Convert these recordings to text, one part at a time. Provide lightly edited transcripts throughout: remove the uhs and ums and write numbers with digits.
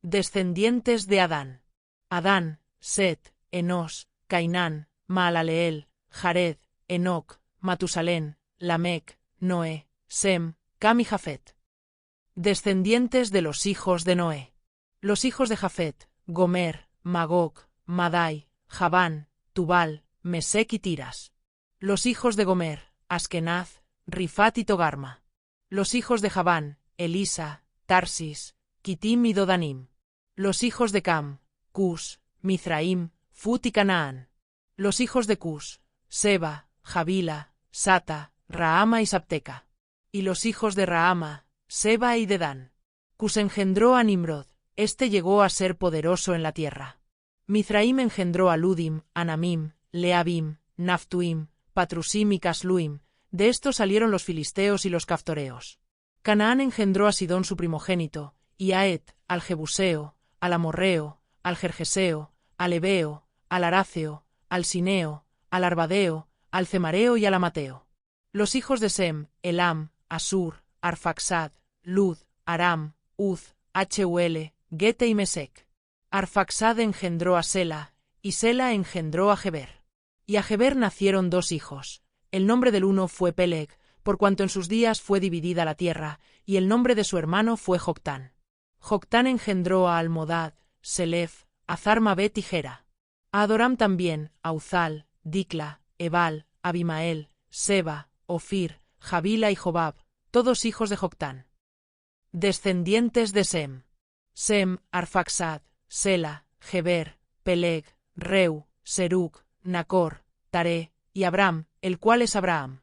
Descendientes de Adán. Adán, Set, Enos, Cainán, Maalaleel, Jared, Enoc, Matusalén, Lamec, Noé, Sem, Cam y Jafet. Descendientes de los hijos de Noé. Los hijos de Jafet, Gomer, Magog, Madai, Javán, Tubal, Mesec y Tiras. Los hijos de Gomer, Askenaz, Rifat y Togarma. Los hijos de Javán, Elisa, Tarsis, Kitim y Dodanim. Los hijos de Cam, Cus, Mizraim, Fut y Canaán. Los hijos de Cus, Seba, Javila, Sata, Raama y Sabteca. Y los hijos de Raama, Seba y Dedán. Cus engendró a Nimrod, este llegó a ser poderoso en la tierra. Mizraim engendró a Ludim, Anamim, Leabim, Naftuim, Patrusim y Casluim, de estos salieron los filisteos y los caftoreos. Canaán engendró a Sidón su primogénito, y a Et, al Jebuseo, al Amorreo, al Gergeseo, al Ebeo, al Araceo, al Sineo, al Arbadeo, al Cemareo y al Amateo. Los hijos de Sem, Elam, Asur, Arfaxad, Lud, Aram, Uz, Hul, Gete y Mesec. Arfaxad engendró a Sela, y Sela engendró a Geber. Y a Geber nacieron dos hijos. El nombre del uno fue Peleg, por cuanto en sus días fue dividida la tierra, y el nombre de su hermano fue Joctán. Joctán engendró a Almodad, Selef, a Zarmabet y Gera. A Adoram también, a Uzal, Dicla, Ebal, Abimael, Seba, Ofir, Javila y Jobab, todos hijos de Joctán. Descendientes de Sem. Sem, Arfaxad, Sela, Geber, Peleg, Reu, Seruc, Nacor, Taré, y Abram, el cual es Abraham.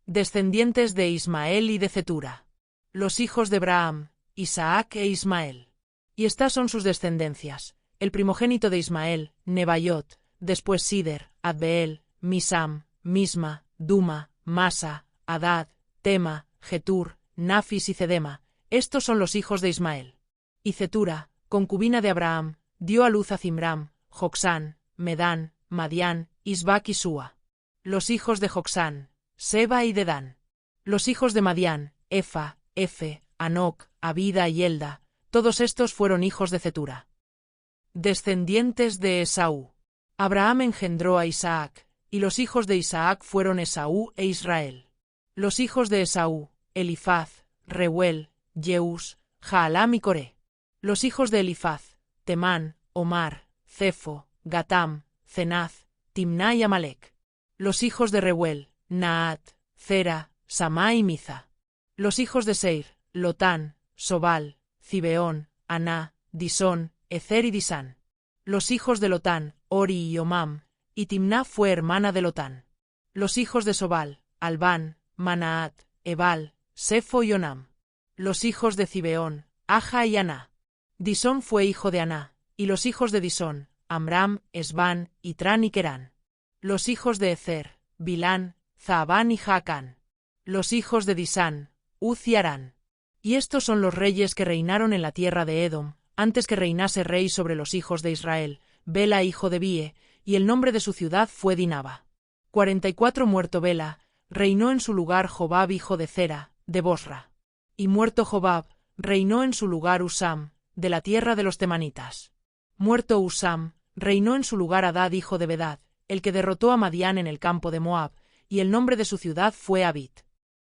Descendientes de Ismael y de Cetura. Los hijos de Abraham, Isaac e Ismael. Y estas son sus descendencias. El primogénito de Ismael, Nebaiot, después Sider, Adbeel, Misam, Misma, Duma, Masa, Adad, Tema, Getur, Nafis y Cedema. Estos son los hijos de Ismael. Y Cetura, concubina de Abraham, dio a luz a Zimram, Joxán, Medán, Madián, Isbac y Súa. Los hijos de Joxán, Seba y Dedán. Los hijos de Madián, Efa, Efe, Anoc, Abida y Elda, todos estos fueron hijos de Cetura. Descendientes de Esaú. Abraham engendró a Isaac, y los hijos de Isaac fueron Esaú e Israel. Los hijos de Esaú, Elifaz, Reuel, Jeús, Jaalam y Coré. Los hijos de Elifaz, Temán, Omar, Cefo, Gatam, Cenaz, Timná y Amalek. Los hijos de Reuel, Naat, Zera, Samá y Miza. Los hijos de Seir, Lotán, Sobal, Zibeón, Aná, Disón, Ezer y Disán. Los hijos de Lotán, Ori y Omam, y Timná fue hermana de Lotán. Los hijos de Sobal, Albán, Manaat, Ebal, Sefo y Onam. Los hijos de Zibeón, Aja y Aná. Disón fue hijo de Aná, y los hijos de Disón, Amram, Esbán, Itrán y Querán. Los hijos de Ezer, Bilán, Zaabán y Jaacán. Los hijos de Disán, Uz y Arán. Y estos son los reyes que reinaron en la tierra de Edom, antes que reinase rey sobre los hijos de Israel, Bela hijo de Bie, y el nombre de su ciudad fue Dinaba. 44 muerto Bela, reinó en su lugar Jobab hijo de Zera, de Bosra. Y muerto Jobab, reinó en su lugar Usam, de la tierra de los temanitas. Muerto Usam, reinó en su lugar Hadad hijo de Bedad, el que derrotó a Madián en el campo de Moab, y el nombre de su ciudad fue Abit.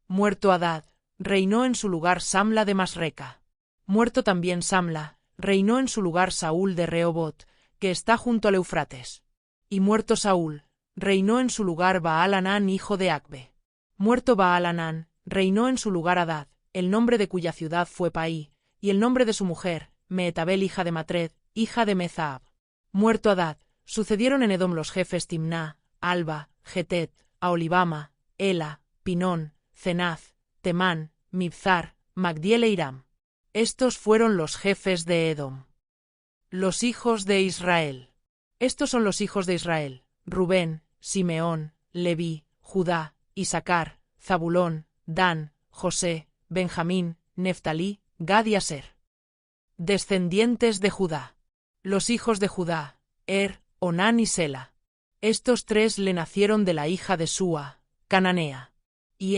Muerto Hadad, reinó en su lugar Samla de Masreca. Muerto también Samla, reinó en su lugar Saúl de Rehobot, que está junto al Eufrates. Y muerto Saúl, reinó en su lugar Baal-Hanán hijo de Acbe. Muerto Baal-Hanán, reinó en su lugar Hadad, el nombre de cuya ciudad fue Paí, y el nombre de su mujer, Mehetabel hija de Matred, hija de Mezaab. Muerto Hadad, sucedieron en Edom los jefes Timná, Alba, Getet, Aholibama, Ela, Pinón, Cenaz, Temán, Mibzar, Magdiel e Iram. Estos fueron los jefes de Edom. Los hijos de Israel. Estos son los hijos de Israel: Rubén, Simeón, Leví, Judá, Isacar, Zabulón, Dan, José, Benjamín, Neftalí, Gad y Aser. Descendientes de Judá. Los hijos de Judá: Onán y Sela. Estos tres le nacieron de la hija de Súa, Cananea. Y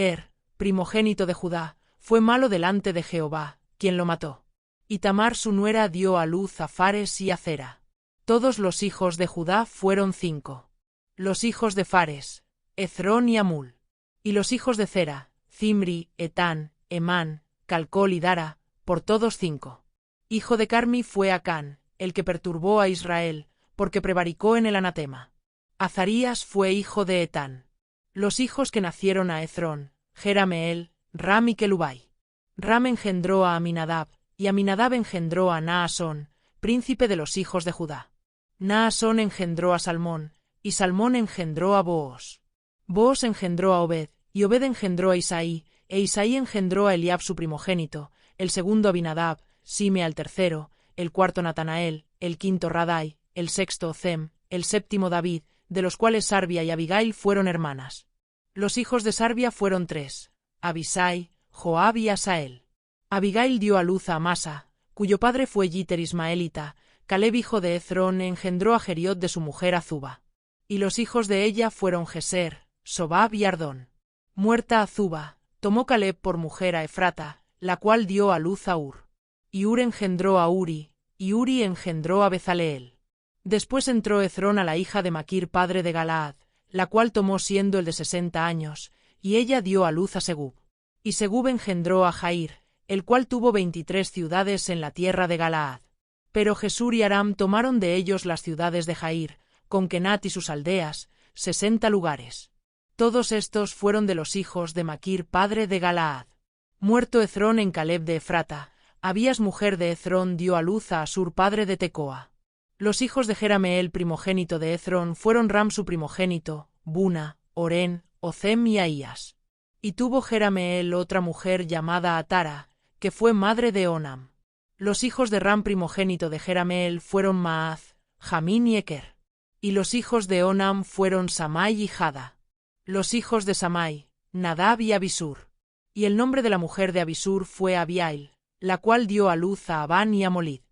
primogénito de Judá, fue malo delante de Jehová, quien lo mató. Y Tamar su nuera dio a luz a Fares y a Zera. Todos los hijos de Judá fueron 5. Los hijos de Fares, Hezrón y Hamul. Y los hijos de Zera, Zimri, Etán, Emán, Calcol y Dara, por todos 5. Hijo de Carmi fue Acán, el que perturbó a Israel, porque prevaricó en el anatema. Azarías fue hijo de Etán. Los hijos que nacieron a Hezrón, Jerameel, Ram y Kelubai. Ram engendró a Aminadab, y Aminadab engendró a Naasón, príncipe de los hijos de Judá. Naasón engendró a Salmón, y Salmón engendró a Boos. Boos engendró a Obed, y Obed engendró a Isaí, e Isaí engendró a Eliab su primogénito, el segundo Abinadab, Sime al tercero, el cuarto Natanael, el quinto Radai, el sexto Ocem, el séptimo David, de los cuales Sarbia y Abigail fueron hermanas. Los hijos de Sarbia fueron 3, Abisai, Joab y Asael. Abigail dio a luz a Amasa, cuyo padre fue Yiter ismaelita. Caleb hijo de Hezrón engendró a Jeriot de su mujer Azuba. Y los hijos de ella fueron Geser, Sobab y Ardón. Muerta Azuba, tomó Caleb por mujer a Efrata, la cual dio a luz a Ur. Y Ur engendró a Uri, y Uri engendró a Bezaleel. Después entró Hezrón a la hija de Maquir padre de Galaad, la cual tomó siendo el de 60 años, y ella dio a luz a Segub. Y Segub engendró a Jair, el cual tuvo 23 ciudades en la tierra de Galaad. Pero Jesur y Aram tomaron de ellos las ciudades de Jair, con Kenat y sus aldeas, 60 lugares. Todos estos fueron de los hijos de Maquir padre de Galaad. Muerto Hezrón en Caleb de Efrata, Abías mujer de Hezrón dio a luz a Asur padre de Tecoa. Los hijos de Jerameel primogénito de Hezrón fueron Ram su primogénito, Buna, Orén, Ocem y Ahías. Y tuvo Jerameel otra mujer llamada Atara, que fue madre de Onam. Los hijos de Ram primogénito de Jerameel fueron Maaz, Jamín y Eker. Y los hijos de Onam fueron Samai y Jada. Los hijos de Samai, Nadab y Abisur. Y el nombre de la mujer de Abisur fue Abiail, la cual dio a luz a Abán y a Molid.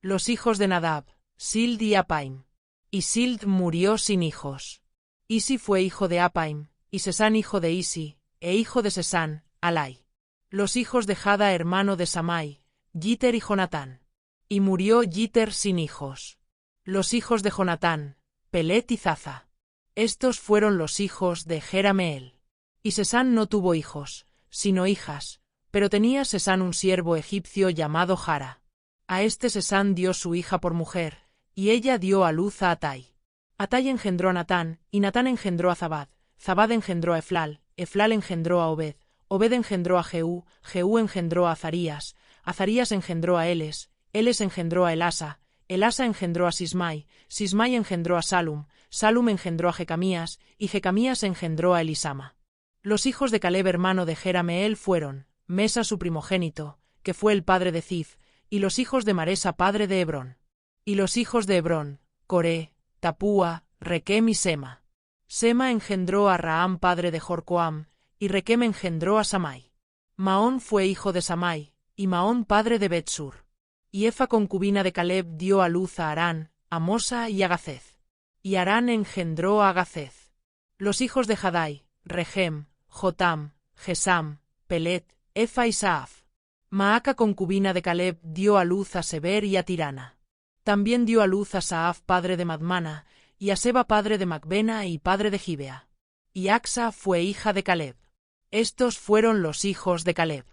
Los hijos de Nadab, Sild y Apaim. Y Sild murió sin hijos. Isi fue hijo de Apaim, y Sesán hijo de Isi, e hijo de Sesán, Alai. Los hijos de Jada hermano de Samai, Yiter y Jonatán. Y murió Yiter sin hijos. Los hijos de Jonatán, Pelet y Zaza. Estos fueron los hijos de Jerameel. Y Sesán no tuvo hijos, sino hijas, pero tenía Sesán un siervo egipcio llamado Jara. A este Sesán dio su hija por mujer, y ella dio a luz a Atai. Atai engendró a Natán, y Natán engendró a Zabad. Zabad engendró a Eflal, Eflal engendró a Obed, Obed engendró a Jehú, Jehú engendró a Azarías, Azarías engendró a Eles, Eles engendró a Elasa, Elasa engendró a Sismai, Sismai engendró a Salum, Salum engendró a Jecamías, y Jecamías engendró a Elisama. Los hijos de Caleb hermano de Jerameel fueron, Mesa su primogénito, que fue el padre de Zif, y los hijos de Maresa padre de Hebrón. Y los hijos de Hebrón, Coré, Tapúa, Requem y Sema. Sema engendró a Raam padre de Jorcoam, y Requem engendró a Samai. Maón fue hijo de Samai, y Maón padre de Betsur. Y Efa concubina de Caleb dio a luz a Harán, a Mosa y a Gacez. Y Harán engendró a Gacez. Los hijos de Jadai, Regem, Jotam, Gesam, Pelet, Efa y Saaf. Maaca concubina de Caleb dio a luz a Seber y a Tirana. También dio a luz a Saaf padre de Madmana, y a Seba padre de Macbena y padre de Gibea. Y Axa fue hija de Caleb. Estos fueron los hijos de Caleb.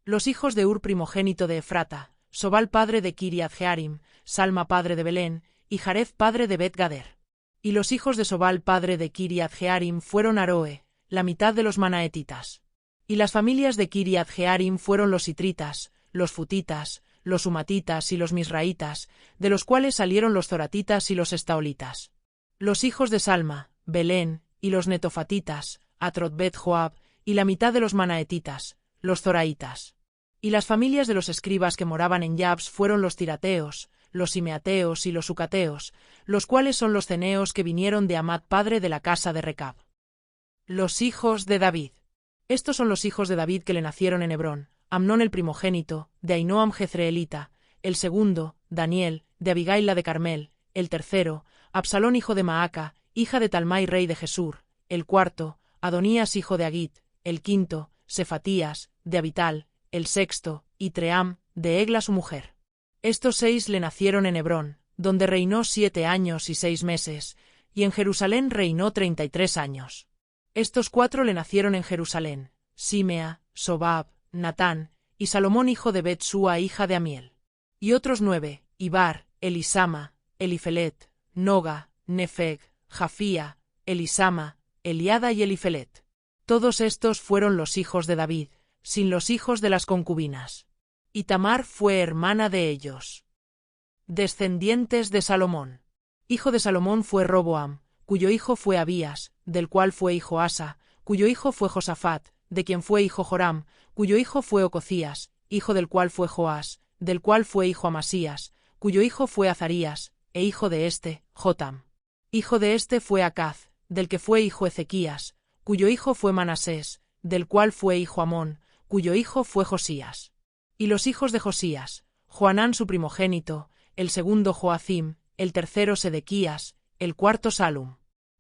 Los hijos de Ur primogénito de Efrata, Sobal padre de Kiriath Jearim, Salma padre de Belén, y Jarez padre de Bet Gader. Y los hijos de Sobal padre de Kiriath Jearim fueron Aroe, la mitad de los manaetitas. Y las familias de Kiriath Jearim fueron los itritas, los futitas, los umatitas y los misraitas, de los cuales salieron los zoratitas y los estaolitas. Los hijos de Salma, Belén, y los netofatitas, Atrotbet Joab, y la mitad de los manaetitas, los zoraitas. Y las familias de los escribas que moraban en Yabs fueron los tirateos, los simeateos y los ucateos, los cuales son los ceneos que vinieron de Amat padre de la casa de Recab. Los hijos de David. Estos son los hijos de David que le nacieron en Hebrón: Amnón el primogénito, de Ahinoam jezreelita; el segundo, Daniel, de Abigail la de Carmel; el tercero, Absalón hijo de Maaca, hija de Talmai rey de Jesur; el cuarto, Adonías hijo de Agit; el quinto, Sefatías, de Abital; el sexto, Itream, de Egla su mujer. Estos 6 le nacieron en Hebrón, donde reinó 7 años y 6 meses, y en Jerusalén reinó 33 años. Estos 4 le nacieron en Jerusalén: Simea, Sobab, Natán, y Salomón hijo de Bet-Sua hija de Amiel. Y otros 9, Ibar, Elisama, Elifelet, Noga, Nefeg, Jafía, Elisama, Eliada y Elifelet. Todos estos fueron los hijos de David, sin los hijos de las concubinas. Y Tamar fue hermana de ellos. Descendientes de Salomón. Hijo de Salomón fue Roboam, cuyo hijo fue Abías, del cual fue hijo Asa, cuyo hijo fue Josafat, de quien fue hijo Joram, cuyo hijo fue Ococías, hijo del cual fue Joás, del cual fue hijo Amasías, cuyo hijo fue Azarías, e hijo de éste, Jotam. Hijo de éste fue Acaz, del que fue hijo Ezequías, cuyo hijo fue Manasés, del cual fue hijo Amón, cuyo hijo fue Josías. Y los hijos de Josías: Joanán su primogénito, el segundo Joacim, el tercero Sedequías, el cuarto Salum.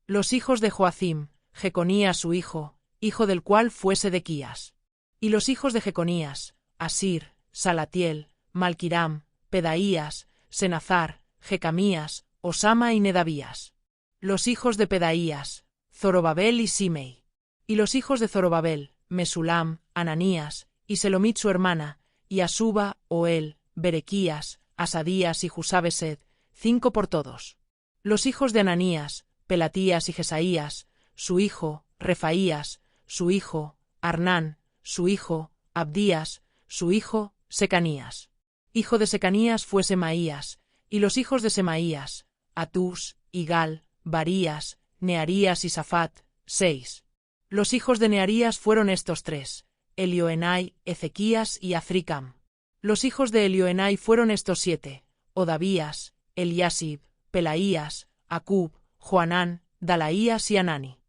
Los hijos de Joacim: Jeconías su hijo del cual fue Sedequías. Y los hijos de Jeconías: Asir, Salatiel, Malquiram, Pedaías, Senazar, Jecamías, Osama y Nedavías. Los hijos de Pedaías: Zorobabel y Simei. Y los hijos de Zorobabel: Mesulam, Ananías, y Selomit su hermana, y Asuba, Oel, Berequías, Asadías y Jusabesed, 5 por todos. Los hijos de Ananías: Pelatías y Jesaías, su hijo, Refaías, su hijo, Arnán, su hijo, Abdías, su hijo, Secanías. Hijo de Secanías fue Semaías, y los hijos de Semaías: Atús, Igal, Barías, Nearías y Safat, 6. Los hijos de Nearías fueron estos 3, Elioenai, Ezequías y Azricam. Los hijos de Elioenai fueron estos 7, Odavías, Eliasib, Pelaías, Acub, Joanán, Dalaías y Anani.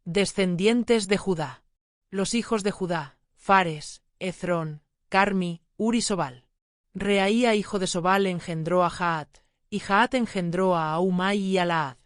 Descendientes de Judá. Los hijos de Judá: Fares, Ezrón, Carmi, Ur y Sobal. Reaía hijo de Sobal engendró a Jaat, y Jaat engendró a Ahumai y a Laad.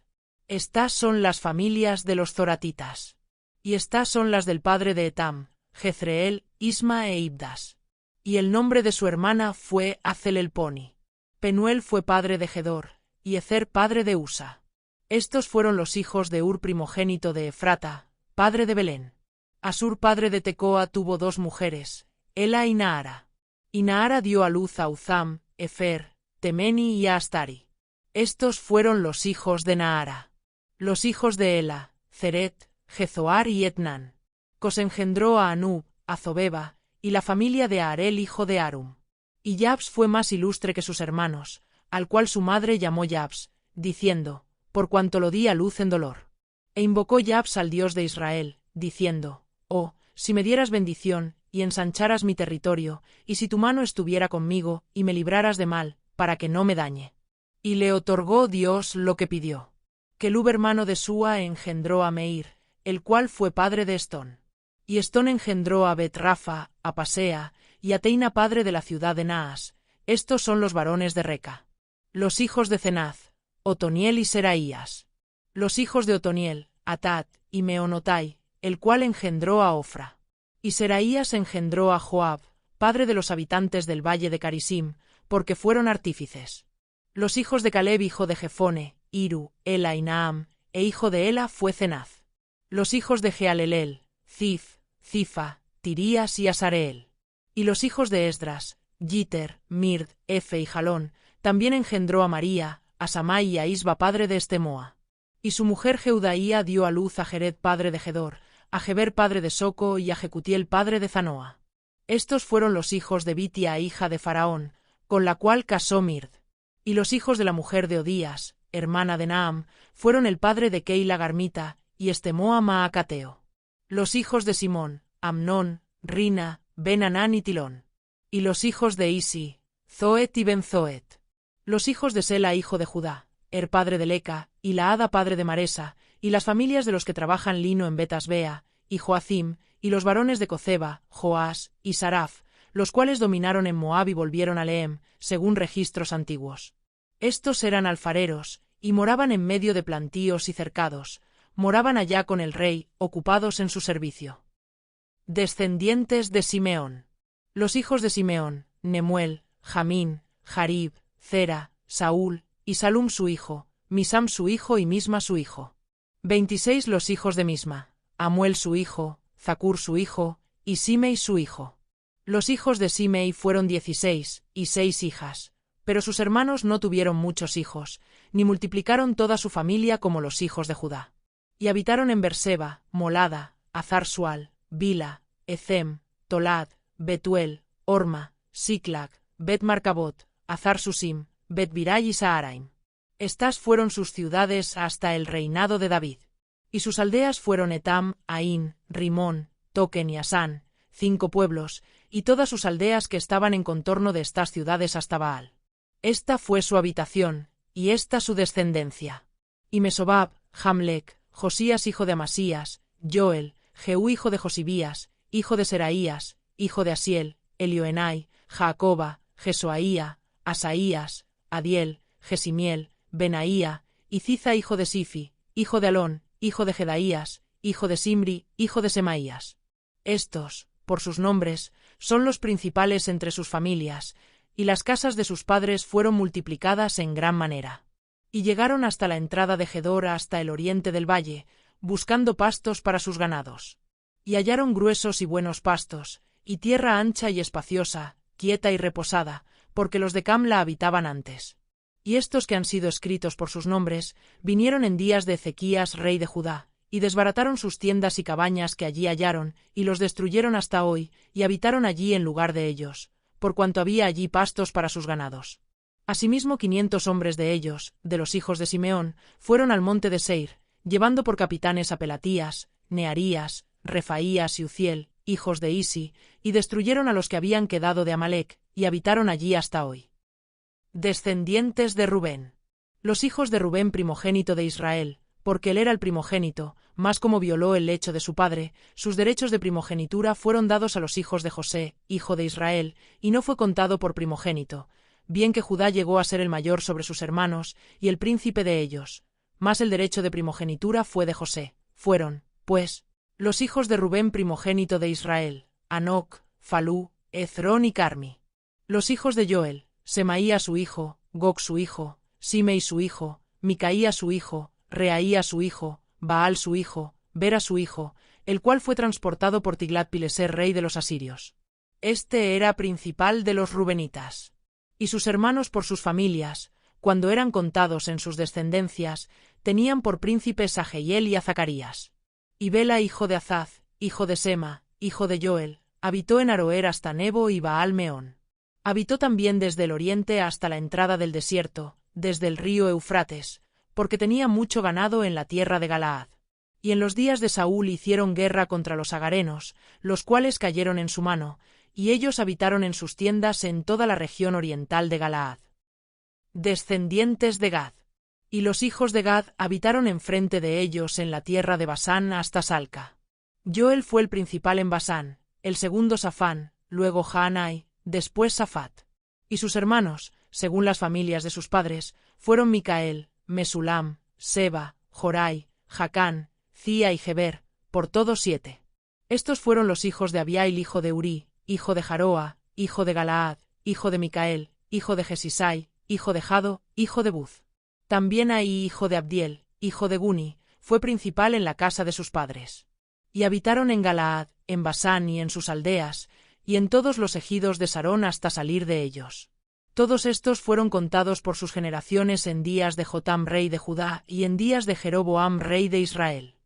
Estas son las familias de los zoratitas. Y estas son las del padre de Etam, Jezreel, Isma e Ibdas. Y el nombre de su hermana fue Azelelponi. Penuel fue padre de Gedor, y Ezer padre de Usa. Estos fueron los hijos de Ur primogénito de Efrata, padre de Belén. Asur padre de Tecoa tuvo 2 mujeres, Ela y Naara. Y Naara dio a luz a Uzam, Efer, Temeni y a Astari. Estos fueron los hijos de Naara. Los hijos de Ela: Ceret, Jezoar y Etnan. Cos engendró a Anub, a Zobeba, y la familia de Aarel hijo de Arum. Y Jabs fue más ilustre que sus hermanos, al cual su madre llamó Jabs, diciendo: por cuanto lo di a luz en dolor. E invocó Jabs al Dios de Israel, diciendo: oh, si me dieras bendición, y ensancharas mi territorio, y si tu mano estuviera conmigo, y me libraras de mal, para que no me dañe. Y le otorgó Dios lo que pidió. Kelub hermano de Sua engendró a Meir, el cual fue padre de Estón. Y Estón engendró a Bet-Rafa, a Pasea, y a Teina padre de la ciudad de Naas. Estos son los varones de Reca. Los hijos de Cenaz: Otoniel y Seraías. Los hijos de Otoniel: Atat, y Meonotai, el cual engendró a Ofra. Y Seraías engendró a Joab, padre de los habitantes del valle de Carisim, porque fueron artífices. Los hijos de Caleb hijo de Jefone: Iru, Ela y Naam, e hijo de Ela fue Cenaz. Los hijos de Jealelel: Zif, Zifa, Tirías y Asareel. Y los hijos de Esdras: Yiter, Mird, Efe y Jalón. También engendró a María, a Samai y a Isba padre de Estemoa. Y su mujer Jeudaía dio a luz a Jered padre de Gedor, a Geber padre de Soco y a Jecutiel padre de Zanoa. Estos fueron los hijos de Bitia hija de Faraón, con la cual casó Mird. Y los hijos de la mujer de Odías, hermana de Naam, fueron el padre de Keila Garmita, y Estemoa Maacateo. Los hijos de Simón: Amnón, Rina, Ben-Anán y Tilón. Y los hijos de Isi: Zoet y Ben-Zoet. Los hijos de Sela hijo de Judá: padre de Leca, y Laada padre de Maresa, y las familias de los que trabajan lino en Betasbea, y Joacim, y los varones de Coceba, Joás, y Saraf, los cuales dominaron en Moab y volvieron a Lehem, según registros antiguos. Estos eran alfareros, y moraban en medio de plantíos y cercados, moraban allá con el rey, ocupados en su servicio. Descendientes de Simeón. Los hijos de Simeón: Nemuel, Jamín, Jarib, Zera, Saúl, y Salum su hijo, Misam su hijo y Misma su hijo. 26 los hijos de Misma, Amuel su hijo, Zacur su hijo, y Simei su hijo. Los hijos de Simei fueron 16, y 6 hijas, pero sus hermanos no tuvieron muchos hijos, ni multiplicaron toda su familia como los hijos de Judá. Y habitaron en Berseba, Molada, Azar-Sual, Bila, Ezem, Tolad, Betuel, Orma, Siclag, Bet-Marcabot, Azar-Susim, Bet-Birai y Saharaim. Estas fueron sus ciudades hasta el reinado de David. Y sus aldeas fueron Etam, Aín, Rimón, Token y Asán, 5 pueblos, y todas sus aldeas que estaban en contorno de estas ciudades hasta Baal. Esta fue su habitación, y esta su descendencia. Y Mesobab, Jamlec, Josías hijo de Amasías, Joel, Jehú hijo de Josibías, hijo de Seraías, hijo de Asiel, Elioenai, Jacoba, Jesoaía, Asaías, Adiel, Gesimiel, Benaía, y Ziza hijo de Sifi, hijo de Alón, hijo de Jedaías, hijo de Simri, hijo de Semaías. Estos, por sus nombres, son los principales entre sus familias, y las casas de sus padres fueron multiplicadas en gran manera. Y llegaron hasta la entrada de Gedor hasta el oriente del valle, buscando pastos para sus ganados. Y hallaron gruesos y buenos pastos, y tierra ancha y espaciosa, quieta y reposada, porque los de Cam la habitaban antes. Y estos que han sido escritos por sus nombres, vinieron en días de Ezequías rey de Judá, y desbarataron sus tiendas y cabañas que allí hallaron, y los destruyeron hasta hoy, y habitaron allí en lugar de ellos, por cuanto había allí pastos para sus ganados. Asimismo 500 hombres de ellos, de los hijos de Simeón, fueron al monte de Seir, llevando por capitanes a Pelatías, Nearías, Refaías y Uziel, hijos de Isi, y destruyeron a los que habían quedado de Amalec, y habitaron allí hasta hoy. Descendientes de Rubén. Los hijos de Rubén primogénito de Israel, porque él era el primogénito, mas como violó el lecho de su padre, sus derechos de primogenitura fueron dados a los hijos de José, hijo de Israel, y no fue contado por primogénito, bien que Judá llegó a ser el mayor sobre sus hermanos, y el príncipe de ellos, mas el derecho de primogenitura fue de José. Fueron, pues, los hijos de Rubén primogénito de Israel, Anoc, Falú, Ezrón y Carmi. Los hijos de Joel, Semaía su hijo, Gog su hijo, Simei su hijo, Micaía su hijo, Reaía su hijo, Baal su hijo, Bera su hijo, el cual fue transportado por Tiglat-Pileser rey de los asirios. Este era principal de los rubenitas. Y sus hermanos por sus familias, cuando eran contados en sus descendencias, tenían por príncipes a Jehiel y a Zacarías. Y Bela hijo de Azaz, hijo de Sema, hijo de Joel, habitó en Aroer hasta Nebo y Baal-Meón. Habitó también desde el oriente hasta la entrada del desierto, desde el río Eufrates, porque tenía mucho ganado en la tierra de Galaad. Y en los días de Saúl hicieron guerra contra los agarenos, los cuales cayeron en su mano, y ellos habitaron en sus tiendas en toda la región oriental de Galaad. Descendientes de Gad. Y los hijos de Gad habitaron enfrente de ellos en la tierra de Basán hasta Salca. Joel fue el principal en Basán, el segundo Safán, luego Jaanai, después Safat. Y sus hermanos, según las familias de sus padres, fueron Micael, Mesulam, Seba, Jorai, Jacán, Cía y Geber, por todos 7. Estos fueron los hijos de Abiail hijo de Uri, hijo de Jaroa, hijo de Galaad, hijo de Micael, hijo de Jesisai, hijo de Jado, hijo de Buz. También Ahí hijo de Abdiel, hijo de Guni, fue principal en la casa de sus padres. Y habitaron en Galaad, en Basán y en sus aldeas, y en todos los ejidos de Sarón hasta salir de ellos. Todos estos fueron contados por sus generaciones en días de Jotam rey de Judá y en días de Jeroboam rey de Israel.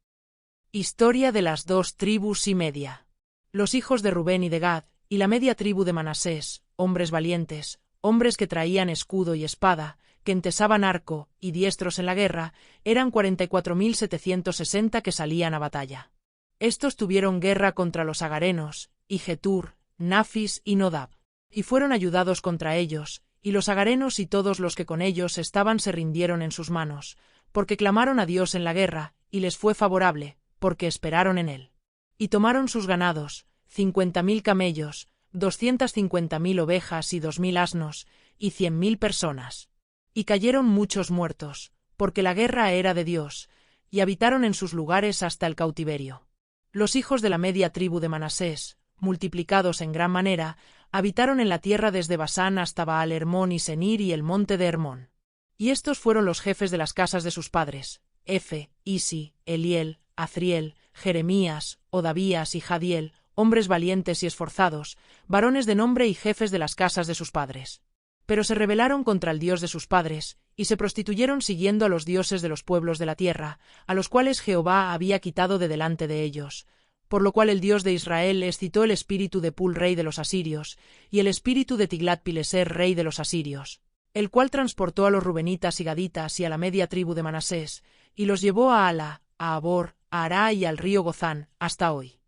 Historia de las 2 tribus y media. Los hijos de Rubén y de Gad, y la media tribu de Manasés, hombres valientes, hombres que traían escudo y espada, que entesaban arco, y diestros en la guerra, eran 44.760 que salían a batalla. Estos tuvieron guerra contra los agarenos, y Getur, Nafis y Nodab, y fueron ayudados contra ellos, y los agarenos y todos los que con ellos estaban se rindieron en sus manos, porque clamaron a Dios en la guerra, y les fue favorable, porque esperaron en él. Y tomaron sus ganados, 50.000 camellos, 250.000 ovejas y 2.000 asnos, y 100.000 personas. Y cayeron muchos muertos, porque la guerra era de Dios, y habitaron en sus lugares hasta el cautiverio. Los hijos de la media tribu de Manasés, multiplicados en gran manera, habitaron en la tierra desde Basán hasta Baal Hermón y Senir y el monte de Hermón. Y estos fueron los jefes de las casas de sus padres: Efe, Isi, Eliel, Azriel, Jeremías, Odavías y Jadiel, hombres valientes y esforzados, varones de nombre y jefes de las casas de sus padres. Pero se rebelaron contra el Dios de sus padres, y se prostituyeron siguiendo a los dioses de los pueblos de la tierra, a los cuales Jehová había quitado de delante de ellos, por lo cual el Dios de Israel excitó el espíritu de Pul, rey de los asirios, y el espíritu de Tiglat-Pileser, rey de los asirios, el cual transportó a los rubenitas y gaditas y a la media tribu de Manasés, y los llevó a Ala, a Abor, a Ará y al río Gozán, hasta hoy.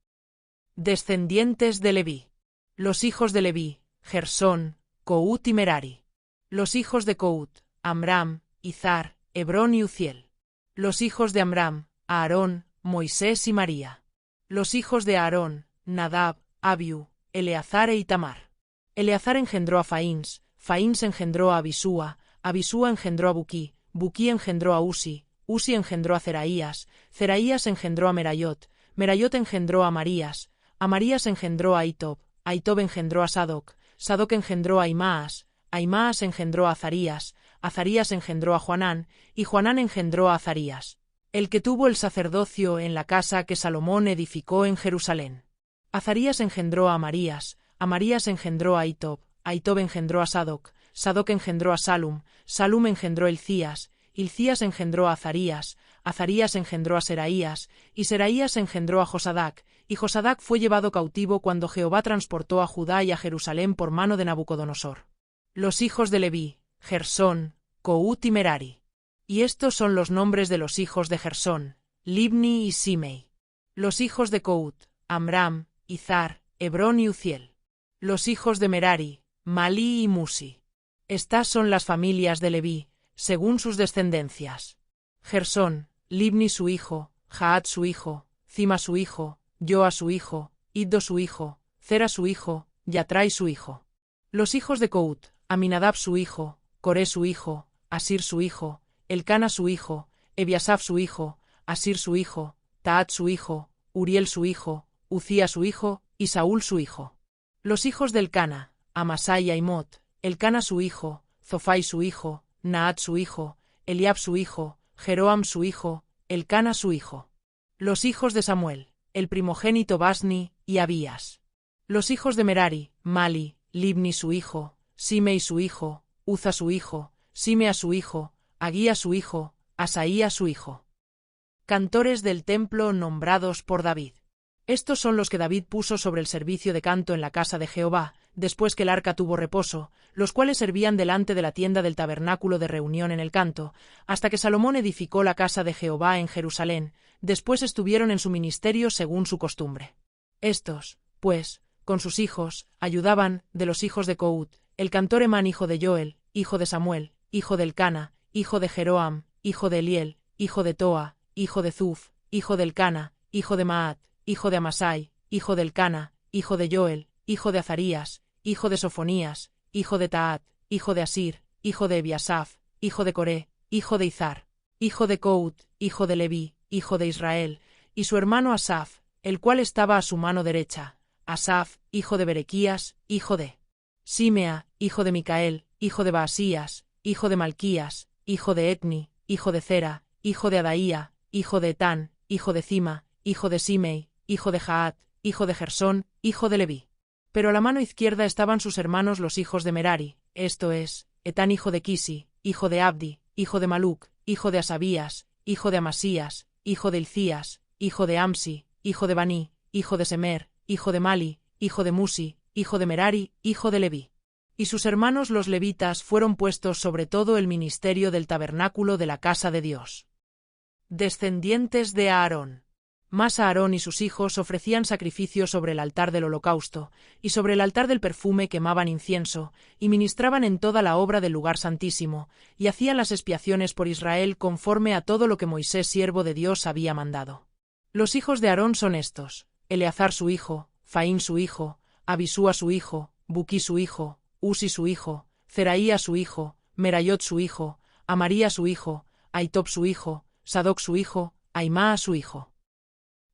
Descendientes de Leví. Los hijos de Leví: Gersón, Cout y Merari. Los hijos de Cout: Amram, Izar, Hebrón y Uziel. Los hijos de Amram: Aarón, Moisés y María. Los hijos de Aarón: Nadab, Abiú, Eleazar e Itamar. Eleazar engendró a Faíns, Faíns engendró a Abisúa, Abisúa engendró a Buquí, Buquí engendró a Usi, Usi engendró a Zeraías, Zeraías engendró a Merayot, Merayot engendró a Amarías, Amarías engendró a Ahitob, Ahitob engendró a Sadoc, Sadoc engendró a Ahimaas, Ahimaas engendró a Azarías, Azarías engendró a Joanán, y Joanán engendró a Azarías, el que tuvo el sacerdocio en la casa que Salomón edificó en Jerusalén. Azarías engendró a Amarías, Amarías engendró a Ahitob, Ahitob engendró a Sadoc, Sadoc engendró a Salum, Salum engendró a Hilcías, Hilcías engendró a Azarías, Azarías engendró a Seraías, y Seraías engendró a Josadac, y Josadac fue llevado cautivo cuando Jehová transportó a Judá y a Jerusalén por mano de Nabucodonosor. Los hijos de Leví: Gersón, Cout y Merari. Y estos son los nombres de los hijos de Gersón: Libni y Simei. Los hijos de Cout: Amram, Izar, Hebrón y Uziel. Los hijos de Merari: Malí y Musi. Estas son las familias de Leví, según sus descendencias: Gersón, Libni su hijo, Jaat su hijo, Cima su hijo, Joa su hijo, Iddo su hijo, Zera su hijo, Yatrai su hijo. Los hijos de Cout: Aminadab su hijo, Coré su hijo, Asir su hijo, Elcana su hijo, Ebiasaf su hijo, Asir su hijo, Taat su hijo, Uriel su hijo, Ucía su hijo, y Saúl su hijo. Los hijos de Elcana: Amasai y Aimot, Elcana su hijo, Zofai su hijo, Naat su hijo, Eliab su hijo, Jeroam su hijo, Elcana su hijo. Los hijos de Samuel: el primogénito Basni y Abías. Los hijos de Merari: Mali, Libni su hijo, Simei su hijo, Uza su hijo, Simea su hijo, Aguía su hijo, Asaía su hijo. Cantores del templo nombrados por David. Estos son los que David puso sobre el servicio de canto en la casa de Jehová, después que el arca tuvo reposo, los cuales servían delante de la tienda del tabernáculo de reunión en el canto, hasta que Salomón edificó la casa de Jehová en Jerusalén. Después estuvieron en su ministerio según su costumbre. Estos, pues, con sus hijos, ayudaban, de los hijos de Cout: el cantor Emán hijo de Joel, hijo de Samuel, hijo de Elcana, hijo de Jeroam, hijo de Eliel, hijo de Toa, hijo de Zuf, hijo de Elcana, hijo de Maat, hijo de Amasai, hijo de Elcana, hijo de Joel, hijo de Azarías, hijo de Sofonías, hijo de Taat, hijo de Asir, hijo de Ebiasaf, hijo de Coré, hijo de Izar, hijo de Cout, hijo de Leví, hijo de Israel, y su hermano Asaf, el cual estaba a su mano derecha: Asaf, hijo de Berequías, hijo de Simea, hijo de Micael, hijo de Baasías, hijo de Malquías, hijo de Etni, hijo de Zera, hijo de Adaía, hijo de Etán, hijo de Cima, hijo de Simei, hijo de Jaat, hijo de Gersón, hijo de Leví. Pero a la mano izquierda estaban sus hermanos los hijos de Merari, esto es, Etán hijo de Kisi, hijo de Abdi, hijo de Maluc, hijo de Asabías, hijo de Amasías, hijo de Hilcías, hijo de Amsi, hijo de Baní, hijo de Semer, hijo de Mali, hijo de Musi, hijo de Merari, hijo de Leví. Y sus hermanos los levitas fueron puestos sobre todo el ministerio del tabernáculo de la casa de Dios. Descendientes de Aarón. Mas Aarón y sus hijos ofrecían sacrificios sobre el altar del holocausto, y sobre el altar del perfume quemaban incienso, y ministraban en toda la obra del lugar santísimo, y hacían las expiaciones por Israel conforme a todo lo que Moisés siervo de Dios había mandado. Los hijos de Aarón son estos: Eleazar su hijo, Faín su hijo, Abisúa su hijo, Buquí su hijo, Usi su hijo, Zeraía su hijo, Merayot su hijo, Amaría su hijo, Ahitob su hijo, Sadoc su hijo, Ahimaa su hijo.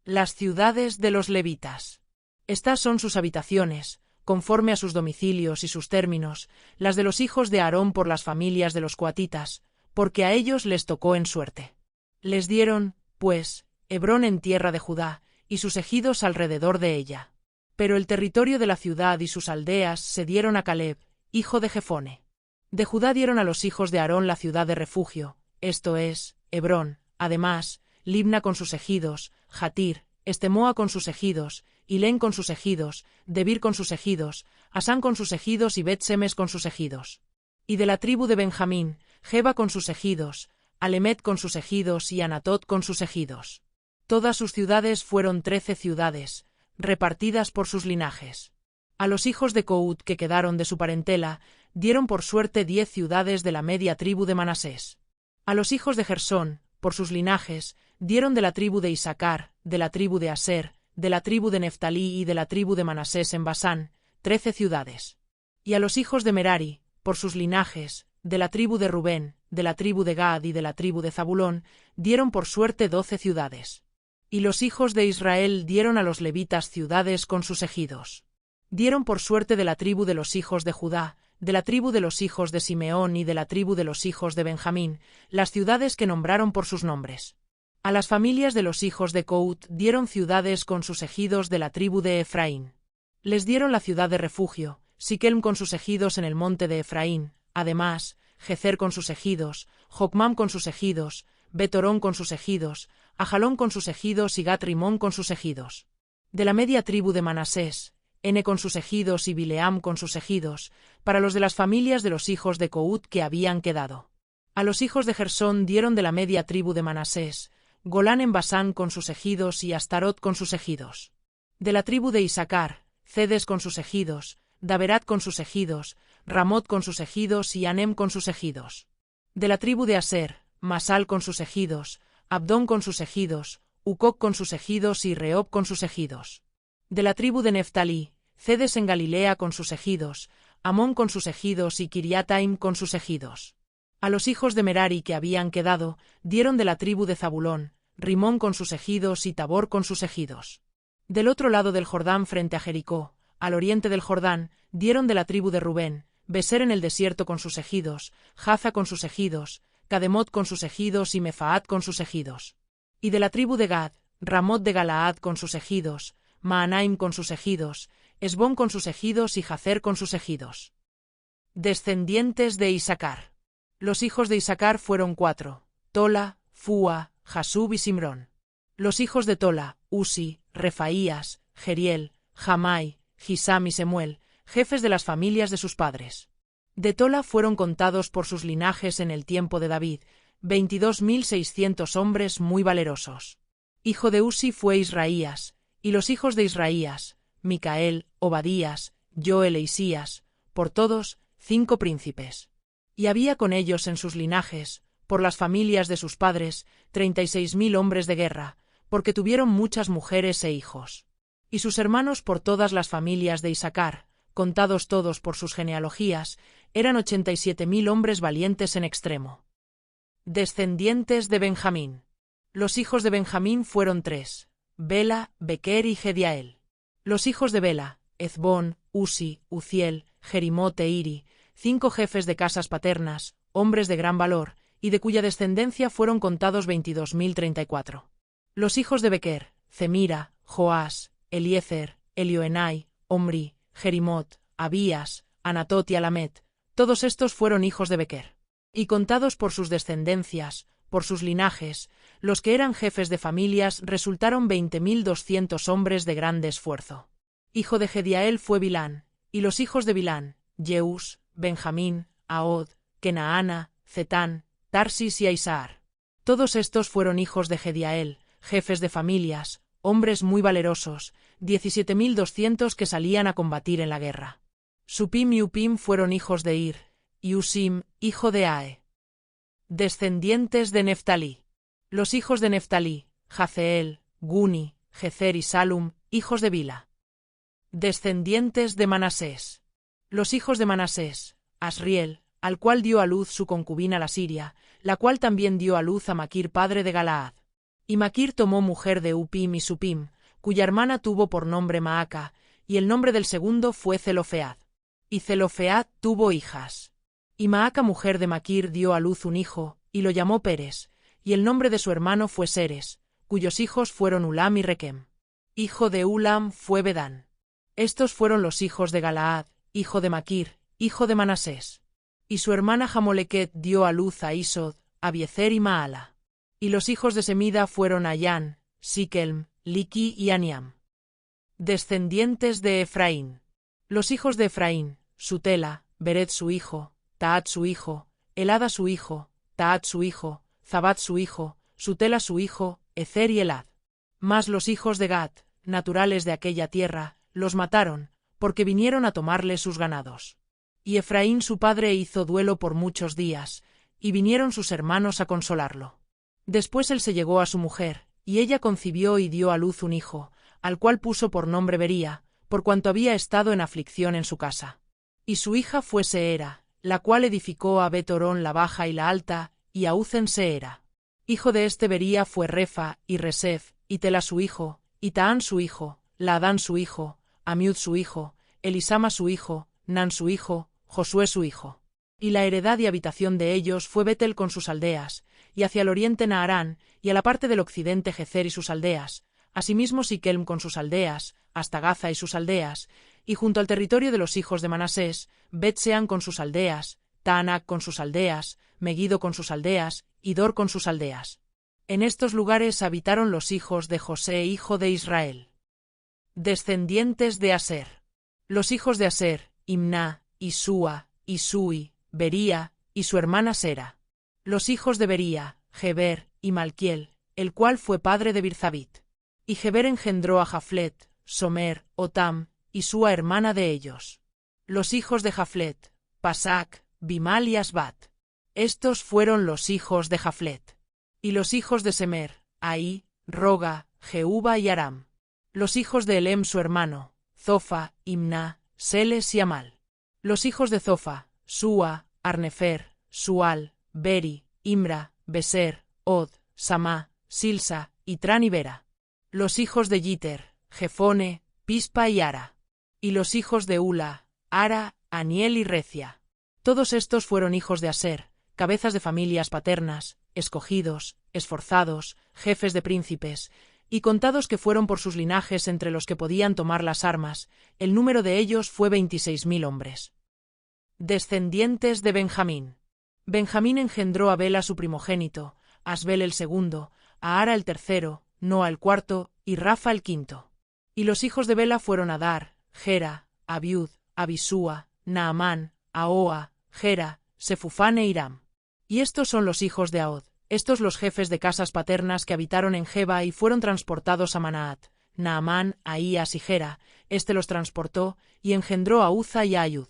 Las ciudades de los levitas. Estas son sus habitaciones, conforme a sus domicilios y sus términos, las de los hijos de Aarón por las familias de los coatitas, porque a ellos les tocó en suerte. Les dieron, pues, Hebrón en tierra de Judá, y sus ejidos alrededor de ella. Pero el territorio de la ciudad y sus aldeas se dieron a Caleb, hijo de Jefone. De Judá dieron a los hijos de Aarón la ciudad de refugio, esto es, Hebrón, además, Libna con sus ejidos, Jatir, Estemoa con sus ejidos, Hilén con sus ejidos, Debir con sus ejidos, Asán con sus ejidos y Bet-Semes con sus ejidos. Y de la tribu de Benjamín, Geba con sus ejidos, Alemet con sus ejidos y Anatot con sus ejidos. Todas sus ciudades fueron 13 ciudades, repartidas por sus linajes. A los hijos de Cout que quedaron de su parentela, dieron por suerte 10 ciudades de la media tribu de Manasés. A los hijos de Gersón, por sus linajes, dieron de la tribu de Isacar, de la tribu de Aser, de la tribu de Neftalí y de la tribu de Manasés en Basán, 13 ciudades. Y a los hijos de Merari, por sus linajes, de la tribu de Rubén, de la tribu de Gad y de la tribu de Zabulón, dieron por suerte 12 ciudades. Y los hijos de Israel dieron a los levitas ciudades con sus ejidos. Dieron por suerte de la tribu de los hijos de Judá, de la tribu de los hijos de Simeón y de la tribu de los hijos de Benjamín, las ciudades que nombraron por sus nombres. A las familias de los hijos de Cout dieron ciudades con sus ejidos de la tribu de Efraín. Les dieron la ciudad de refugio, Siquelm con sus ejidos en el monte de Efraín, además, Gezer con sus ejidos, Jocmam con sus ejidos, Betorón con sus ejidos, Ajalón con sus ejidos y Gat-Rimón con sus ejidos. De la media tribu de Manasés, Ene con sus ejidos y Bileam con sus ejidos, para los de las familias de los hijos de Cout que habían quedado. A los hijos de Gersón dieron de la media tribu de Manasés, Golán en Basán con sus ejidos y Astarot con sus ejidos. De la tribu de Isacar, Cedes con sus ejidos, Daberat con sus ejidos, Ramot con sus ejidos y Anem con sus ejidos. De la tribu de Aser, Masal con sus ejidos, Abdón con sus ejidos, Ucoc con sus ejidos y Rehob con sus ejidos. De la tribu de Neftalí, Cedes en Galilea con sus ejidos, Amón con sus ejidos y Kiriataim con sus ejidos. A los hijos de Merari que habían quedado, dieron de la tribu de Zabulón, Rimón con sus ejidos y Tabor con sus ejidos. Del otro lado del Jordán frente a Jericó, al oriente del Jordán, dieron de la tribu de Rubén, Beser en el desierto con sus ejidos, Jaza con sus ejidos, Cademot con sus ejidos y Mefaat con sus ejidos. Y de la tribu de Gad, Ramot de Galaad con sus ejidos, Maanaim con sus ejidos, Esbón con sus ejidos y Jazer con sus ejidos. Descendientes de Isacar. Los hijos de Isacar fueron 4, Tola, Fúa, Jasub y Simrón. Los hijos de Tola, Usi, Refaías, Jeriel, Jamai, Gisam y Semuel, jefes de las familias de sus padres. De Tola fueron contados por sus linajes en el tiempo de David, 22.600 hombres muy valerosos. Hijo de Usi fue Israías, y los hijos de Israías, Micael, Obadías, Joel e Isías, por todos, 5 príncipes. Y había con ellos en sus linajes, por las familias de sus padres, 36.000 hombres de guerra, porque tuvieron muchas mujeres e hijos. Y sus hermanos por todas las familias de Isacar, contados todos por sus genealogías, eran 87.000 hombres valientes en extremo. Descendientes de Benjamín. Los hijos de Benjamín fueron 3, Bela, Bequer y Gediael. Los hijos de Bela, Ezbón, Usi, Uziel, Jerimot e Iri, 5 jefes de casas paternas, hombres de gran valor, y de cuya descendencia fueron contados 22.034. Los hijos de Bequer, Zemira, Joás, Eliezer, Elioenai, Omri, Jerimot, Abías, Anatot y Alamet, todos estos fueron hijos de Bequer. Y contados por sus descendencias, por sus linajes, los que eran jefes de familias resultaron 20.200 hombres de grande esfuerzo. Hijo de Gediael fue Bilán, y los hijos de Bilán, Jeús, Benjamín, Ahod, Kenaana, Zetán, Tarsis y Aisar. Todos estos fueron hijos de Gediael, jefes de familias, hombres muy valerosos, 17.200 que salían a combatir en la guerra. Supim y Upim fueron hijos de Ir, y Usim, hijo de Ae. Descendientes de Neftalí. Los hijos de Neftalí, Jaceel, Guni, Jezer y Salum, hijos de Bila. Descendientes de Manasés. Los hijos de Manasés, Asriel, al cual dio a luz su concubina la Siria, la cual también dio a luz a Maquir padre de Galaad. Y Maquir tomó mujer de Upim y Supim, cuya hermana tuvo por nombre Maaca, y el nombre del segundo fue Zelofead. Y Zelofead tuvo hijas. Y Maaca, mujer de Maquir, dio a luz un hijo, y lo llamó Peres, y el nombre de su hermano fue Seres, cuyos hijos fueron Ulam y Requem. Hijo de Ulam fue Bedán. Estos fueron los hijos de Galaad, hijo de Maquir, hijo de Manasés. Y su hermana Jamoleket dio a luz a Isod, Abiezer y Maala. Y los hijos de Semida fueron Ayán, Sikelm, Liki y Aniam. Descendientes de Efraín. Los hijos de Efraín, Sutela, Bered su hijo, Taat su hijo, Elada su hijo, Taat su hijo, Zabat su hijo, Sutela su hijo, Ezer y Elad. Mas los hijos de Gad, naturales de aquella tierra, los mataron, porque vinieron a tomarle sus ganados. Y Efraín su padre hizo duelo por muchos días, y vinieron sus hermanos a consolarlo. Después él se llegó a su mujer, y ella concibió y dio a luz un hijo, al cual puso por nombre Bería, por cuanto había estado en aflicción en su casa. Y su hija fue Seera, la cual edificó a Bet-Orón la baja y la alta, y a Uzen Seera. Hijo de este Bería fue Refa, y Resef, y Tela su hijo, y Taán su hijo, Laadán su hijo, Amiud su hijo, Elisama su hijo, Nan su hijo, Josué su hijo. Y la heredad y habitación de ellos fue Betel con sus aldeas, y hacia el oriente Naarán, y a la parte del occidente Gezer y sus aldeas, asimismo Siquelm con sus aldeas, hasta Gaza y sus aldeas, y junto al territorio de los hijos de Manasés, Bet-Sean con sus aldeas, Taanac con sus aldeas, Megiddo con sus aldeas, y Dor con sus aldeas. En estos lugares habitaron los hijos de José, hijo de Israel. Descendientes de Aser. Los hijos de Aser, Imná, Isúa, Isui, Bería, y su hermana Sera. Los hijos de Bería, Geber, y Malquiel, el cual fue padre de Birzabit. Y Geber engendró a Jaflet, Somer, Otam, y Sua hermana de ellos. Los hijos de Jaflet, Pasac, Bimal y Asbat. Estos fueron los hijos de Jaflet. Y los hijos de Semer, Ahí, Roga, Jehuba y Aram. Los hijos de Elem su hermano, Zofa, Imná, Seles y Amal. Los hijos de Zofa, Sua, Arnefer, Sual, Beri, Imra, Beser, Od, Samá, Silsa, Itran y Bera. Los hijos de Yiter, Jefone, Pispa y Ara. Y los hijos de Ula, Ara, Aniel y Recia. Todos estos fueron hijos de Aser, cabezas de familias paternas, escogidos, esforzados, jefes de príncipes, y contados que fueron por sus linajes entre los que podían tomar las armas, el número de ellos fue 26.000 hombres. Descendientes de Benjamín. Benjamín engendró a Bela su primogénito, a Asbel el segundo, a Ara el tercero, Noa el cuarto, y Rafa el quinto. Y los hijos de Bela fueron Adar, Gera, Abiud, Abisúa, Naamán, Ahoa, Gera, Sefufán e Hiram. Y estos son los hijos de Ahod, estos los jefes de casas paternas que habitaron en Geba y fueron transportados a Manaat. Naamán, Ahías y Gera, este los transportó, y engendró a Uza y a Ayud.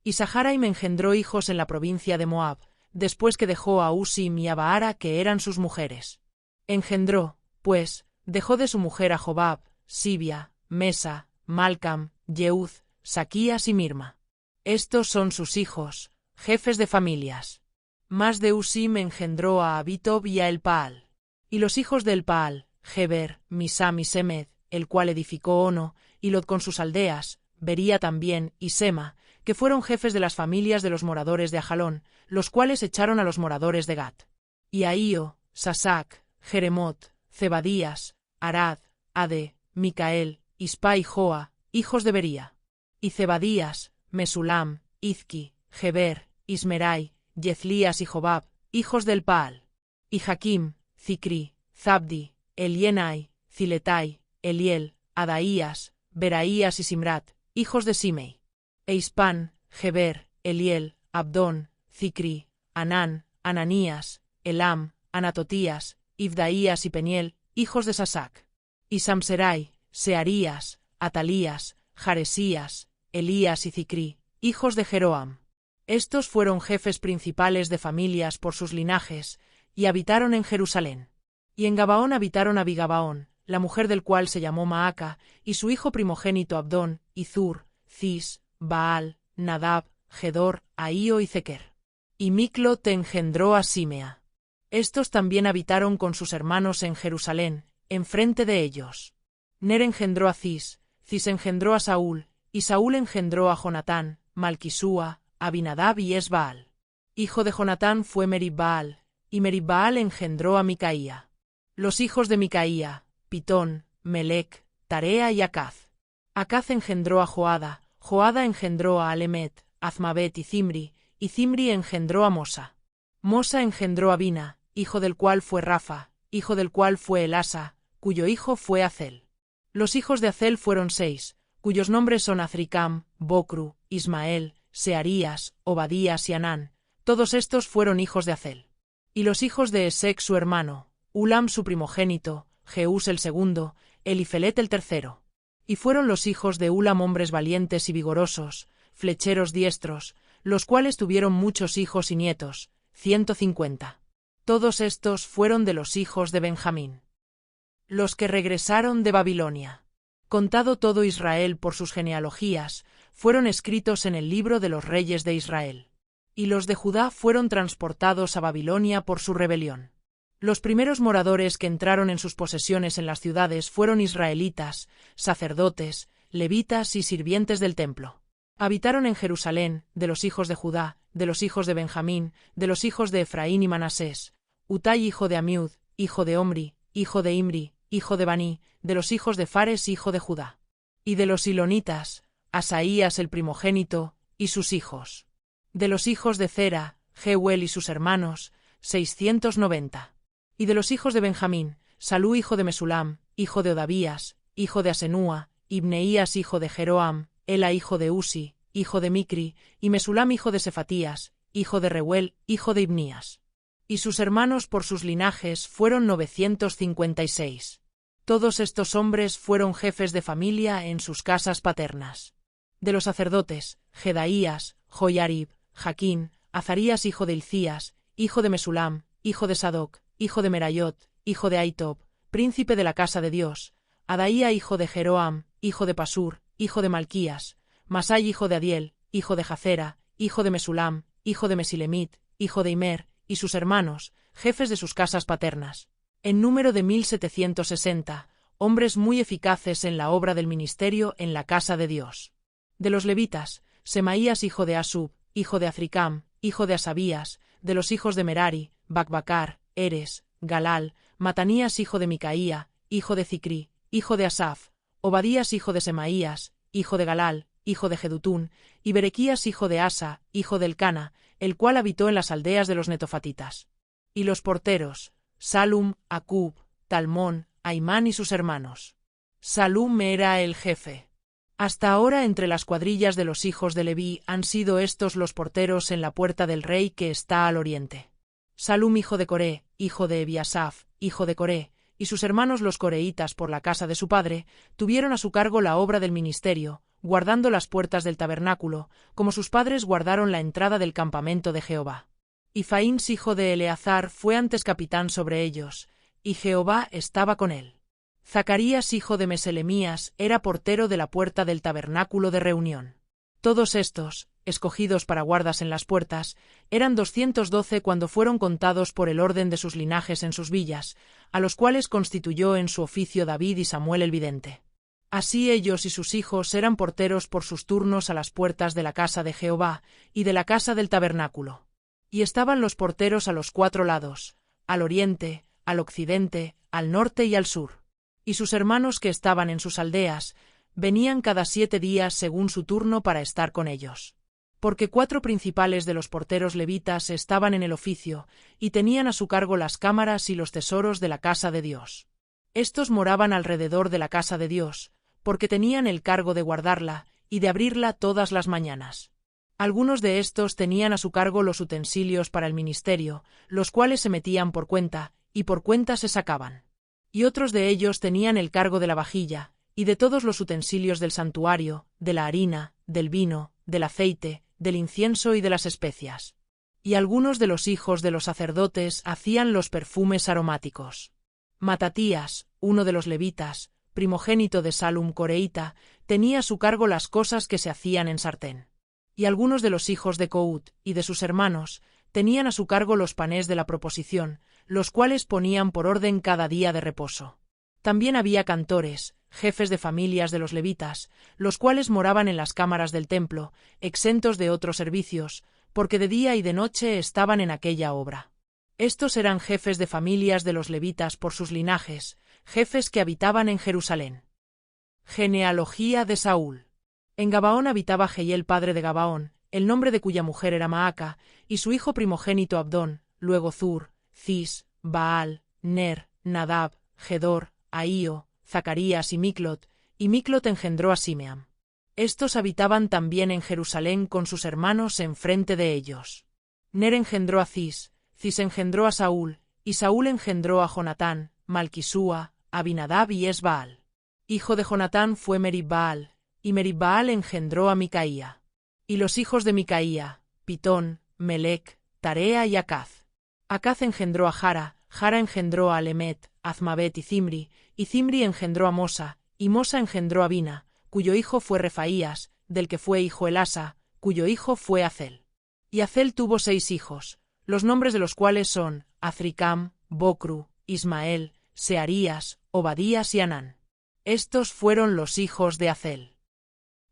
Y Saharaim engendró hijos en la provincia de Moab, después que dejó a Usim y a Baara, que eran sus mujeres. Engendró, pues, dejó de su mujer a Jobab, Sibia, Mesa, Malcam, Yeuz, Saquías y Mirma. Estos son sus hijos, jefes de familias. Mas de Usim engendró a Abitob y a Elpaal. Y los hijos de Elpaal, Geber, Misam y Semed, el cual edificó Ono, y Lod con sus aldeas, Bería también, y Sema, que fueron jefes de las familias de los moradores de Ajalón, los cuales echaron a los moradores de Gat. Y a Io, Sasac, Jeremot, Zebadías, Arad, Ade, Micael, Ispa y Joa, hijos de Bería. Y Zebadías, Mesulam, Izki, Geber, Ismerai, Yezlías y Jobab, hijos del Paal. Y Jaquim, Zicri, Zabdi, Elienai, Ziletai, Eliel, Adaías, Beraías y Simrat, hijos de Simei. E Ispan, Geber, Eliel, Abdón, Zicri, Anán, Ananías, Elam, Anatotías, Ibdaías y Peniel, hijos de Sasac. Y Samserai, Searías, Atalías, Jaresías, Elías y Zicri, hijos de Jeroam. Estos fueron jefes principales de familias por sus linajes, y habitaron en Jerusalén. Y en Gabaón habitaron a Bigabaón, la mujer del cual se llamó Maaca, y su hijo primogénito Abdón, y Zur, Cis, Baal, Nadab, Gedor, Ahío y Zequer. Y Miclot engendró a Simea. Estos también habitaron con sus hermanos en Jerusalén, enfrente de ellos. Ner engendró a Cis, Cis engendró a Saúl, y Saúl engendró a Jonatán, Malquisúa, Abinadab y Esbaal. Hijo de Jonatán fue Merib-Baal, y Merib-Baal engendró a Micaía. Los hijos de Micaía, Pitón, Melec, Tarea y Acaz. Acaz engendró a Joada, Joada engendró a Alemet, Azmabet y Zimri engendró a Mosa. Mosa engendró a Bina, hijo del cual fue Rafa, hijo del cual fue Elasa, cuyo hijo fue Azel. Los hijos de Azel fueron 6, cuyos nombres son Azricam, Bocru, Ismael, Searías, Obadías y Anán. Todos estos fueron hijos de Azel. Y los hijos de Esec su hermano, Ulam su primogénito, Jeús el segundo, Elifelet el tercero. Y fueron los hijos de Ulam hombres valientes y vigorosos, flecheros diestros, los cuales tuvieron muchos hijos y nietos, 150. Todos estos fueron de los hijos de Benjamín. Los que regresaron de Babilonia. Contado todo Israel por sus genealogías, fueron escritos en el libro de los reyes de Israel. Y los de Judá fueron transportados a Babilonia por su rebelión. Los primeros moradores que entraron en sus posesiones en las ciudades fueron israelitas, sacerdotes, levitas y sirvientes del templo. Habitaron en Jerusalén, de los hijos de Judá, de los hijos de Benjamín, de los hijos de Efraín y Manasés, Utai hijo de Amiud, hijo de Omri, hijo de Imri, hijo de Baní, de los hijos de Fares hijo de Judá. Y de los silonitas, Asaías el primogénito, y sus hijos. De los hijos de Zera, Jeuel y sus hermanos, 690. Y de los hijos de Benjamín, Salú hijo de Mesulam, hijo de Odavías, hijo de Asenúa, Ibneías hijo de Jeroam, Ela hijo de Usi, hijo de Micri, y Mesulam hijo de Sefatías, hijo de Reuel, hijo de Ibnías. Y sus hermanos por sus linajes fueron 956. Todos estos hombres fueron jefes de familia en sus casas paternas. De los sacerdotes, Jedaías, Joiarib, Jaquín, Azarías hijo de Hilcías, hijo de Mesulam, hijo de Sadoc, hijo de Merayot, hijo de Aitob, príncipe de la casa de Dios, Adaía hijo de Jeroam, hijo de Pasur, hijo de Malquías, Masai hijo de Adiel, hijo de Jacera, hijo de Mesulam, hijo de Mesilemit, hijo de Imer, y sus hermanos, jefes de sus casas paternas. En número de 1760, hombres muy eficaces en la obra del ministerio en la casa de Dios. De los levitas, Semaías hijo de Asub, hijo de Azricam, hijo de Asabías, de los hijos de Merari, Bacbacar, Eres, Galal, Matanías hijo de Micaía, hijo de Zicri, hijo de Asaf, Obadías hijo de Semaías, hijo de Galal, hijo de Jedutún, y Berequías hijo de Asa, hijo del Cana, el cual habitó en las aldeas de los netofatitas. Y los porteros, Salum, Acub, Talmón, Aimán y sus hermanos. Salum era el jefe. Hasta ahora entre las cuadrillas de los hijos de Leví han sido estos los porteros en la puerta del rey que está al oriente. Salum hijo de Coré, hijo de Ebiasaf, hijo de Coré, y sus hermanos los coreitas por la casa de su padre, tuvieron a su cargo la obra del ministerio, guardando las puertas del tabernáculo, como sus padres guardaron la entrada del campamento de Jehová. Y Faíns hijo de Eleazar fue antes capitán sobre ellos, y Jehová estaba con él. Zacarías hijo de Meselemías era portero de la puerta del tabernáculo de reunión. Todos estos, escogidos para guardas en las puertas, eran 212 cuando fueron contados por el orden de sus linajes en sus villas, a los cuales constituyó en su oficio David y Samuel el vidente. Así ellos y sus hijos eran porteros por sus turnos a las puertas de la casa de Jehová y de la casa del tabernáculo. Y estaban los porteros a los 4 lados, al oriente, al occidente, al norte y al sur. Y sus hermanos que estaban en sus aldeas, venían cada 7 días según su turno para estar con ellos. Porque 4 principales de los porteros levitas estaban en el oficio, y tenían a su cargo las cámaras y los tesoros de la casa de Dios. Estos moraban alrededor de la casa de Dios, porque tenían el cargo de guardarla, y de abrirla todas las mañanas. Algunos de estos tenían a su cargo los utensilios para el ministerio, los cuales se metían por cuenta, y por cuenta se sacaban. Y otros de ellos tenían el cargo de la vajilla, y de todos los utensilios del santuario, de la harina, del vino, del aceite, del incienso y de las especias. Y algunos de los hijos de los sacerdotes hacían los perfumes aromáticos. Matatías, uno de los levitas, primogénito de Salum coreíta, tenía a su cargo las cosas que se hacían en sartén. Y algunos de los hijos de Cout y de sus hermanos tenían a su cargo los panes de la proposición, los cuales ponían por orden cada día de reposo. También había cantores, jefes de familias de los levitas, los cuales moraban en las cámaras del templo, exentos de otros servicios, porque de día y de noche estaban en aquella obra. Estos eran jefes de familias de los levitas por sus linajes, jefes que habitaban en Jerusalén. Genealogía de Saúl. En Gabaón habitaba Jehiel padre de Gabaón, el nombre de cuya mujer era Maaca, y su hijo primogénito Abdón, luego Zur, Cis, Baal, Ner, Nadab, Gedor, Ahío, Zacarías y Miclot engendró a Simeam. Estos habitaban también en Jerusalén con sus hermanos enfrente de ellos. Ner engendró a Cis, Cis engendró a Saúl, y Saúl engendró a Jonatán, Malquisúa, Abinadab y Esbaal. Hijo de Jonatán fue Merib-Baal, y Merib-Baal engendró a Micaía. Y los hijos de Micaía, Pitón, Melec, Tarea y Acaz. Acaz engendró a Jara, Jara engendró a Alemet, Azmabet y Zimri engendró a Mosa, y Mosa engendró a Bina, cuyo hijo fue Refaías, del que fue hijo Elasa, cuyo hijo fue Azel. Y Azel tuvo 6 hijos, los nombres de los cuales son Azricam, Bocru, Ismael, Searías, Obadías y Anán. Estos fueron los hijos de Azel.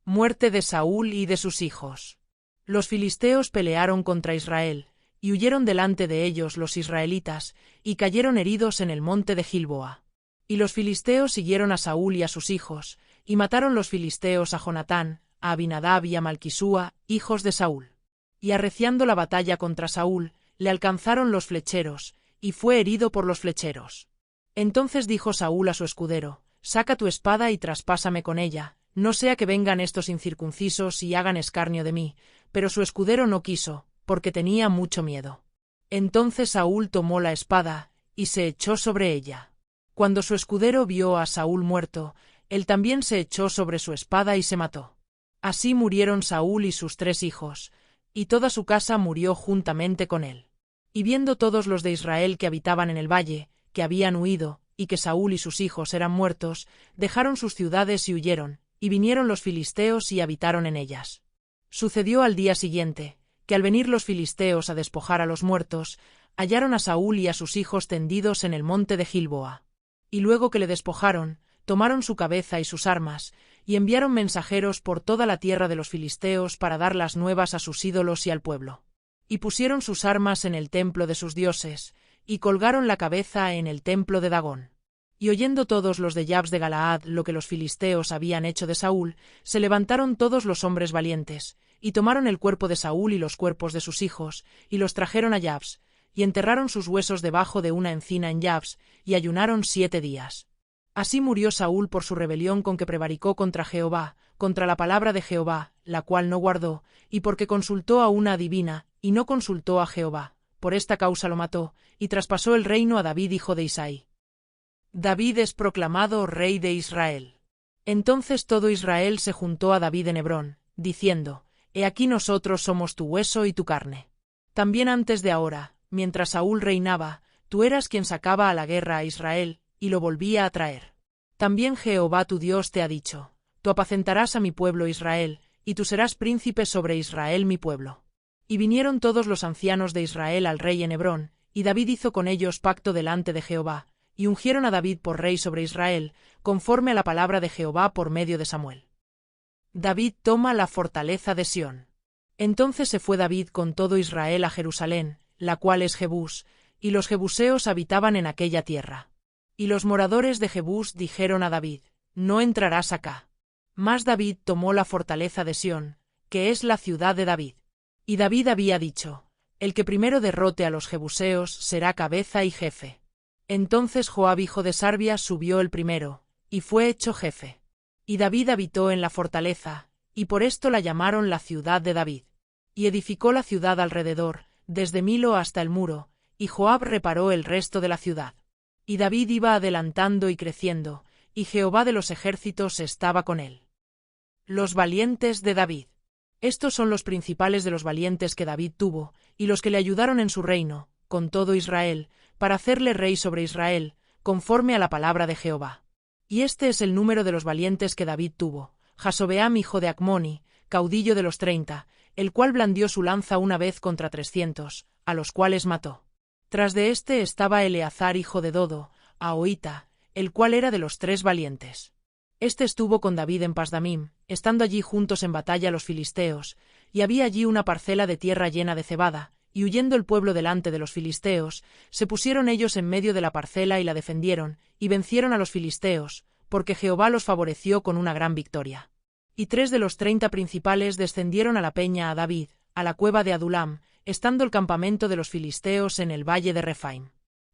Muerte de Saúl y de sus hijos. Los filisteos pelearon contra Israel, y huyeron delante de ellos los israelitas, y cayeron heridos en el monte de Gilboa. Y los filisteos siguieron a Saúl y a sus hijos, y mataron los filisteos a Jonatán, a Abinadab y a Malquisúa, hijos de Saúl. Y arreciando la batalla contra Saúl, le alcanzaron los flecheros, y fue herido por los flecheros. Entonces dijo Saúl a su escudero: Saca tu espada y traspásame con ella, no sea que vengan estos incircuncisos y hagan escarnio de mí. Pero su escudero no quiso, porque tenía mucho miedo. Entonces Saúl tomó la espada, y se echó sobre ella. Cuando su escudero vio a Saúl muerto, él también se echó sobre su espada y se mató. Así murieron Saúl y sus 3 hijos, y toda su casa murió juntamente con él. Y viendo todos los de Israel que habitaban en el valle, que habían huido, y que Saúl y sus hijos eran muertos, dejaron sus ciudades y huyeron, y vinieron los filisteos y habitaron en ellas. Sucedió al día siguiente, que al venir los filisteos a despojar a los muertos, hallaron a Saúl y a sus hijos tendidos en el monte de Gilboa. Y luego que le despojaron, tomaron su cabeza y sus armas, y enviaron mensajeros por toda la tierra de los filisteos para dar las nuevas a sus ídolos y al pueblo. Y pusieron sus armas en el templo de sus dioses, y colgaron la cabeza en el templo de Dagón. Y oyendo todos los de Jabes de Galaad lo que los filisteos habían hecho de Saúl, se levantaron todos los hombres valientes, y tomaron el cuerpo de Saúl y los cuerpos de sus hijos, y los trajeron a Jabes, y enterraron sus huesos debajo de una encina en Jabes, y ayunaron 7 días. Así murió Saúl por su rebelión con que prevaricó contra Jehová, contra la palabra de Jehová, la cual no guardó, y porque consultó a una adivina, y no consultó a Jehová. Por esta causa lo mató, y traspasó el reino a David hijo de Isaí. David es proclamado rey de Israel. Entonces todo Israel se juntó a David en Hebrón, diciendo: He aquí nosotros somos tu hueso y tu carne. También antes de ahora, mientras Saúl reinaba, tú eras quien sacaba a la guerra a Israel, y lo volvía a traer. También Jehová tu Dios te ha dicho: Tú apacentarás a mi pueblo Israel, y tú serás príncipe sobre Israel mi pueblo. Y vinieron todos los ancianos de Israel al rey en Hebrón, y David hizo con ellos pacto delante de Jehová, y ungieron a David por rey sobre Israel, conforme a la palabra de Jehová por medio de Samuel. David toma la fortaleza de Sión. Entonces se fue David con todo Israel a Jerusalén, la cual es Jebús, y los jebuseos habitaban en aquella tierra. Y los moradores de Jebús dijeron a David: No entrarás acá. Mas David tomó la fortaleza de Sión, que es la ciudad de David. Y David había dicho: El que primero derrote a los jebuseos será cabeza y jefe. Entonces Joab hijo de Sarvia subió el primero, y fue hecho jefe. Y David habitó en la fortaleza, y por esto la llamaron la ciudad de David. Y edificó la ciudad alrededor, desde Milo hasta el muro, y Joab reparó el resto de la ciudad. Y David iba adelantando y creciendo, y Jehová de los ejércitos estaba con él. Los valientes de David. Estos son los principales de los valientes que David tuvo, y los que le ayudaron en su reino, con todo Israel, para hacerle rey sobre Israel, conforme a la palabra de Jehová. Y este es el número de los valientes que David tuvo: Jasobeam hijo de Acmoni, caudillo de los 30, el cual blandió su lanza una vez contra 300, a los cuales mató. Tras de éste estaba Eleazar hijo de Dodo, Ahoita, el cual era de los 3 valientes. Este estuvo con David en Pasdamim, estando allí juntos en batalla los filisteos, y había allí una parcela de tierra llena de cebada, y huyendo el pueblo delante de los filisteos, se pusieron ellos en medio de la parcela y la defendieron, y vencieron a los filisteos, porque Jehová los favoreció con una gran victoria. Y 3 de los 30 principales descendieron a la peña a David, a la cueva de Adulam, estando el campamento de los filisteos en el valle de Refaim.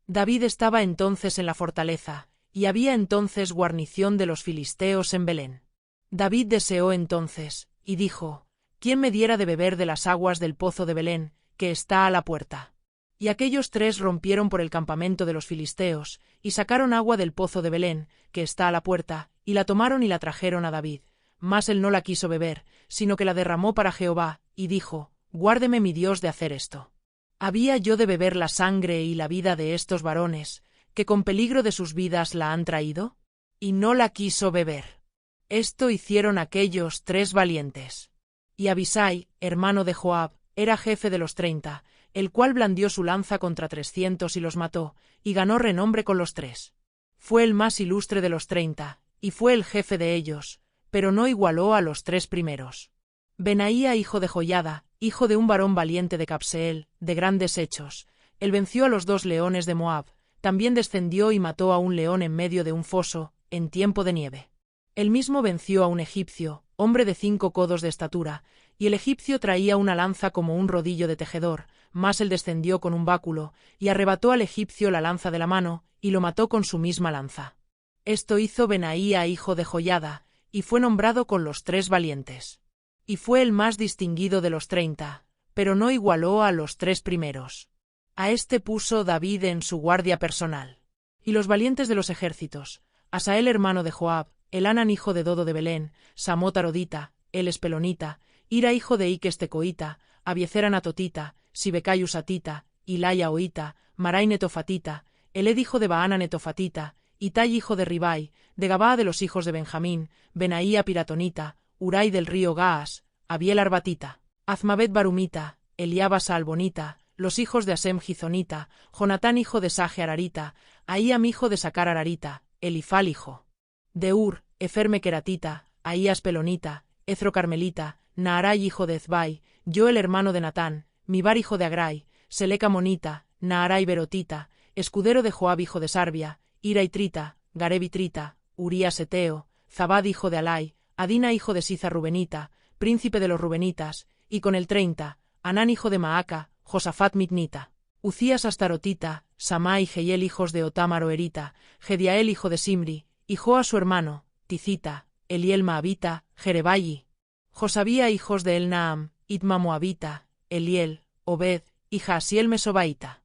David estaba entonces en la fortaleza, y había entonces guarnición de los filisteos en Belén. David deseó entonces, y dijo: ¿Quién me diera de beber de las aguas del pozo de Belén, que está a la puerta? Y aquellos 3 rompieron por el campamento de los filisteos, y sacaron agua del pozo de Belén, que está a la puerta, y la tomaron y la trajeron a David. Mas él no la quiso beber, sino que la derramó para Jehová, y dijo: Guárdeme mi Dios de hacer esto. ¿Había yo de beber la sangre y la vida de estos varones, que con peligro de sus vidas la han traído? Y no la quiso beber. Esto hicieron aquellos 3 valientes. Y Abisai, hermano de Joab, era jefe de los 30, el cual blandió su lanza contra 300 y los mató, y ganó renombre con los 3. Fue el más ilustre de los 30, y fue el jefe de ellos, pero no igualó a los 3 primeros. Benaía, hijo de Joiada, hijo de un varón valiente de Capseel, de grandes hechos, él venció a los 2 leones de Moab, también descendió y mató a un león en medio de un foso, en tiempo de nieve. Él mismo venció a un egipcio, hombre de 5 codos de estatura, y el egipcio traía una lanza como un rodillo de tejedor, mas él descendió con un báculo, y arrebató al egipcio la lanza de la mano, y lo mató con su misma lanza. Esto hizo Benaía, hijo de Joiada, y fue nombrado con los 3 valientes. Y fue el más distinguido de los 30, pero no igualó a los 3 primeros. A este puso David en su guardia personal. Y los valientes de los ejércitos: Asael, hermano de Joab, Elhanan, hijo de Dodo de Belén, Samot arodita, el espelonita, Ira, hijo de Iques tecoita, Abiezer anatotita, Sibecai usatita, Ilaya oita, Marai netofatita, Eled, hijo de Baana netofatita, Itai, hijo de Ribai, de Gabaa de los hijos de Benjamín, Benaía piratonita, Urai del río Gaas, Abiel arbatita, Azmabet barumita, Eliaba saalbonita, los hijos de Asem gizonita, Jonatán, hijo de Saje ararita, Ahíam, hijo de Sacar ararita, Elifal, hijo de Ur, Efer mequeratita, Ahías pelonita, Ezro carmelita, Naarai, hijo de Ezbai, Joel, hermano de Natán, Mibar, hijo de Agrai, Seleca monita, Naarai berotita, escudero de Joab, hijo de Sarbia, Ira y Trita, Gareb y Trita, Urías eteo, Zabad, hijo de Alai, Adina, hijo de Siza rubenita, príncipe de los rubenitas, y con el 30, Anán, hijo de Maaca, Josafat mitnita, Ucías astarotita, Samá y Jehiel, hijos de Otam aroerita, Gediael, hijo de Simri, y Joa su hermano, Ticita, Eliel maabita, Jerebai, Josabía, hijos de Elnaam, Itma moabita, Eliel, Obed, y Jaasiel mesobaita.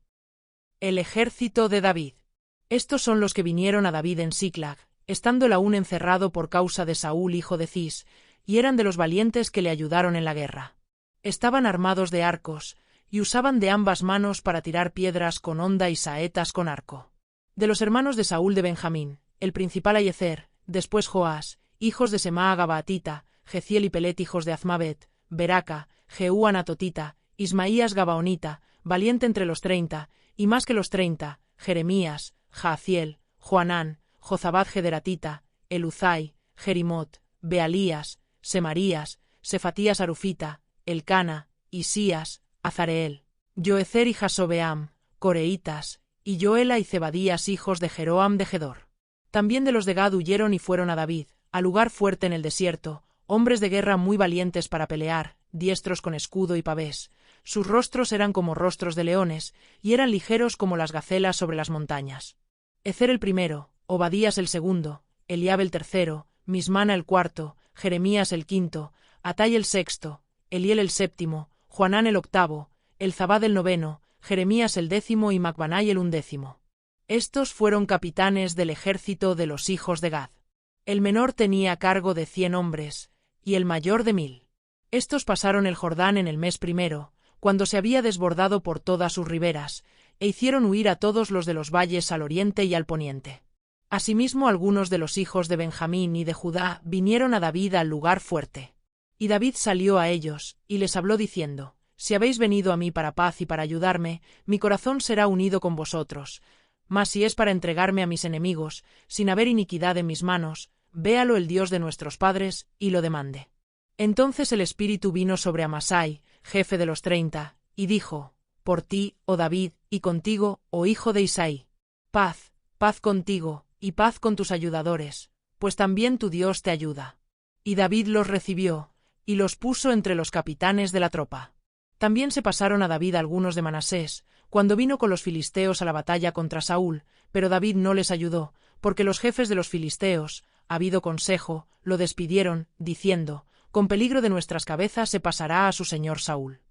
El ejército de David. Estos son los que vinieron a David en Siclag, estando él aún encerrado por causa de Saúl, hijo de Cis, y eran de los valientes que le ayudaron en la guerra. Estaban armados de arcos, y usaban de ambas manos para tirar piedras con honda y saetas con arco. De los hermanos de Saúl de Benjamín, el principal Aiezer, después Joás, hijos de Semaa Gabaatita, Jeziel y Pelet, hijos de Azmabet, Beraca, Jehú anatotita, Ismaías gabaonita, valiente entre los 30, y más que los 30, Jeremías, Jaaziel, Joanán, Jozabad gederatita, Eluzai, Jerimot, Bealías, Semarías, Sefatías arufita, Elcana, Isías, Azareel, Joezer y Jasobeam, Coreitas, y Joela y Zebadías, hijos de Jeroam de Gedor. También de los de Gad huyeron y fueron a David, a lugar fuerte en el desierto, hombres de guerra muy valientes para pelear, diestros con escudo y pavés. Sus rostros eran como rostros de leones, y eran ligeros como las gacelas sobre las montañas. Ezer el primero, Obadías el segundo, Eliab el tercero, Mismana el cuarto, Jeremías el quinto, Atai el sexto, Eliel el séptimo, Joanán el octavo, Elzabad el noveno, Jeremías el 10º y Macbanai el 11º. Estos fueron capitanes del ejército de los hijos de Gad. El menor tenía cargo de 100 hombres, y el mayor de 1000. Estos pasaron el Jordán en el mes primero, cuando se había desbordado por todas sus riberas, e hicieron huir a todos los de los valles al oriente y al poniente. Asimismo algunos de los hijos de Benjamín y de Judá vinieron a David al lugar fuerte. Y David salió a ellos, y les habló diciendo: Si habéis venido a mí para paz y para ayudarme, mi corazón será unido con vosotros. Mas si es para entregarme a mis enemigos, sin haber iniquidad en mis manos, véalo el Dios de nuestros padres, y lo demande. Entonces el Espíritu vino sobre Amasai, jefe de los 30, y dijo: Por ti, oh David, y contigo, oh hijo de Isaí. Paz, paz contigo, y paz con tus ayudadores, pues también tu Dios te ayuda. Y David los recibió, y los puso entre los capitanes de la tropa. También se pasaron a David algunos de Manasés, cuando vino con los filisteos a la batalla contra Saúl, pero David no les ayudó, porque los jefes de los filisteos, habido consejo, lo despidieron, diciendo: Con peligro de nuestras cabezas se pasará a su señor Saúl.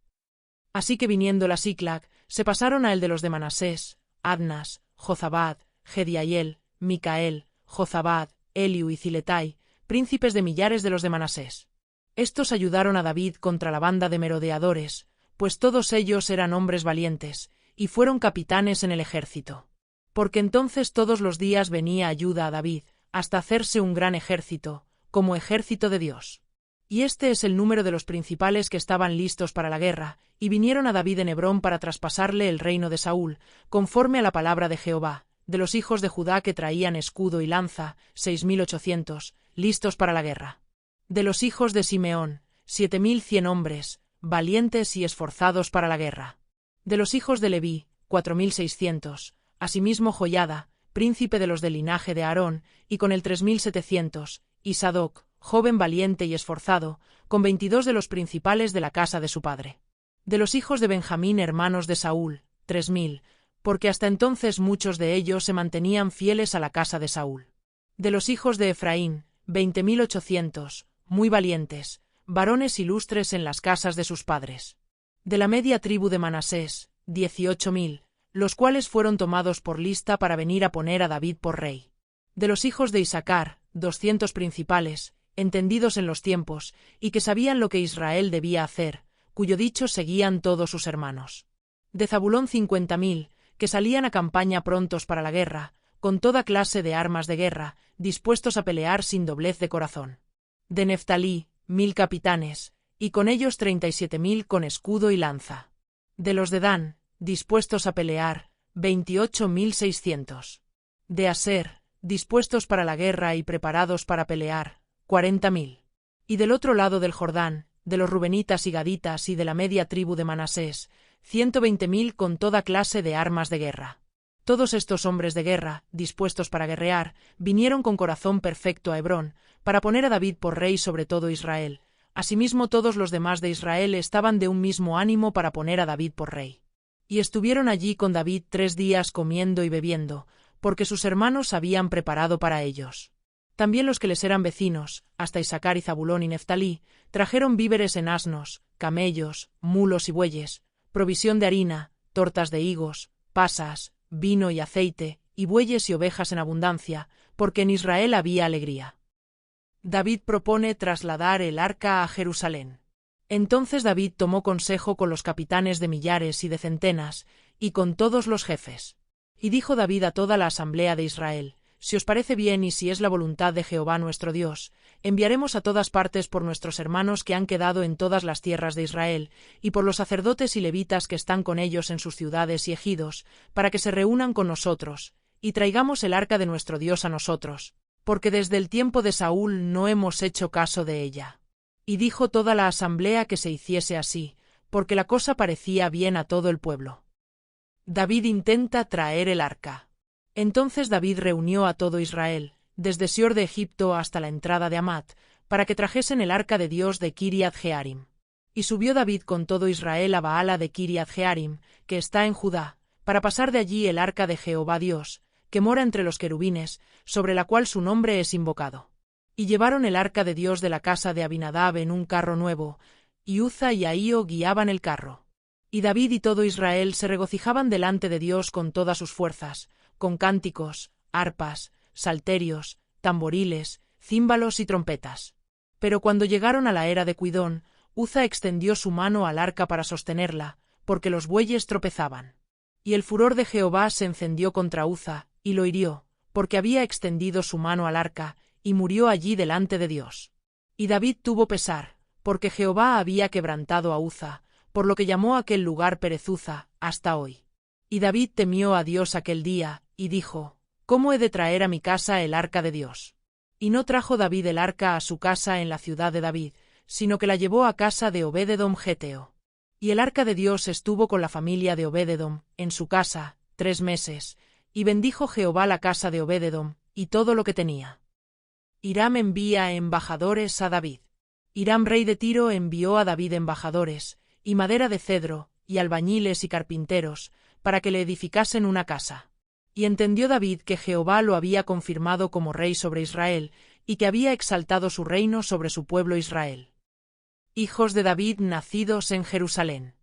Así que viniendo la Siclag, se pasaron a el de los de Manasés, Adnas, Jozabad, Gediael, Micael, Jozabad, Eliu y Ziletai, príncipes de millares de los de Manasés. Estos ayudaron a David contra la banda de merodeadores, pues todos ellos eran hombres valientes, y fueron capitanes en el ejército. Porque entonces todos los días venía ayuda a David, hasta hacerse un gran ejército, como ejército de Dios. Y este es el número de los principales que estaban listos para la guerra, y vinieron a David en Hebrón para traspasarle el reino de Saúl, conforme a la palabra de Jehová, de los hijos de Judá que traían escudo y lanza, 6.800, listos para la guerra. De los hijos de Simeón, 7.100 hombres, valientes y esforzados para la guerra. De los hijos de Leví, 4.600, asimismo Joiada, príncipe de los del linaje de Aarón, y con el 3.700, y Sadoc, joven valiente y esforzado, con 22 de los principales de la casa de su padre. De los hijos de Benjamín, hermanos de Saúl, 3.000, porque hasta entonces muchos de ellos se mantenían fieles a la casa de Saúl. De los hijos de Efraín, 20.800, muy valientes, varones ilustres en las casas de sus padres. De la media tribu de Manasés, 18.000, los cuales fueron tomados por lista para venir a poner a David por rey. De los hijos de Isacar, 200 principales, entendidos en los tiempos, y que sabían lo que Israel debía hacer, cuyo dicho seguían todos sus hermanos. De Zabulón 50.000, que salían a campaña prontos para la guerra, con toda clase de armas de guerra, dispuestos a pelear sin doblez de corazón. De Neftalí, 1.000 capitanes, y con ellos 37.000 con escudo y lanza. De los de Dan, dispuestos a pelear, 28.600. De Aser, dispuestos para la guerra y preparados para pelear, 40.000. Y del otro lado del Jordán, de los rubenitas y gaditas y de la media tribu de Manasés, 120.000 con toda clase de armas de guerra. Todos estos hombres de guerra, dispuestos para guerrear, vinieron con corazón perfecto a Hebrón, para poner a David por rey sobre todo Israel. Asimismo todos los demás de Israel estaban de un mismo ánimo para poner a David por rey. Y estuvieron allí con David 3 días comiendo y bebiendo, porque sus hermanos habían preparado para ellos. También los que les eran vecinos, hasta Isacar y Zabulón y Neftalí, trajeron víveres en asnos, camellos, mulos y bueyes, provisión de harina, tortas de higos, pasas, vino y aceite, y bueyes y ovejas en abundancia, porque en Israel había alegría. David propone trasladar el arca a Jerusalén. Entonces David tomó consejo con los capitanes de millares y de centenas, y con todos los jefes. Y dijo David a toda la asamblea de Israel: Si os parece bien y si es la voluntad de Jehová nuestro Dios, enviaremos a todas partes por nuestros hermanos que han quedado en todas las tierras de Israel, y por los sacerdotes y levitas que están con ellos en sus ciudades y ejidos, para que se reúnan con nosotros, y traigamos el arca de nuestro Dios a nosotros, porque desde el tiempo de Saúl no hemos hecho caso de ella. Y dijo toda la asamblea que se hiciese así, porque la cosa parecía bien a todo el pueblo. David intenta traer el arca. Entonces David reunió a todo Israel, desde Sior de Egipto hasta la entrada de Amat, para que trajesen el arca de Dios de Kiriath Jearim. Y subió David con todo Israel a Baala de Kiriath Jearim, que está en Judá, para pasar de allí el arca de Jehová Dios, que mora entre los querubines, sobre la cual su nombre es invocado. Y llevaron el arca de Dios de la casa de Abinadab en un carro nuevo, y Uza y Ahío guiaban el carro. Y David y todo Israel se regocijaban delante de Dios con todas sus fuerzas, con cánticos, arpas, salterios, tamboriles, címbalos y trompetas. Pero cuando llegaron a la era de Cuidón, Uza extendió su mano al arca para sostenerla, porque los bueyes tropezaban. Y el furor de Jehová se encendió contra Uza, y lo hirió, porque había extendido su mano al arca, y murió allí delante de Dios. Y David tuvo pesar, porque Jehová había quebrantado a Uza, por lo que llamó aquel lugar Perezuza, hasta hoy. Y David temió a Dios aquel día, y dijo: ¿Cómo he de traer a mi casa el arca de Dios? Y no trajo David el arca a su casa en la ciudad de David, sino que la llevó a casa de Obed-edom geteo. Y el arca de Dios estuvo con la familia de Obed-edom, en su casa, 3 meses, y bendijo Jehová la casa de Obed-edom, y todo lo que tenía. Hiram envía embajadores a David. Hiram rey de Tiro envió a David embajadores, y madera de cedro, y albañiles y carpinteros, para que le edificasen una casa. Y entendió David que Jehová lo había confirmado como rey sobre Israel, y que había exaltado su reino sobre su pueblo Israel. Hijos de David nacidos en Jerusalén.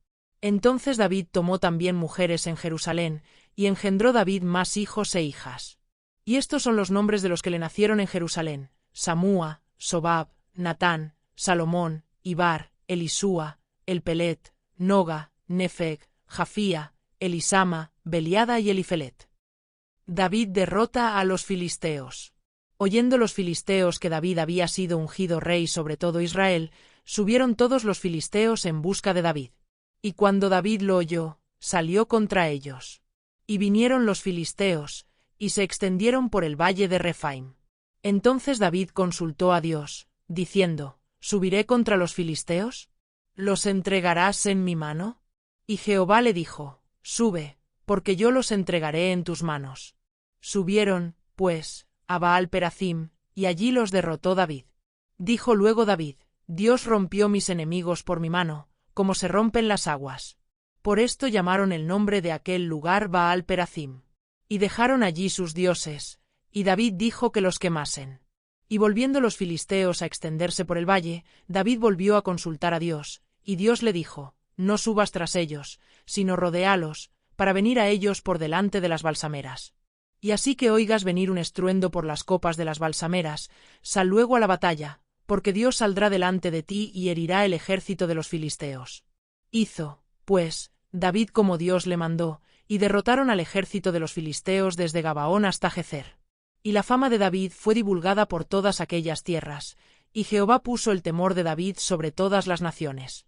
Entonces David tomó también mujeres en Jerusalén, y engendró David más hijos e hijas. Y estos son los nombres de los que le nacieron en Jerusalén: Samúa, Sobab, Natán, Salomón, Ibar, Elisúa, Elpelet, Noga, Nefeg, Jafía, Elisama, Beliada y Elifelet. David derrota a los filisteos. Oyendo los filisteos que David había sido ungido rey sobre todo Israel, subieron todos los filisteos en busca de David. Y cuando David lo oyó, salió contra ellos. Y vinieron los filisteos, y se extendieron por el valle de Rephaim. Entonces David consultó a Dios, diciendo: ¿Subiré contra los filisteos? ¿Los entregarás en mi mano? Y Jehová le dijo: Sube, porque yo los entregaré en tus manos. Subieron, pues, a Baal-Perazim, y allí los derrotó David. Dijo luego David: Dios rompió mis enemigos por mi mano, como se rompen las aguas. Por esto llamaron el nombre de aquel lugar Baal-Perazim. Y dejaron allí sus dioses, y David dijo que los quemasen. Y volviendo los filisteos a extenderse por el valle, David volvió a consultar a Dios, y Dios le dijo: No subas tras ellos, sino rodéalos, para venir a ellos por delante de las balsameras. Y así que oigas venir un estruendo por las copas de las balsameras, sal luego a la batalla, porque Dios saldrá delante de ti y herirá el ejército de los filisteos. Hizo, pues, David como Dios le mandó, y derrotaron al ejército de los filisteos desde Gabaón hasta Gezer. Y la fama de David fue divulgada por todas aquellas tierras, y Jehová puso el temor de David sobre todas las naciones.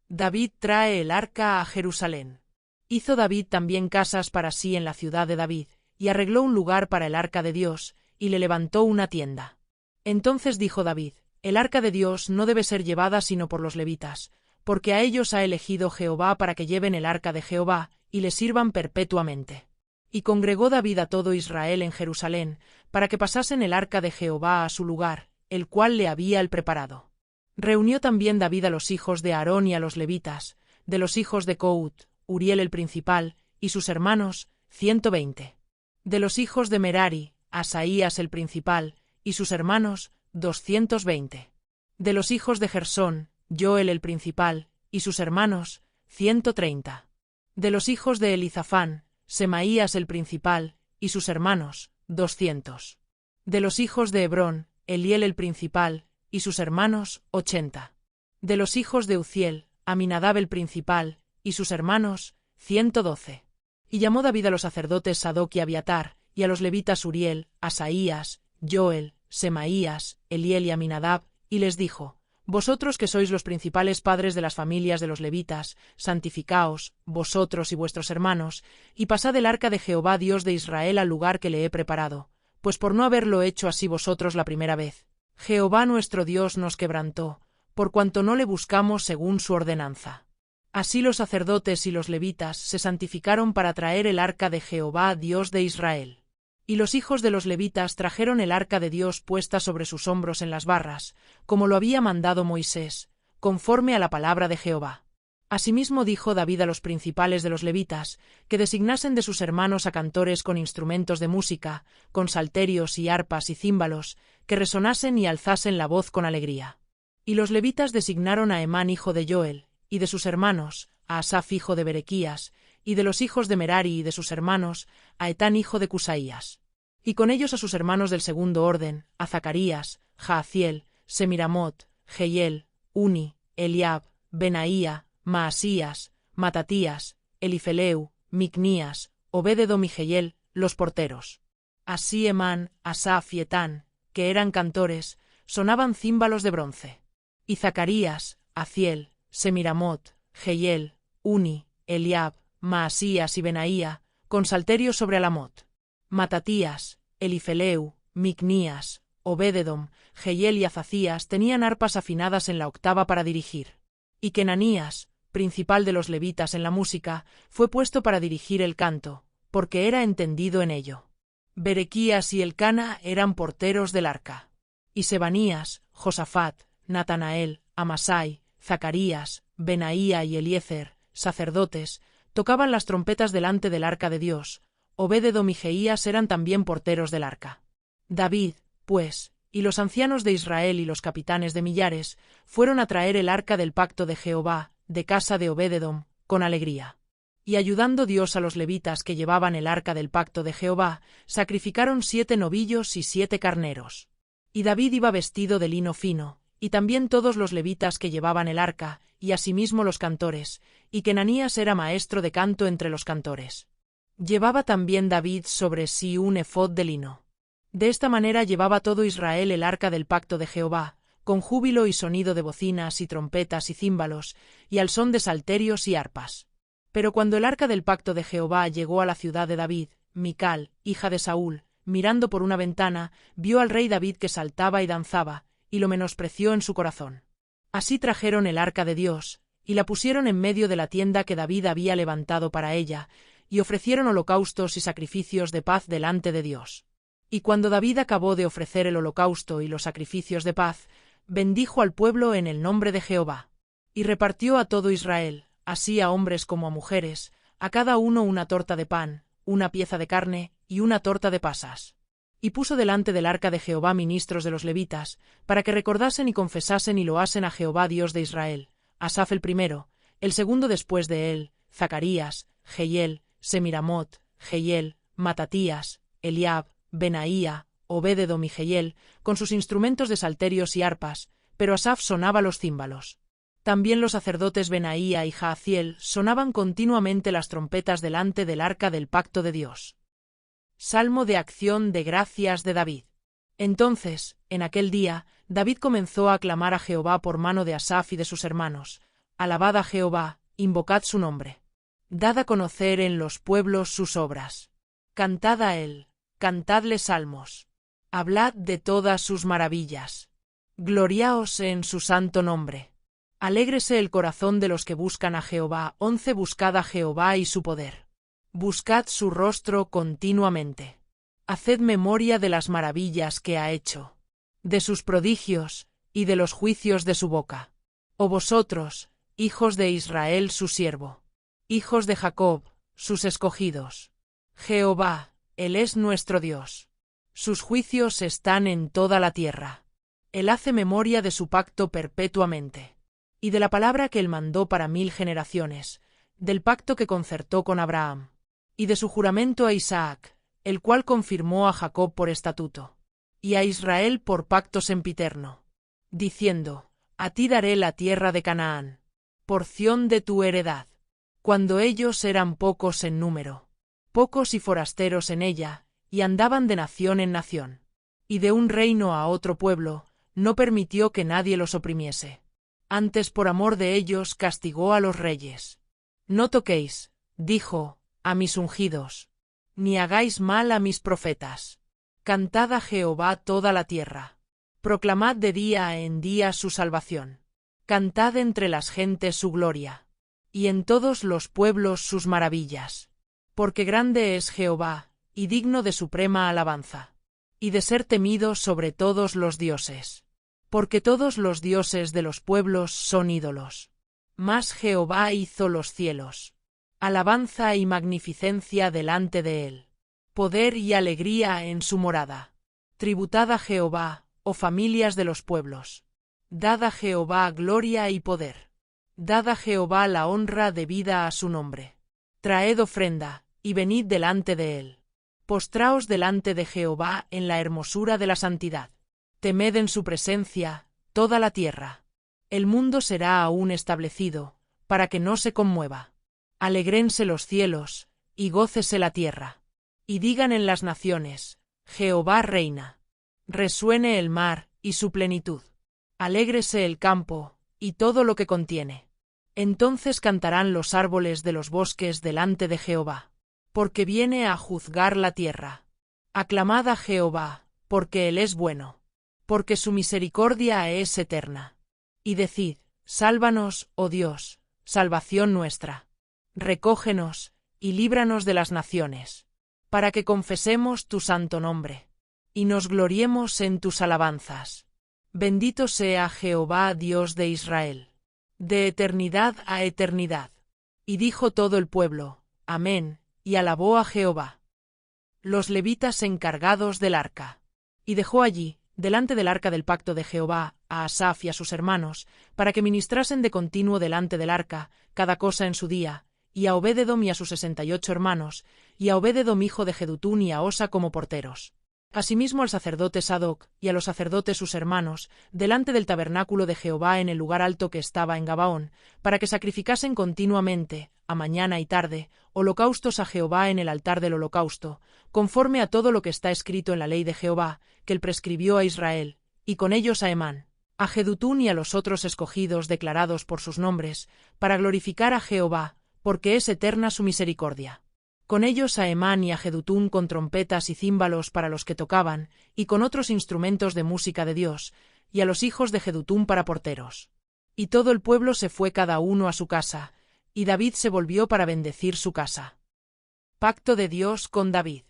David trae el arca a Jerusalén. Hizo David también casas para sí en la ciudad de David, y arregló un lugar para el arca de Dios, y le levantó una tienda. Entonces dijo David: El arca de Dios no debe ser llevada sino por los levitas, porque a ellos ha elegido Jehová para que lleven el arca de Jehová, y le sirvan perpetuamente. Y congregó David a todo Israel en Jerusalén, para que pasasen el arca de Jehová a su lugar, el cual le había él preparado. Reunió también David a los hijos de Aarón y a los levitas, de los hijos de Cout, Uriel el principal, y sus hermanos, 120. De los hijos de Merari, Asaías el principal, y sus hermanos, 220. De los hijos de Gersón, Joel el principal, y sus hermanos, 130. De los hijos de Elizafán, Semaías el principal, y sus hermanos, 200. De los hijos de Hebrón, Eliel el principal, y sus hermanos, 80. De los hijos de Uziel, Aminadab el principal, y sus hermanos, 112. Y llamó David a los sacerdotes Sadoc y Abiatar, y a los levitas Uriel, Asaías, Joel, Semaías, Eliel y Aminadab, y les dijo: Vosotros que sois los principales padres de las familias de los levitas, santificaos, vosotros y vuestros hermanos, y pasad el arca de Jehová Dios de Israel al lugar que le he preparado, pues por no haberlo hecho así vosotros la primera vez, Jehová nuestro Dios nos quebrantó, por cuanto no le buscamos según su ordenanza. Así los sacerdotes y los levitas se santificaron para traer el arca de Jehová Dios de Israel. Y los hijos de los levitas trajeron el arca de Dios puesta sobre sus hombros en las barras, como lo había mandado Moisés, conforme a la palabra de Jehová. Asimismo dijo David a los principales de los levitas, que designasen de sus hermanos a cantores con instrumentos de música, con salterios y arpas y címbalos, que resonasen y alzasen la voz con alegría. Y los levitas designaron a Emán hijo de Joel, y de sus hermanos, a Asaf hijo de Berequías, y de los hijos de Merari y de sus hermanos, a Etán hijo de Cusaías. Y con ellos a sus hermanos del segundo orden, a Zacarías, Jaaziel, Semiramot, Jehiel, Uni, Eliab, Benaía, Maasías, Matatías, Elifeleu, Micnías, Obed-edom y Jehiel, los porteros. Así Emán, Asaf y Etán, que eran cantores, sonaban címbalos de bronce. Y Zacarías, Aziel, Semiramot, Jehiel, Uni, Eliab, Maasías y Benaía, con salterios sobre Alamot. Matatías, Elifeleu, Micnías, Obed-edom, Jehiel y Azacías tenían arpas afinadas en la octava para dirigir. Y Kenanías, principal de los levitas en la música, fue puesto para dirigir el canto, porque era entendido en ello. Berequías y Elcana eran porteros del arca. Y Sebanías, Josafat, Natanael, Amasai, Zacarías, Benaía y Eliezer, sacerdotes, tocaban las trompetas delante del arca de Dios. Obed-edom y Jeías eran también porteros del arca. David, pues, y los ancianos de Israel y los capitanes de millares, fueron a traer el arca del pacto de Jehová, de casa de Obed-edom, con alegría. Y ayudando Dios a los levitas que llevaban el arca del pacto de Jehová, sacrificaron 7 novillos y 7 carneros. Y David iba vestido de lino fino, y también todos los levitas que llevaban el arca, y asimismo los cantores, y Kenanías era maestro de canto entre los cantores. Llevaba también David sobre sí un efod de lino. De esta manera llevaba todo Israel el arca del pacto de Jehová, con júbilo y sonido de bocinas y trompetas y címbalos, y al son de salterios y arpas. Pero cuando el arca del pacto de Jehová llegó a la ciudad de David, Mical, hija de Saúl, mirando por una ventana, vio al rey David que saltaba y danzaba, y lo menospreció en su corazón. Así trajeron el arca de Dios, y la pusieron en medio de la tienda que David había levantado para ella, y ofrecieron holocaustos y sacrificios de paz delante de Dios. Y cuando David acabó de ofrecer el holocausto y los sacrificios de paz, bendijo al pueblo en el nombre de Jehová. Y repartió a todo Israel, así a hombres como a mujeres, a cada uno una torta de pan, una pieza de carne y una torta de pasas. Y puso delante del arca de Jehová ministros de los levitas, para que recordasen y confesasen y loasen a Jehová Dios de Israel, Asaf el primero, el segundo después de él, Zacarías, Jehiel, Semiramot, Jehiel, Matatías, Eliab, Benaía, Obed-edom y Jehiel, con sus instrumentos de salterios y arpas, pero Asaf sonaba los címbalos. También los sacerdotes Benaía y Jaaziel sonaban continuamente las trompetas delante del arca del pacto de Dios. Salmo de acción de gracias de David. Entonces, en aquel día, David comenzó a aclamar a Jehová por mano de Asaf y de sus hermanos. Alabad a Jehová, invocad su nombre. Dad a conocer en los pueblos sus obras. Cantad a él, cantadle salmos. Hablad de todas sus maravillas. Gloriaos en su santo nombre. Alégrese el corazón de los que buscan a Jehová. 11 Buscad a Jehová y su poder. Buscad su rostro continuamente. Haced memoria de las maravillas que ha hecho, de sus prodigios, y de los juicios de su boca. Oh vosotros, hijos de Israel su siervo, hijos de Jacob, sus escogidos. Jehová, Él es nuestro Dios. Sus juicios están en toda la tierra. Él hace memoria de su pacto perpetuamente, y de la palabra que Él mandó para 1000 generaciones, del pacto que concertó con Abraham, y de su juramento a Isaac, el cual confirmó a Jacob por estatuto, y a Israel por pacto sempiterno, diciendo, a ti daré la tierra de Canaán, porción de tu heredad, cuando ellos eran pocos en número, pocos y forasteros en ella, y andaban de nación en nación, y de un reino a otro pueblo, no permitió que nadie los oprimiese. Antes por amor de ellos castigó a los reyes. No toquéis, dijo, a mis ungidos, ni hagáis mal a mis profetas. Cantad a Jehová toda la tierra. Proclamad de día en día su salvación. Cantad entre las gentes su gloria, y en todos los pueblos sus maravillas. Porque grande es Jehová, y digno de suprema alabanza, y de ser temido sobre todos los dioses. Porque todos los dioses de los pueblos son ídolos. Mas Jehová hizo los cielos. Alabanza y magnificencia delante de él. Poder y alegría en su morada. Tributad a Jehová, oh familias de los pueblos. Dad a Jehová gloria y poder. Dad a Jehová la honra debida a su nombre. Traed ofrenda, y venid delante de él. Postraos delante de Jehová en la hermosura de la santidad. Temed en su presencia, toda la tierra. El mundo será aún establecido, para que no se conmueva. Alegrense los cielos, y gócese la tierra. Y digan en las naciones, Jehová reina. Resuene el mar, y su plenitud. Alégrese el campo, y todo lo que contiene. Entonces cantarán los árboles de los bosques delante de Jehová, porque viene a juzgar la tierra. Aclamad a Jehová, porque Él es bueno, porque su misericordia es eterna. Y decid, sálvanos, oh Dios, salvación nuestra. Recógenos, y líbranos de las naciones, para que confesemos tu santo nombre, y nos gloriemos en tus alabanzas. Bendito sea Jehová, Dios de Israel, de eternidad a eternidad. Y dijo todo el pueblo, amén, y alabó a Jehová. Los levitas encargados del arca. Y dejó allí, delante del arca del pacto de Jehová, a Asaf y a sus hermanos, para que ministrasen de continuo delante del arca, cada cosa en su día, y a Obed-edom y a sus 68 hermanos, y a Obed-edom hijo de Jedutún y a Osa como porteros. Asimismo al sacerdote Sadoc, y a los sacerdotes sus hermanos, delante del tabernáculo de Jehová en el lugar alto que estaba en Gabaón, para que sacrificasen continuamente, a mañana y tarde, holocaustos a Jehová en el altar del holocausto, conforme a todo lo que está escrito en la ley de Jehová, que él prescribió a Israel, y con ellos a Emán, a Jedutún y a los otros escogidos declarados por sus nombres, para glorificar a Jehová, porque es eterna su misericordia. Con ellos a Emán y a Jedutún con trompetas y címbalos para los que tocaban, y con otros instrumentos de música de Dios, y a los hijos de Jedutún para porteros. Y todo el pueblo se fue cada uno a su casa, y David se volvió para bendecir su casa. Pacto de Dios con David.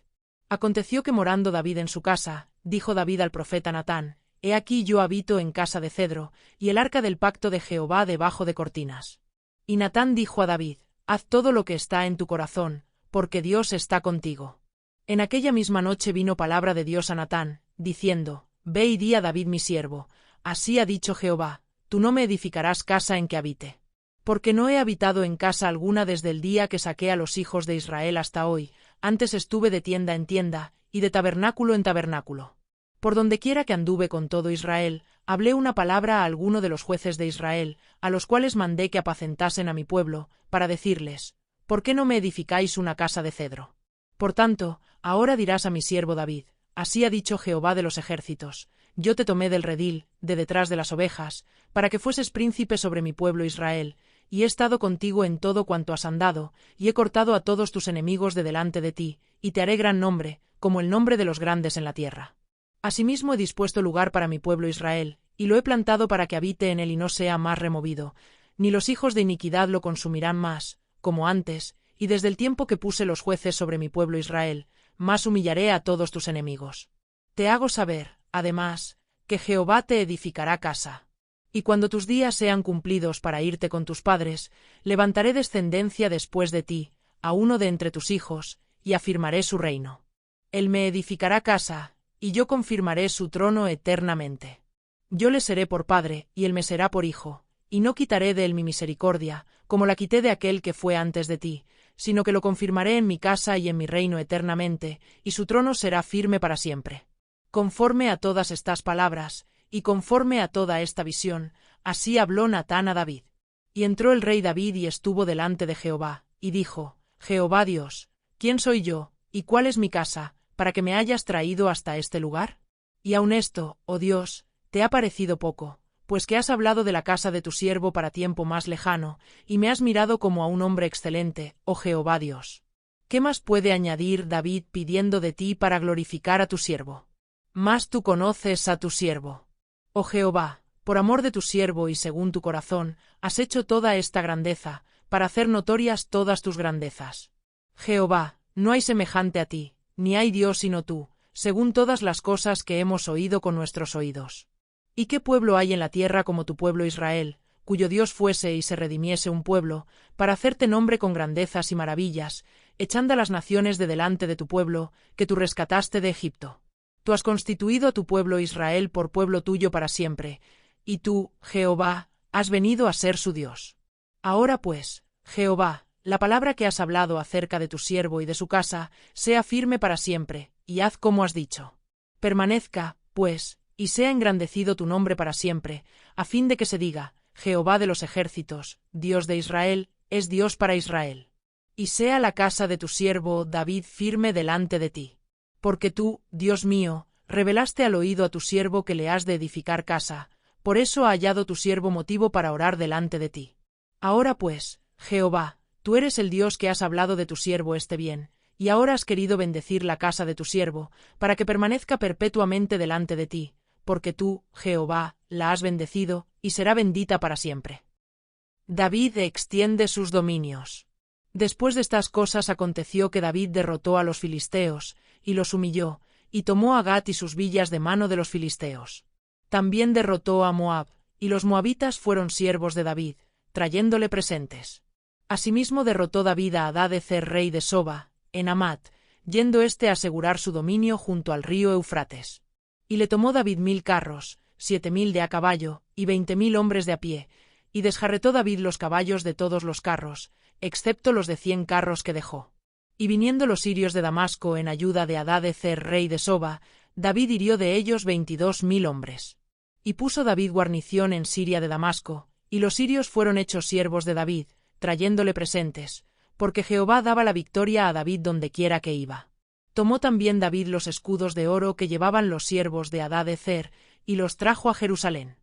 Aconteció que morando David en su casa, dijo David al profeta Natán, He aquí yo habito en casa de cedro, y el arca del pacto de Jehová debajo de cortinas. Y Natán dijo a David, Haz todo lo que está en tu corazón, porque Dios está contigo. En aquella misma noche vino palabra de Dios a Natán, diciendo, Ve y di a David mi siervo, así ha dicho Jehová, tú no me edificarás casa en que habite. Porque no he habitado en casa alguna desde el día que saqué a los hijos de Israel hasta hoy, antes estuve de tienda en tienda, y de tabernáculo en tabernáculo. Por dondequiera que anduve con todo Israel, hablé una palabra a alguno de los jueces de Israel, a los cuales mandé que apacentasen a mi pueblo, para decirles, ¿por qué no me edificáis una casa de cedro? Por tanto, ahora dirás a mi siervo David, así ha dicho Jehová de los ejércitos, yo te tomé del redil, de detrás de las ovejas, para que fueses príncipe sobre mi pueblo Israel, y he estado contigo en todo cuanto has andado, y he cortado a todos tus enemigos de delante de ti, y te haré gran nombre, como el nombre de los grandes en la tierra. Asimismo he dispuesto lugar para mi pueblo Israel, y lo he plantado para que habite en él y no sea más removido, ni los hijos de iniquidad lo consumirán más, como antes, y desde el tiempo que puse los jueces sobre mi pueblo Israel, más humillaré a todos tus enemigos. Te hago saber, además, que Jehová te edificará casa. Y cuando tus días sean cumplidos para irte con tus padres, levantaré descendencia después de ti, a uno de entre tus hijos, y afirmaré su reino. Él me edificará casa, y yo confirmaré su trono eternamente. Yo le seré por padre, y él me será por hijo, y no quitaré de él mi misericordia, como la quité de aquel que fue antes de ti, sino que lo confirmaré en mi casa y en mi reino eternamente, y su trono será firme para siempre. Conforme a todas estas palabras, y conforme a toda esta visión, así habló Natán a David. Y entró el rey David y estuvo delante de Jehová, y dijo, Jehová Dios, ¿quién soy yo, y cuál es mi casa, para que me hayas traído hasta este lugar? Y aun esto, oh Dios, te ha parecido poco, pues que has hablado de la casa de tu siervo para tiempo más lejano, y me has mirado como a un hombre excelente, oh Jehová Dios. ¿Qué más puede añadir David pidiendo de ti para glorificar a tu siervo? Mas tú conoces a tu siervo. Oh Jehová, por amor de tu siervo y según tu corazón, has hecho toda esta grandeza, para hacer notorias todas tus grandezas. Jehová, no hay semejante a ti, ni hay Dios sino tú, según todas las cosas que hemos oído con nuestros oídos. ¿Y qué pueblo hay en la tierra como tu pueblo Israel, cuyo Dios fuese y se redimiese un pueblo, para hacerte nombre con grandezas y maravillas, echando a las naciones de delante de tu pueblo, que tú rescataste de Egipto? Tú has constituido a tu pueblo Israel por pueblo tuyo para siempre, y tú, Jehová, has venido a ser su Dios. Ahora pues, Jehová, la palabra que has hablado acerca de tu siervo y de su casa, sea firme para siempre, y haz como has dicho. Permanezca, pues, y sea engrandecido tu nombre para siempre, a fin de que se diga, Jehová de los ejércitos, Dios de Israel, es Dios para Israel. Y sea la casa de tu siervo David firme delante de ti. Porque tú, Dios mío, revelaste al oído a tu siervo que le has de edificar casa, por eso ha hallado tu siervo motivo para orar delante de ti. Ahora pues, Jehová, tú eres el Dios que has hablado de tu siervo este bien, y ahora has querido bendecir la casa de tu siervo, para que permanezca perpetuamente delante de ti, porque tú, Jehová, la has bendecido, y será bendita para siempre. David extiende sus dominios. Después de estas cosas aconteció que David derrotó a los filisteos, y los humilló, y tomó a Gat y sus villas de mano de los filisteos. También derrotó a Moab, y los moabitas fueron siervos de David, trayéndole presentes. Asimismo derrotó David a Hadadezer rey de Soba, en Amat, yendo éste a asegurar su dominio junto al río Eufrates. Y le tomó David 1000 carros, 7000 de a caballo, y 20.000 hombres de a pie, y desjarretó David los caballos de todos los carros, excepto los de 100 carros que dejó. Y viniendo los sirios de Damasco en ayuda de Hadadezer rey de Soba, David hirió de ellos 22.000 hombres. Y puso David guarnición en Siria de Damasco, y los sirios fueron hechos siervos de David, trayéndole presentes, porque Jehová daba la victoria a David dondequiera que iba. Tomó también David los escudos de oro que llevaban los siervos de Hadadezer, y los trajo a Jerusalén.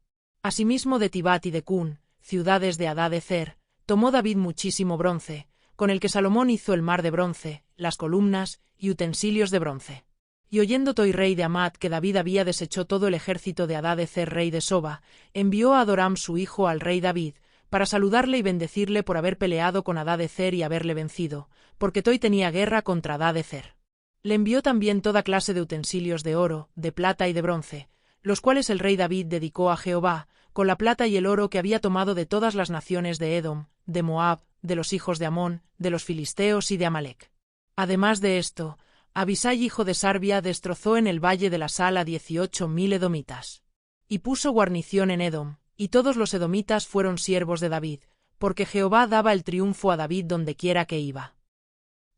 Asimismo de Tibat y de Cún, ciudades de Hadadezer, tomó David muchísimo bronce, con el que Salomón hizo el mar de bronce, las columnas, y utensilios de bronce. Y oyendo Toi rey de Amat que David había deshecho todo el ejército de Hadadezer rey de Soba, envió a Adoram su hijo al rey David, para saludarle y bendecirle por haber peleado con Hadadezer y haberle vencido, porque Toi tenía guerra contra Hadadezer. Le envió también toda clase de utensilios de oro, de plata y de bronce, los cuales el rey David dedicó a Jehová, con la plata y el oro que había tomado de todas las naciones de Edom, de Moab, de los hijos de Amón, de los filisteos y de Amalec. Además de esto, Abisai hijo de Sarbia destrozó en el valle de la Sal a 18.000 edomitas. Y puso guarnición en Edom, y todos los edomitas fueron siervos de David, porque Jehová daba el triunfo a David dondequiera que iba.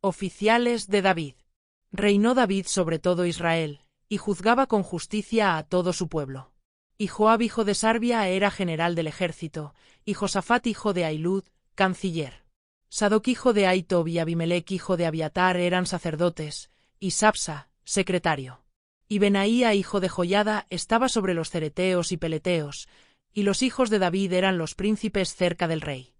Oficiales de David. Reinó David sobre todo Israel, y juzgaba con justicia a todo su pueblo. Y Joab hijo de Sarbia era general del ejército, y Josafat hijo de Ahilud, canciller. Sadoc hijo de Ahitob y Abimelech hijo de Abiatar eran sacerdotes, y Sapsa, secretario. Y Benaía hijo de Joiada estaba sobre los cereteos y peleteos, y los hijos de David eran los príncipes cerca del rey.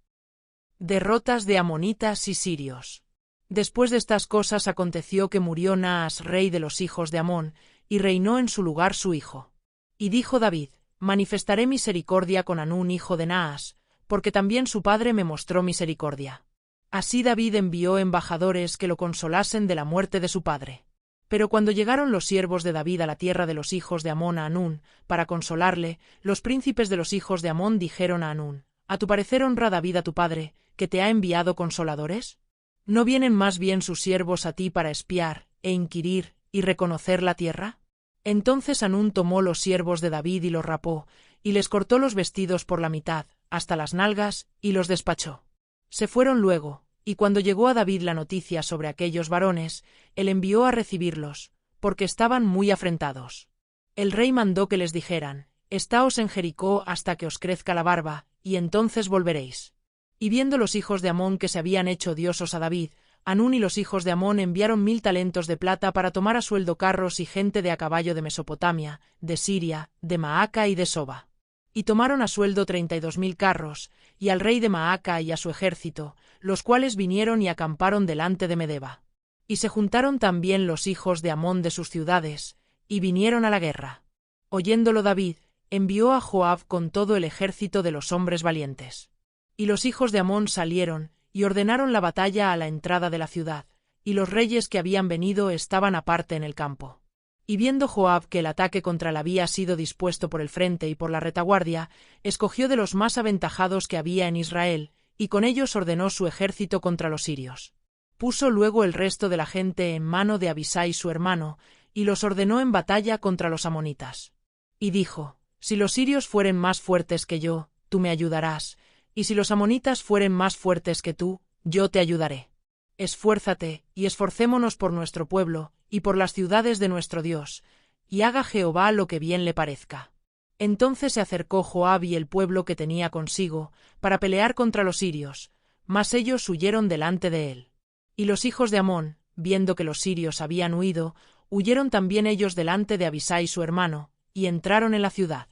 Derrotas de amonitas y sirios. Después de estas cosas aconteció que murió Naas rey de los hijos de Amón, y reinó en su lugar su hijo. Y dijo David, manifestaré misericordia con Hanún hijo de Naas, porque también su padre me mostró misericordia. Así David envió embajadores que lo consolasen de la muerte de su padre. Pero cuando llegaron los siervos de David a la tierra de los hijos de Amón a Hanún, para consolarle, los príncipes de los hijos de Amón dijeron a Hanún, ¿a tu parecer honra David a tu padre, que te ha enviado consoladores? ¿No vienen más bien sus siervos a ti para espiar, e inquirir, y reconocer la tierra? Entonces Hanún tomó los siervos de David y los rapó, y les cortó los vestidos por la mitad, hasta las nalgas, y los despachó. Se fueron luego, y cuando llegó a David la noticia sobre aquellos varones, él envió a recibirlos, porque estaban muy afrentados. El rey mandó que les dijeran, Estaos en Jericó hasta que os crezca la barba, y entonces volveréis. Y viendo los hijos de Amón que se habían hecho odiosos a David, Hanún y los hijos de Amón enviaron 1000 talentos de plata para tomar a sueldo carros y gente de a caballo de Mesopotamia, de Siria, de Maaca y de Soba. Y tomaron a sueldo 32.000 carros, y al rey de Maaca y a su ejército, los cuales vinieron y acamparon delante de Medeba. Y se juntaron también los hijos de Amón de sus ciudades, y vinieron a la guerra. Oyéndolo David, envió a Joab con todo el ejército de los hombres valientes. Y los hijos de Amón salieron, y ordenaron la batalla a la entrada de la ciudad, y los reyes que habían venido estaban aparte en el campo. Y viendo Joab que el ataque contra él había sido dispuesto por el frente y por la retaguardia, escogió de los más aventajados que había en Israel, y con ellos ordenó su ejército contra los sirios. Puso luego el resto de la gente en mano de Abisai su hermano, y los ordenó en batalla contra los amonitas. Y dijo, si los sirios fueren más fuertes que yo, tú me ayudarás, y si los amonitas fueren más fuertes que tú, yo te ayudaré. Esfuérzate, y esforcémonos por nuestro pueblo, y por las ciudades de nuestro Dios, y haga Jehová lo que bien le parezca. Entonces se acercó Joab y el pueblo que tenía consigo, para pelear contra los sirios, mas ellos huyeron delante de él. Y los hijos de Amón, viendo que los sirios habían huido, huyeron también ellos delante de Abisai su hermano, y entraron en la ciudad.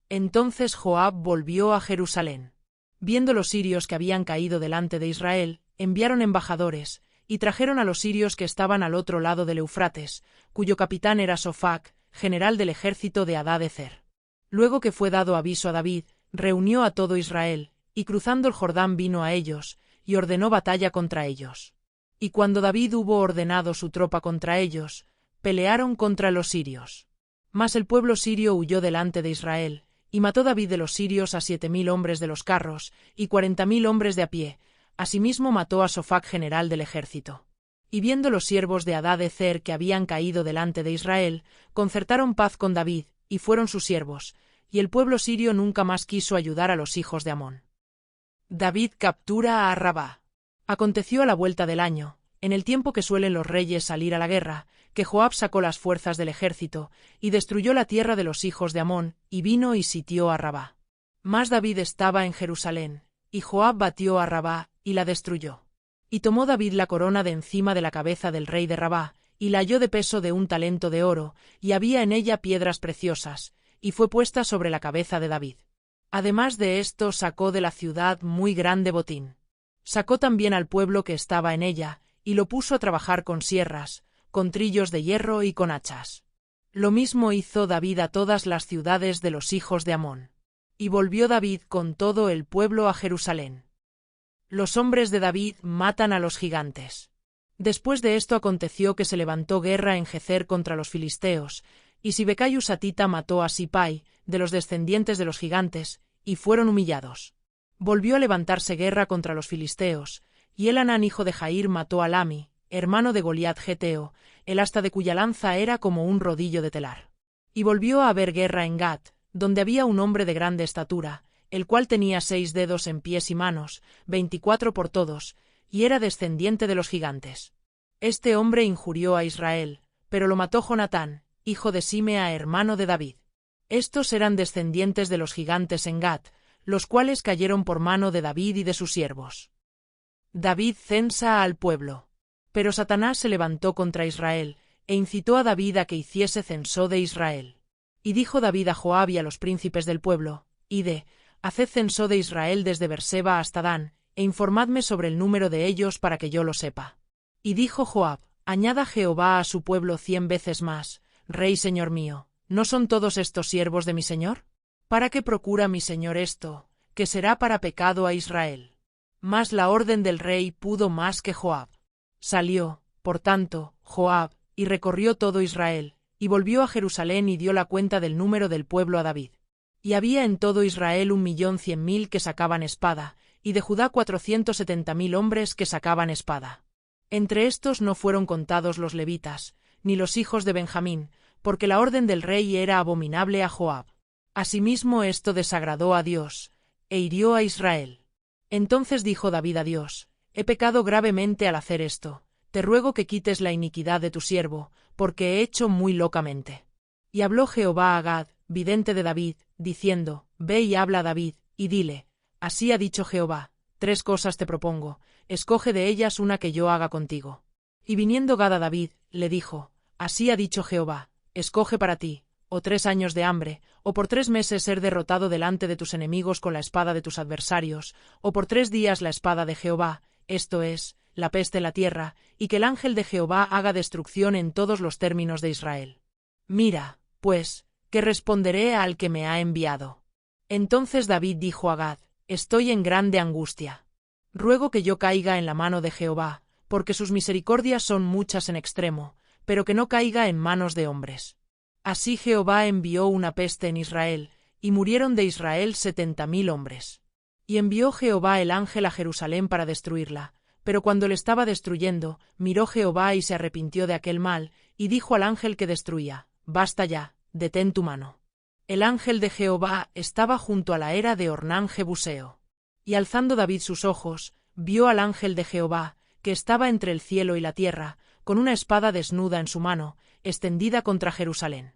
Entonces Joab volvió a Jerusalén. Viendo los sirios que habían caído delante de Israel, enviaron embajadores, y trajeron a los sirios que estaban al otro lado del Eufrates, cuyo capitán era Sofac, general del ejército de Hadad-ezer. Luego que fue dado aviso a David, reunió a todo Israel, y cruzando el Jordán vino a ellos, y ordenó batalla contra ellos. Y cuando David hubo ordenado su tropa contra ellos, pelearon contra los sirios. Mas el pueblo sirio huyó delante de Israel, y mató David de los sirios a 7000 hombres de los carros, y 40.000 hombres de a pie. Asimismo mató a Sofac general del ejército. Y viendo los siervos de Hadad-ezer que habían caído delante de Israel, concertaron paz con David, y fueron sus siervos, y el pueblo sirio nunca más quiso ayudar a los hijos de Amón. David captura a Rabá. Aconteció a la vuelta del año, en el tiempo que suelen los reyes salir a la guerra, que Joab sacó las fuerzas del ejército, y destruyó la tierra de los hijos de Amón, y vino y sitió a Rabá. Mas David estaba en Jerusalén, y Joab batió a Rabá, y la destruyó. Y tomó David la corona de encima de la cabeza del rey de Rabá, y la halló de peso de 1 talento de oro, y había en ella piedras preciosas, y fue puesta sobre la cabeza de David. Además de esto sacó de la ciudad muy grande botín. Sacó también al pueblo que estaba en ella, y lo puso a trabajar con sierras, con trillos de hierro y con hachas. Lo mismo hizo David a todas las ciudades de los hijos de Amón. Y volvió David con todo el pueblo a Jerusalén. Los hombres de David matan a los gigantes. Después de esto aconteció que se levantó guerra en Gezer contra los filisteos, y Sibecai husatita mató a Sipai, de los descendientes de los gigantes, y fueron humillados. Volvió a levantarse guerra contra los filisteos, y Elhanán hijo de Jair mató a Lami, hermano de Goliat geteo, el asta de cuya lanza era como un rodillo de telar. Y volvió a haber guerra en Gat, donde había un hombre de grande estatura, el cual tenía 6 dedos en pies y manos, 24 por todos, y era descendiente de los gigantes. Este hombre injurió a Israel, pero lo mató Jonatán, hijo de Simea, hermano de David. Estos eran descendientes de los gigantes en Gat, los cuales cayeron por mano de David y de sus siervos. David censa al pueblo. Pero Satanás se levantó contra Israel, e incitó a David a que hiciese censo de Israel. Y dijo David a Joab y a los príncipes del pueblo: Ide, haced censo de Israel desde Berseba hasta Dan, e informadme sobre el número de ellos para que yo lo sepa. Y dijo Joab: Añada Jehová a su pueblo 100 veces más, rey señor mío, ¿no son todos estos siervos de mi señor? ¿Para qué procura mi señor esto, que será para pecado a Israel? Mas la orden del rey pudo más que Joab. Salió, por tanto, Joab, y recorrió todo Israel, y volvió a Jerusalén y dio la cuenta del número del pueblo a David. Y había en todo Israel 1.100.000 que sacaban espada, y de Judá 470.000 hombres que sacaban espada. Entre estos no fueron contados los levitas, ni los hijos de Benjamín, porque la orden del rey era abominable a Joab. Asimismo esto desagradó a Dios, e hirió a Israel. Entonces dijo David a Dios: He pecado gravemente al hacer esto, te ruego que quites la iniquidad de tu siervo, porque he hecho muy locamente. Y habló Jehová a Gad, vidente de David, diciendo: Ve y habla a David, y dile: Así ha dicho Jehová, 3 cosas te propongo, escoge de ellas una que yo haga contigo. Y viniendo Gad a David, le dijo: Así ha dicho Jehová, escoge para ti, o 3 años de hambre, o por 3 meses ser derrotado delante de tus enemigos con la espada de tus adversarios, o por 3 días la espada de Jehová, esto es, la peste en la tierra, y que el ángel de Jehová haga destrucción en todos los términos de Israel. Mira, pues, ¿qué responderé al que me ha enviado? Entonces David dijo a Gad: Estoy en grande angustia. Ruego que yo caiga en la mano de Jehová, porque sus misericordias son muchas en extremo, pero que no caiga en manos de hombres. Así Jehová envió una peste en Israel, y murieron de Israel 70.000 hombres. Y envió Jehová el ángel a Jerusalén para destruirla, pero cuando le estaba destruyendo, miró Jehová y se arrepintió de aquel mal, y dijo al ángel que destruía: Basta ya, detén tu mano. El ángel de Jehová estaba junto a la era de Ornán Jebuseo. Y alzando David sus ojos, vio al ángel de Jehová, que estaba entre el cielo y la tierra, con una espada desnuda en su mano, extendida contra Jerusalén.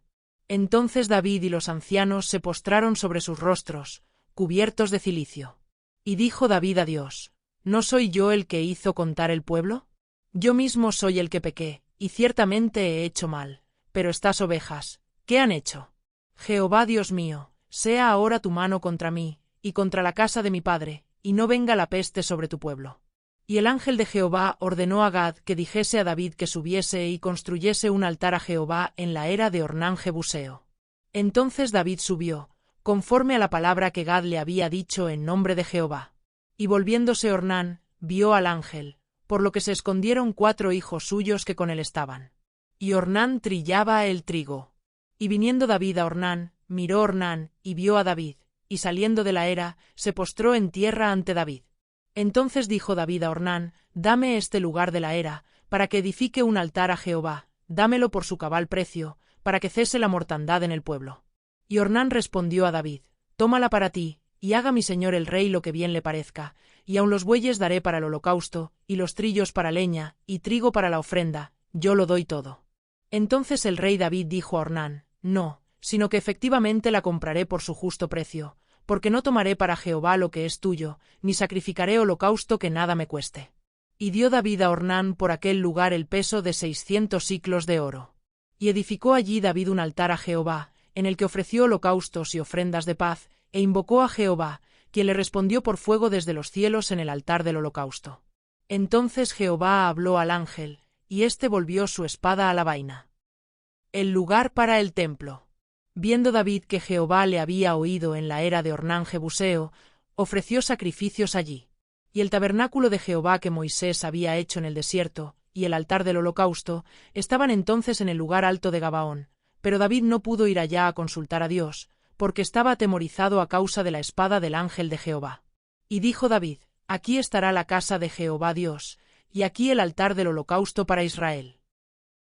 Entonces David y los ancianos se postraron sobre sus rostros, cubiertos de cilicio. Y dijo David a Dios: ¿No soy yo el que hizo contar el pueblo? Yo mismo soy el que pequé, y ciertamente he hecho mal. Pero estas ovejas, ¿qué han hecho? Jehová Dios mío, sea ahora tu mano contra mí, y contra la casa de mi padre, y no venga la peste sobre tu pueblo. Y el ángel de Jehová ordenó a Gad que dijese a David que subiese y construyese un altar a Jehová en la era de Ornán Jebuseo. Entonces David subió, conforme a la palabra que Gad le había dicho en nombre de Jehová. Y volviéndose Ornán, vio al ángel, por lo que se escondieron 4 hijos suyos que con él estaban. Y Ornán trillaba el trigo. Y viniendo David a Ornán, miró Ornán, y vio a David, y saliendo de la era, se postró en tierra ante David. Entonces dijo David a Ornán: Dame este lugar de la era, para que edifique un altar a Jehová, dámelo por su cabal precio, para que cese la mortandad en el pueblo. Y Ornán respondió a David: Tómala para ti, y haga mi señor el rey lo que bien le parezca, y aun los bueyes daré para el holocausto, y los trillos para leña, y trigo para la ofrenda, yo lo doy todo. Entonces el rey David dijo a Ornán: No, sino que efectivamente la compraré por su justo precio, porque no tomaré para Jehová lo que es tuyo, ni sacrificaré holocausto que nada me cueste. Y dio David a Ornán por aquel lugar el peso de 600 siclos de oro. Y edificó allí David un altar a Jehová, en el que ofreció holocaustos y ofrendas de paz, e invocó a Jehová, quien le respondió por fuego desde los cielos en el altar del holocausto. Entonces Jehová habló al ángel, y éste volvió su espada a la vaina. El lugar para el templo. Viendo David que Jehová le había oído en la era de Ornán Jebuseo, ofreció sacrificios allí. Y el tabernáculo de Jehová que Moisés había hecho en el desierto, y el altar del holocausto, estaban entonces en el lugar alto de Gabaón, pero David no pudo ir allá a consultar a Dios, porque estaba atemorizado a causa de la espada del ángel de Jehová. Y dijo David: Aquí estará la casa de Jehová Dios, y aquí el altar del holocausto para Israel.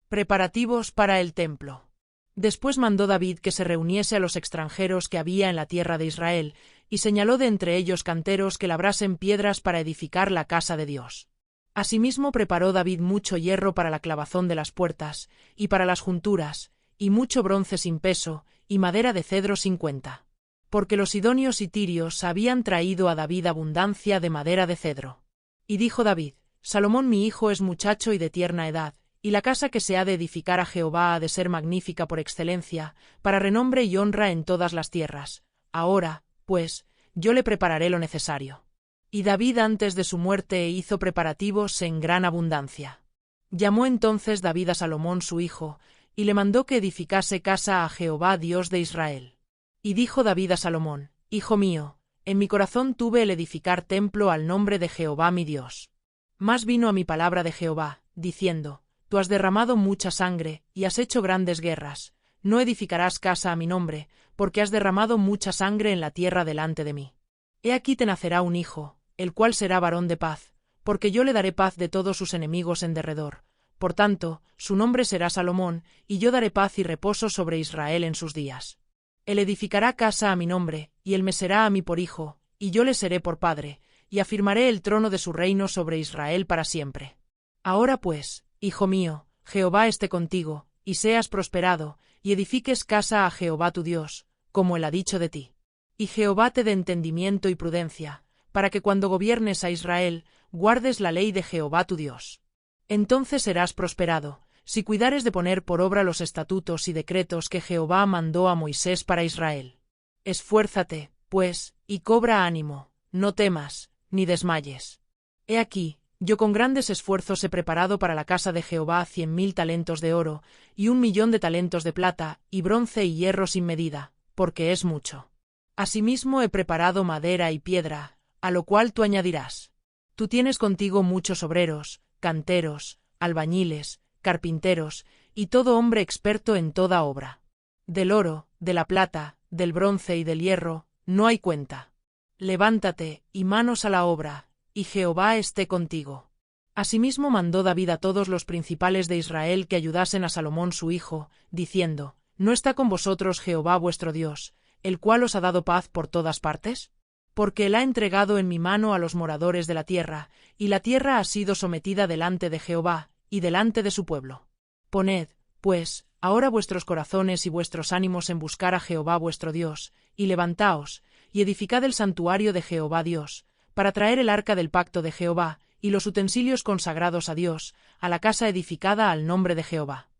Preparativos para el templo. Después mandó David que se reuniese a los extranjeros que había en la tierra de Israel, y señaló de entre ellos canteros que labrasen piedras para edificar la casa de Dios. Asimismo preparó David mucho hierro para la clavazón de las puertas, y para las junturas, y mucho bronce sin peso, y madera de cedro sin cuenta. Porque los sidonios y tirios habían traído a David abundancia de madera de cedro. Y dijo David: Salomón mi hijo es muchacho y de tierna edad, y la casa que se ha de edificar a Jehová ha de ser magnífica por excelencia, para renombre y honra en todas las tierras. Ahora, pues, yo le prepararé lo necesario. Y David antes de su muerte hizo preparativos en gran abundancia. Llamó entonces David a Salomón su hijo, y le mandó que edificase casa a Jehová Dios de Israel. Y dijo David a Salomón: Hijo mío, en mi corazón tuve el edificar templo al nombre de Jehová mi Dios. Mas vino a mi palabra de Jehová, diciendo: Tú has derramado mucha sangre, y has hecho grandes guerras. No edificarás casa a mi nombre, porque has derramado mucha sangre en la tierra delante de mí. He aquí te nacerá un hijo, el cual será varón de paz, porque yo le daré paz de todos sus enemigos en derredor. Por tanto, su nombre será Salomón, y yo daré paz y reposo sobre Israel en sus días. Él edificará casa a mi nombre, y él me será a mí por hijo, y yo le seré por padre, y afirmaré el trono de su reino sobre Israel para siempre. Ahora pues, hijo mío, Jehová esté contigo, y seas prosperado, y edifiques casa a Jehová tu Dios, como él ha dicho de ti. Y Jehová te dé entendimiento y prudencia, para que cuando gobiernes a Israel, guardes la ley de Jehová tu Dios. Entonces serás prosperado, si cuidares de poner por obra los estatutos y decretos que Jehová mandó a Moisés para Israel. Esfuérzate, pues, y cobra ánimo, no temas, ni desmayes. He aquí, yo con grandes esfuerzos he preparado para la casa de Jehová 100.000 talentos de oro, y 1.000.000 de talentos de plata, y bronce y hierro sin medida, porque es mucho. Asimismo he preparado madera y piedra, a lo cual tú añadirás. Tú tienes contigo muchos obreros, canteros, albañiles, carpinteros, y todo hombre experto en toda obra. Del oro, de la plata, del bronce y del hierro, no hay cuenta. Levántate, y manos a la obra, y Jehová esté contigo. Asimismo mandó David a todos los principales de Israel que ayudasen a Salomón su hijo, diciendo: ¿No está con vosotros Jehová vuestro Dios, el cual os ha dado paz por todas partes? Porque él ha entregado en mi mano a los moradores de la tierra, y la tierra ha sido sometida delante de Jehová, y delante de su pueblo. Poned, pues, ahora vuestros corazones y vuestros ánimos en buscar a Jehová vuestro Dios, y levantaos, y edificad el santuario de Jehová Dios, para traer el arca del pacto de Jehová, y los utensilios consagrados a Dios, a la casa edificada al nombre de Jehová.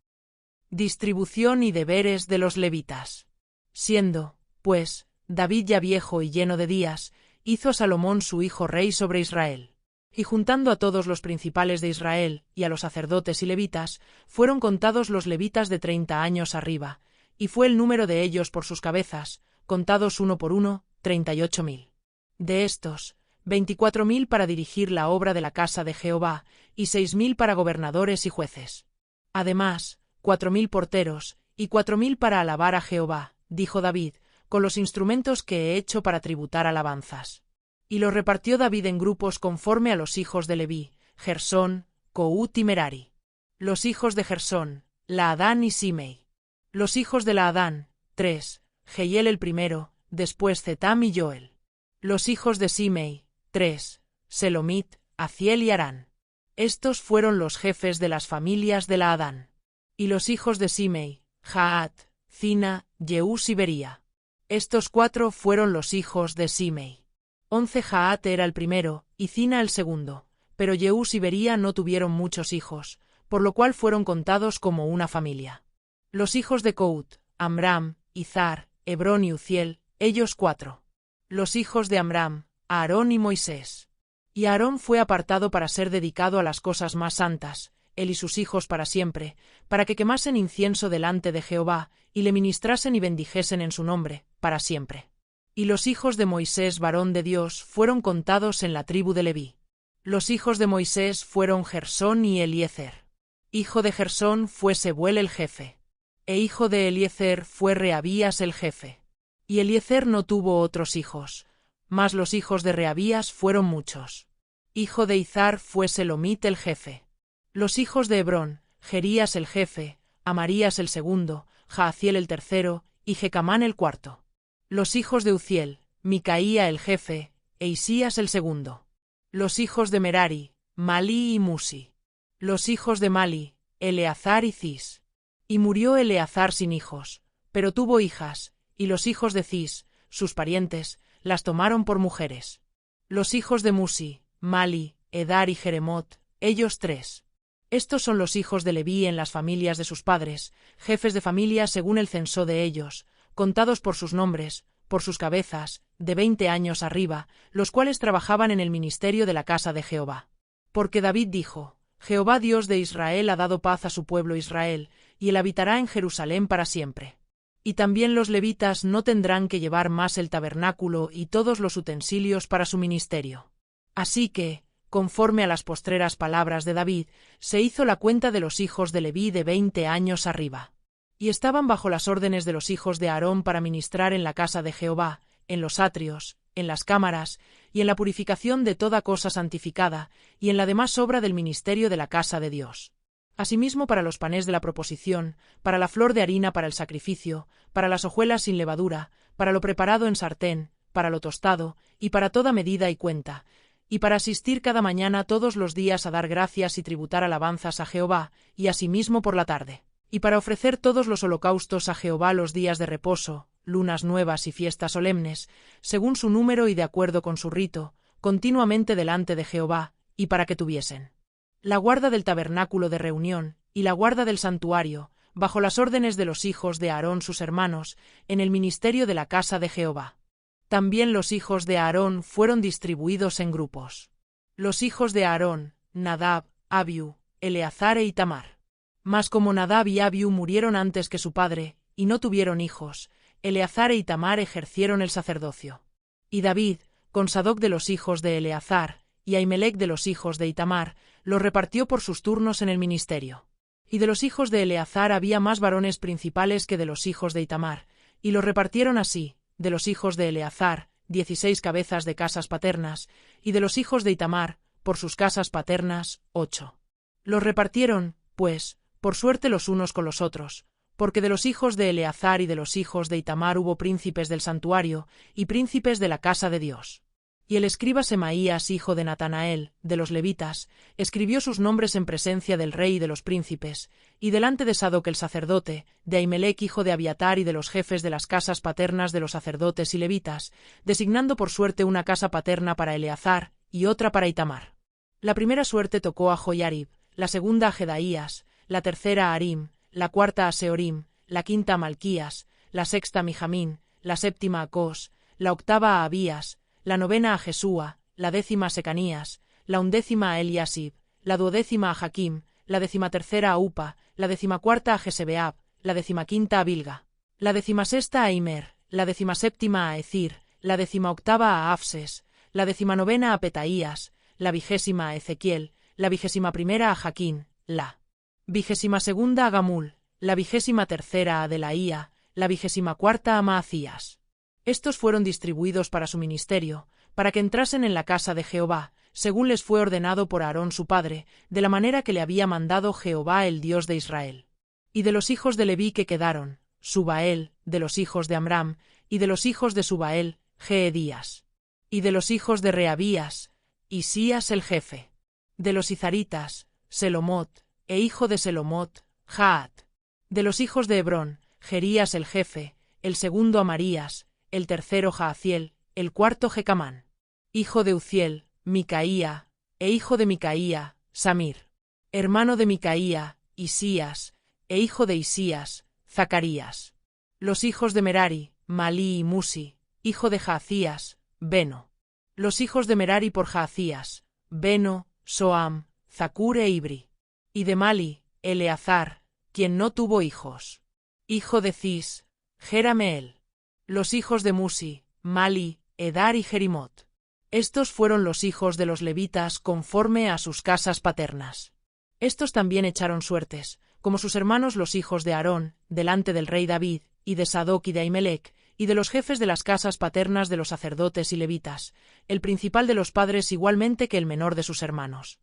Distribución y deberes de los levitas. Siendo, pues, David ya viejo y lleno de días, hizo a Salomón su hijo rey sobre Israel. Y juntando a todos los principales de Israel, y a los sacerdotes y levitas, fueron contados los levitas de 30 años arriba, y fue el número de ellos por sus cabezas, contados uno por uno, 38.000. De estos, 24.000 para dirigir la obra de la casa de Jehová, y 6.000 para gobernadores y jueces. Además, 4.000 porteros, y 4.000 para alabar a Jehová, dijo David, con los instrumentos que he hecho para tributar alabanzas. Y los repartió David en grupos conforme a los hijos de Leví, Gersón, Cout y Merari. Los hijos de Gersón, Laadán y Simei. Los hijos de Laadán, 3, Jehiel el primero, después Zetam y Joel. Los hijos de Simei, 3, Selomit, Aziel y Arán. Estos fueron los jefes de las familias de Laadán. Y los hijos de Simei, Jaat, Zina, Jeús y Bería. Estos 4 fueron los hijos de Simei. 11 Jaat era el primero, y Zina el segundo, pero Jeús y Bería no tuvieron muchos hijos, por lo cual fueron contados como una familia. Los hijos de Cout, Amram, Izar, Hebrón y Uziel, ellos 4. Los hijos de Amram, Aarón y Moisés. Y Aarón fue apartado para ser dedicado a las cosas más santas, él y sus hijos para siempre, para que quemasen incienso delante de Jehová, y le ministrasen y bendijesen en su nombre, para siempre. Y los hijos de Moisés varón de Dios fueron contados en la tribu de Leví. Los hijos de Moisés fueron Gersón y Eliezer. Hijo de Gersón fue Sebuel el jefe. E hijo de Eliezer fue Reabías el jefe. Y Eliezer no tuvo otros hijos, mas los hijos de Reabías fueron muchos. Hijo de Izar fue Selomit el jefe. Los hijos de Hebrón, Jerías el jefe, Amarías el segundo, Jaaziel el tercero, y Jecamán el cuarto. Los hijos de Uziel, Micaía el jefe, e Isías el segundo. Los hijos de Merari, Malí y Musi. Los hijos de Mali, Eleazar y Cis. Y murió Eleazar sin hijos, pero tuvo hijas, y los hijos de Cis, sus parientes, las tomaron por mujeres. Los hijos de Musi, Mali, Edar y Jeremot, ellos 3. Estos son los hijos de Leví en las familias de sus padres, jefes de familia según el censo de ellos, contados por sus nombres, por sus cabezas, de 20 años arriba, los cuales trabajaban en el ministerio de la casa de Jehová. Porque David dijo, Jehová Dios de Israel ha dado paz a su pueblo Israel, y él habitará en Jerusalén para siempre. Y también los levitas no tendrán que llevar más el tabernáculo y todos los utensilios para su ministerio. Así que, conforme a las postreras palabras de David, se hizo la cuenta de los hijos de Leví de 20 años arriba. Y estaban bajo las órdenes de los hijos de Aarón para ministrar en la casa de Jehová, en los atrios, en las cámaras, y en la purificación de toda cosa santificada, y en la demás obra del ministerio de la casa de Dios. Asimismo para los panes de la proposición, para la flor de harina para el sacrificio, para las hojuelas sin levadura, para lo preparado en sartén, para lo tostado, y para toda medida y cuenta, y para asistir cada mañana todos los días a dar gracias y tributar alabanzas a Jehová, y asimismo por la tarde. Y para ofrecer todos los holocaustos a Jehová los días de reposo, lunas nuevas y fiestas solemnes, según su número y de acuerdo con su rito, continuamente delante de Jehová, y para que tuviesen la guarda del tabernáculo de reunión, y la guarda del santuario, bajo las órdenes de los hijos de Aarón sus hermanos, en el ministerio de la casa de Jehová. También los hijos de Aarón fueron distribuidos en grupos. Los hijos de Aarón, Nadab, Abiú, Eleazar e Itamar. Mas como Nadab y Abiú murieron antes que su padre, y no tuvieron hijos, Eleazar e Itamar ejercieron el sacerdocio. Y David, con Sadoc de los hijos de Eleazar, y Ahimelech de los hijos de Itamar, los repartió por sus turnos en el ministerio. Y de los hijos de Eleazar había más varones principales que de los hijos de Itamar, y los repartieron así, de los hijos de Eleazar, 16 cabezas de casas paternas, y de los hijos de Itamar, por sus casas paternas, 8. Los repartieron, pues, por suerte los unos con los otros, porque de los hijos de Eleazar y de los hijos de Itamar hubo príncipes del santuario, y príncipes de la casa de Dios. Y el escriba Semaías, hijo de Natanael, de los levitas, escribió sus nombres en presencia del rey y de los príncipes, y delante de Sadoc el sacerdote, de Ahimelech hijo de Abiatar y de los jefes de las casas paternas de los sacerdotes y levitas, designando por suerte una casa paterna para Eleazar, y otra para Itamar. La primera suerte tocó a Joiarib, la segunda a Jedaías, la tercera a Arim, la cuarta a Seorim, la quinta a Malquías, la sexta a Mijamín, la séptima a Cos, la octava a Abías, la novena a Jesúa, la décima a Secanías, la 11ª a Eliasib, la 12ª a Jaquim, la 13ª a Upa, la 14ª a Jesebeab, la 15ª a Bilga, la 16ª a Imer, la 17ª a Ecir, la 18ª a Afses, la 19ª a Petaías, la 20ª a Ezequiel, la 21ª a Jaquín, la 22ª a Gamul, la 23ª a Delaía, la 24ª a Maacías. Estos fueron distribuidos para su ministerio, para que entrasen en la casa de Jehová, según les fue ordenado por Aarón su padre, de la manera que le había mandado Jehová el Dios de Israel. Y de los hijos de Leví que quedaron, Subael, de los hijos de Amram, y de los hijos de Subael, Jeedías. Y de los hijos de Reabías, Isías el jefe. De los izaritas, Selomot, e hijo de Selomot, Jaat. De los hijos de Hebrón, Jerías el jefe, el segundo Amarías, el tercero Jaaziel, el cuarto Jecamán. Hijo de Uziel, Micaía, e hijo de Micaía, Samir. Hermano de Micaía, Isías, e hijo de Isías, Zacarías. Los hijos de Merari, Malí y Musi, hijo de Jaacías, Beno. Los hijos de Merari por Jaacías, Beno, Soam, Zacur e Ibri. Y de Mali, Eleazar, quien no tuvo hijos. Hijo de Cis, Jerameel. Los hijos de Musi, Mali, Edar y Jerimot. Estos fueron los hijos de los levitas conforme a sus casas paternas. Estos también echaron suertes, como sus hermanos los hijos de Aarón, delante del rey David, y de Sadoc y de Ahimelech, y de los jefes de las casas paternas de los sacerdotes y levitas, el principal de los padres igualmente que el menor de sus hermanos.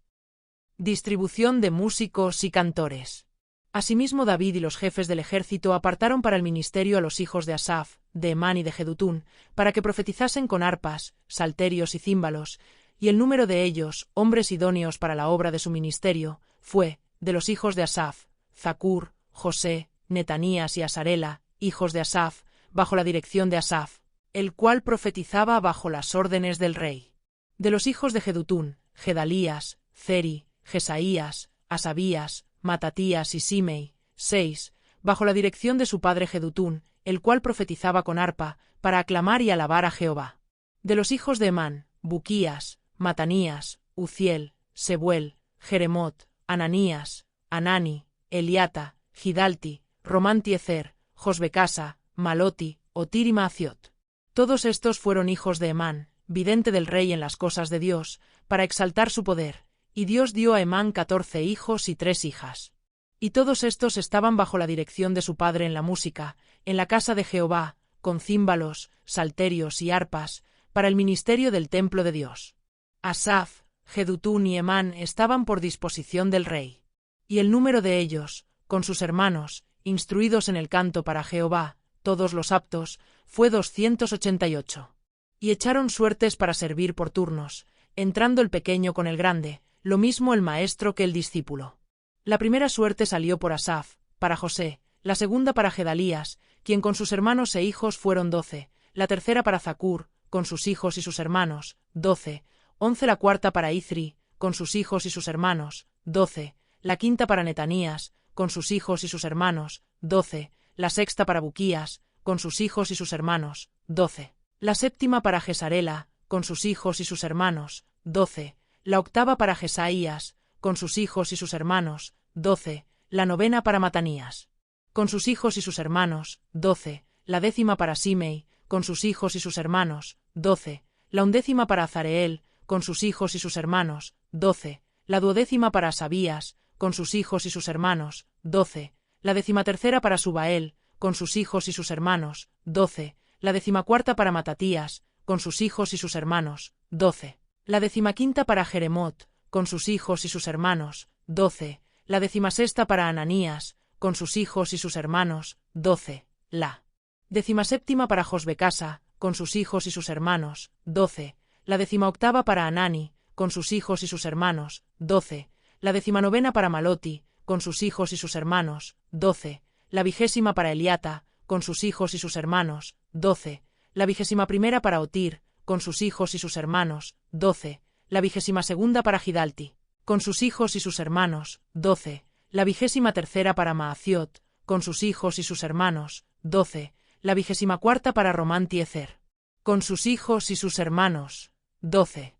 Distribución de músicos y cantores. Asimismo David y los jefes del ejército apartaron para el ministerio a los hijos de Asaf, de Emán y de Jedutún, para que profetizasen con arpas, salterios y címbalos, y el número de ellos, hombres idóneos para la obra de su ministerio, fue, de los hijos de Asaf, Zacur, José, Netanías y Asarela, hijos de Asaf, bajo la dirección de Asaf, el cual profetizaba bajo las órdenes del rey. De los hijos de Jedutún, Gedalías, Ceri, Jesaías, Asabías, Matatías y Simei, 6, bajo la dirección de su padre Jedutún, el cual profetizaba con arpa, para aclamar y alabar a Jehová. De los hijos de Emán, Buquías, Matanías, Uziel, Sebuel, Jeremot, Ananías, Anani, Eliata, Gidalti, Romantiezer, Josbecasa, Maloti, Otir y Maaziot. Todos estos fueron hijos de Emán, vidente del rey en las cosas de Dios, para exaltar su poder, y Dios dio a Emán 14 hijos y 3 hijas. Y todos estos estaban bajo la dirección de su padre en la música, en la casa de Jehová, con címbalos, salterios y arpas, para el ministerio del templo de Dios. Asaf, Jedutún y Emán estaban por disposición del rey. Y el número de ellos, con sus hermanos, instruidos en el canto para Jehová, todos los aptos, fue 288. Y echaron suertes para servir por turnos, entrando el pequeño con el grande, lo mismo el maestro que el discípulo. La primera suerte salió por Asaf, para José, la segunda para Gedalías, quien con sus hermanos e hijos fueron 12, la tercera para Zacur, con sus hijos y sus hermanos, 12, 11 la cuarta para Ithri, con sus hijos y sus hermanos, 12, la quinta para Netanías, con sus hijos y sus hermanos, 12, la sexta para Buquías, con sus hijos y sus hermanos, 12, la séptima para Gesarela, con sus hijos y sus hermanos, 12, la octava para Jesaías, con sus hijos y sus hermanos, 12, la novena para Matanías, con sus hijos y sus hermanos, 12, la décima para Simei, con sus hijos y sus hermanos, 12, la undécima para Azareel, con sus hijos y sus hermanos, 12, la duodécima para Asabías, con sus hijos y sus hermanos, 12, la decimatercera para Subael, con sus hijos y sus hermanos, 12, la decimacuarta para Matatías, con sus hijos y sus hermanos, 12, la decimaquinta para Jeremot, con sus hijos y sus hermanos, 12, la decimasexta para Ananías, con sus hijos y sus hermanos, 12, la decimaséptima para Josbecasa, con sus hijos y sus hermanos, 12, la decimaoctava para Anani, con sus hijos y sus hermanos, 12, la decimanovena para Maloti, con sus hijos y sus hermanos, 12, la 20ª para Eliata, con sus hijos y sus hermanos, 12, la 21ª para Otir, con sus hijos y sus hermanos, 12, la 22ª para Gidalti, con sus hijos y sus hermanos, 12, la 23ª para Maaziot, con sus hijos y sus hermanos, 12, la 24ª para Romantiezer, con sus hijos y sus hermanos, 12.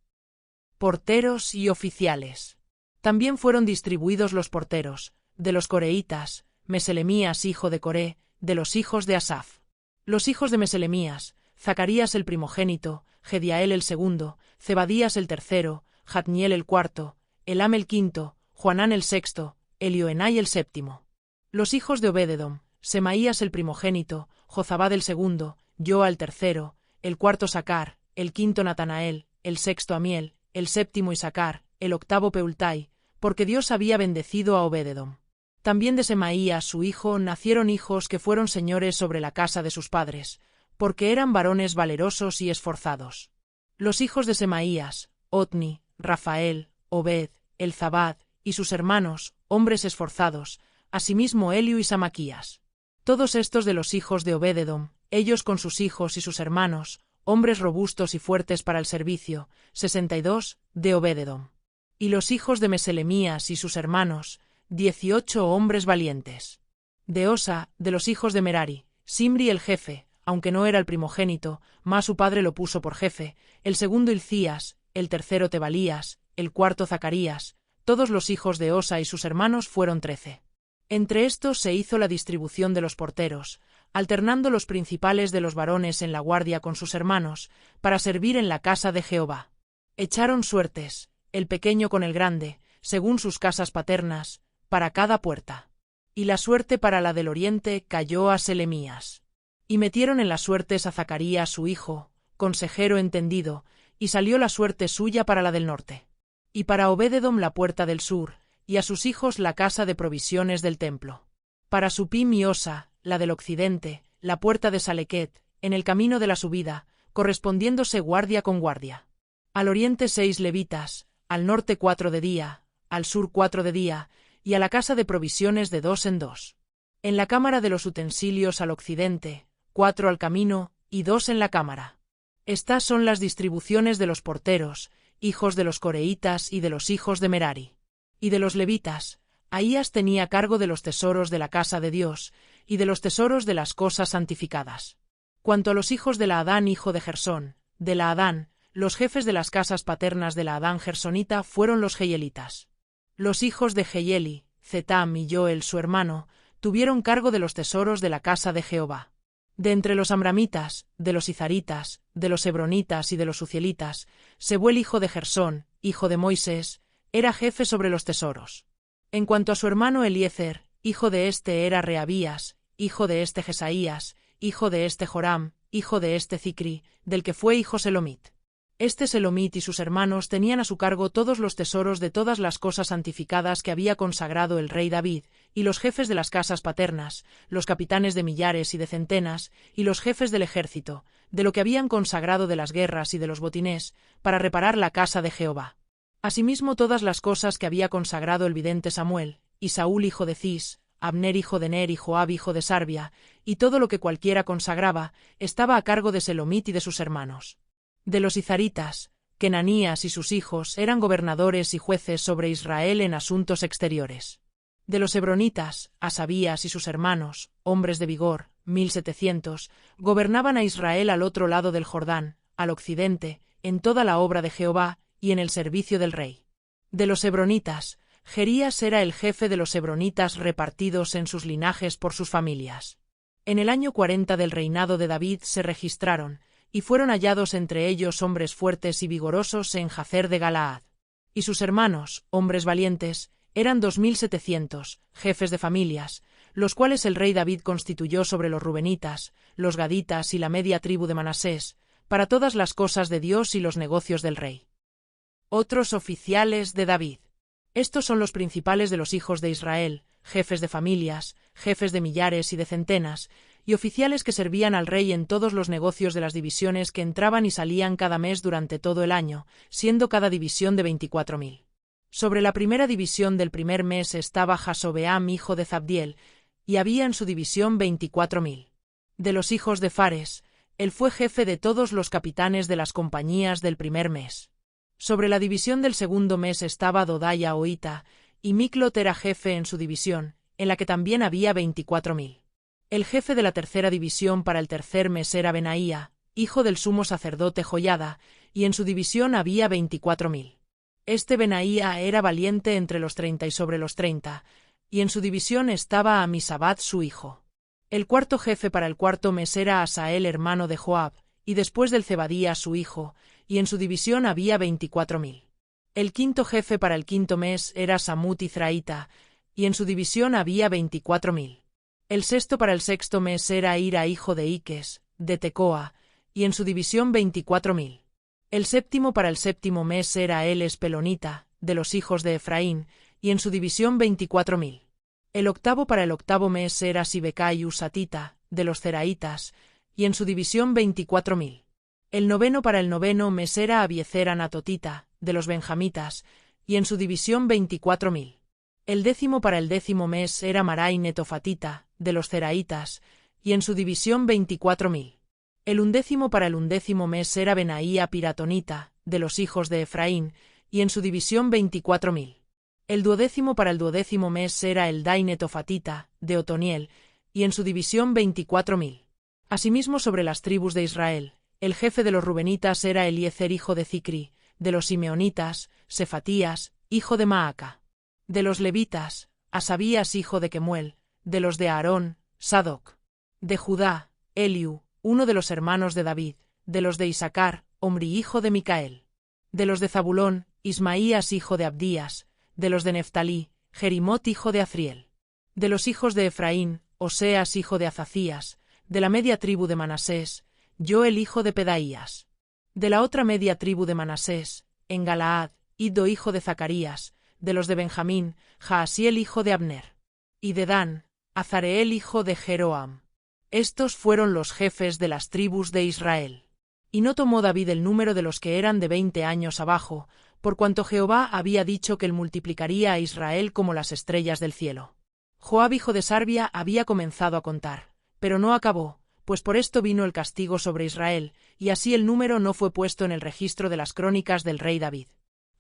porteros y oficiales. También fueron distribuidos los porteros, de los coreitas, Meselemías hijo de Coré, de los hijos de Asaf. Los hijos de Meselemías, Zacarías el primogénito, Gediael el segundo, Zebadías el tercero, Jatniel el cuarto, Elam el quinto, Joanán el sexto, Elioenai el séptimo. Los hijos de Obededom, Semaías el primogénito, Jozabad el segundo, Joa el tercero, el cuarto Sacar, el quinto Natanael, el sexto Amiel, el séptimo Isacar, el octavo Peultai, porque Dios había bendecido a Obededom. También de Semaías su hijo nacieron hijos que fueron señores sobre la casa de sus padres, porque eran varones valerosos y esforzados. Los hijos de Semaías, Otni, Rafael, Obed, Elzabad, y sus hermanos, hombres esforzados, asimismo Eliu y Samaquías. Todos estos de los hijos de Obededom, ellos con sus hijos y sus hermanos, hombres robustos y fuertes para el servicio, 62, de Obededom. Y los hijos de Meselemías y sus hermanos, 18 hombres valientes. De Osa, de los hijos de Merari, Simri el jefe, aunque no era el primogénito, mas su padre lo puso por jefe, el segundo Hilcías, el tercero Tebalías, el cuarto Zacarías, todos los hijos de Osa y sus hermanos fueron 13. Entre estos se hizo la distribución de los porteros, alternando los principales de los varones en la guardia con sus hermanos, para servir en la casa de Jehová. Echaron suertes, el pequeño con el grande, según sus casas paternas, para cada puerta. Y la suerte para la del oriente cayó a Selemías. Y metieron en las suertes a Zacarías su hijo, consejero entendido, y salió la suerte suya para la del norte. Y para Obededom la puerta del sur, y a sus hijos la casa de provisiones del templo. Para Supim y Osa, la del occidente, la puerta de Salequet, en el camino de la subida, correspondiéndose guardia con guardia. Al oriente 6 levitas, al norte 4 de día, al sur 4 de día, y a la casa de provisiones de 2 en 2. En la cámara de los utensilios al occidente, 4 al camino, y 2 en la cámara. Estas son las distribuciones de los porteros, hijos de los coreitas y de los hijos de Merari. Y de los levitas, Ahías tenía cargo de los tesoros de la casa de Dios, y de los tesoros de las cosas santificadas. Cuanto a los hijos de la Adán hijo de Gersón, de la Adán, los jefes de las casas paternas de la Adán gersonita fueron los jeielitas. Los hijos de Jeieli, Zetam y Joel su hermano, tuvieron cargo de los tesoros de la casa de Jehová. De entre los amramitas, de los izaritas, de los hebronitas y de los uzielitas, Sebuel hijo de Gersón, hijo de Moisés, era jefe sobre los tesoros. En cuanto a su hermano Eliezer, hijo de este era Reabías, hijo de este Jesaías, hijo de este Joram, hijo de este Zicri, del que fue hijo Selomit. Este Selomit y sus hermanos tenían a su cargo todos los tesoros de todas las cosas santificadas que había consagrado el rey David, y los jefes de las casas paternas, los capitanes de millares y de centenas, y los jefes del ejército, de lo que habían consagrado de las guerras y de los botines, para reparar la casa de Jehová. Asimismo todas las cosas que había consagrado el vidente Samuel, y Saúl hijo de Cis, Abner hijo de Ner y Joab hijo de Sarbia, y todo lo que cualquiera consagraba, estaba a cargo de Selomit y de sus hermanos. De los izaritas, Kenanías y sus hijos eran gobernadores y jueces sobre Israel en asuntos exteriores. De los hebronitas, Asabías y sus hermanos, hombres de vigor, 1700, gobernaban a Israel al otro lado del Jordán, al occidente, en toda la obra de Jehová, y en el servicio del rey. De los hebronitas, Jerías era el jefe de los hebronitas repartidos en sus linajes por sus familias. En el año 40 del reinado de David se registraron, y fueron hallados entre ellos hombres fuertes y vigorosos en Jazer de Galaad. Y sus hermanos, hombres valientes, eran 2700, jefes de familias, los cuales el rey David constituyó sobre los rubenitas, los gaditas y la media tribu de Manasés, para todas las cosas de Dios y los negocios del rey. Otros oficiales de David. Estos son los principales de los hijos de Israel, jefes de familias, jefes de millares y de centenas, y oficiales que servían al rey en todos los negocios de las divisiones que entraban y salían cada mes durante todo el año, siendo cada división de 24.000. Sobre la primera división del primer mes estaba Jasobeam hijo de Zabdiel, y había en su división 24.000. De los hijos de Fares, él fue jefe de todos los capitanes de las compañías del primer mes. Sobre la división del segundo mes estaba Dodaya Oita, y Miclot era jefe en su división, en la que también había 24.000. El jefe de la tercera división para el tercer mes era Benaía, hijo del sumo sacerdote Joiada, y en su división había 24.000. Este Benaía era valiente entre los 30 y sobre los 30, y en su división estaba Amisabad su hijo. El cuarto jefe para el cuarto mes era Asael hermano de Joab, y después del Zebadía su hijo, y en su división había 24.000. El quinto jefe para el quinto mes era Samut Izraíta, y en su división había 24.000. El sexto para el sexto mes era Ira hijo de Iques, de Tecoa, y en su división 24.000. El séptimo para el séptimo mes era Eles Pelonita, de los hijos de Efraín, y en su división 24.000. El octavo para el octavo mes era Sibecai Usatita, de los Zeraitas, y en su división 24.000. El noveno para el noveno mes era Abiezer Anatotita, de los Benjamitas, y en su división 24.000. El décimo para el décimo mes era Marai Netofatita, de los Zeraitas, y en su división 24.000. El undécimo para el undécimo mes era Benaía Piratonita, de los hijos de Efraín, y en su división 24.000. El duodécimo para el duodécimo mes era Eldai Netofatita, de Otoniel, y en su división 24.000. Asimismo sobre las tribus de Israel, el jefe de los rubenitas era Eliezer hijo de Zicri, de los simeonitas, Sefatías, hijo de Maaca. De los levitas, Asabías hijo de Kemuel, de los de Aarón, Sadoc. De Judá, Eliu, uno de los hermanos de David, de los de Isaacar, Omri hijo de Micael. De los de Zabulón, Ismaías hijo de Abdías, de los de Neftalí, Jerimot hijo de Azriel. De los hijos de Efraín, Oseas hijo de Azacías, de la media tribu de Manasés, Joel hijo de Pedaías. De la otra media tribu de Manasés, en Galaad, Iddo hijo de Zacarías, de los de Benjamín, Jaasiel hijo de Abner. Y de Dan, Azareel hijo de Jeroam. Estos fueron los jefes de las tribus de Israel. Y no tomó David el número de los que eran de 20 años abajo, por cuanto Jehová había dicho que él multiplicaría a Israel como las estrellas del cielo. Joab hijo de Sarbia había comenzado a contar, pero no acabó, pues por esto vino el castigo sobre Israel, y así el número no fue puesto en el registro de las crónicas del rey David.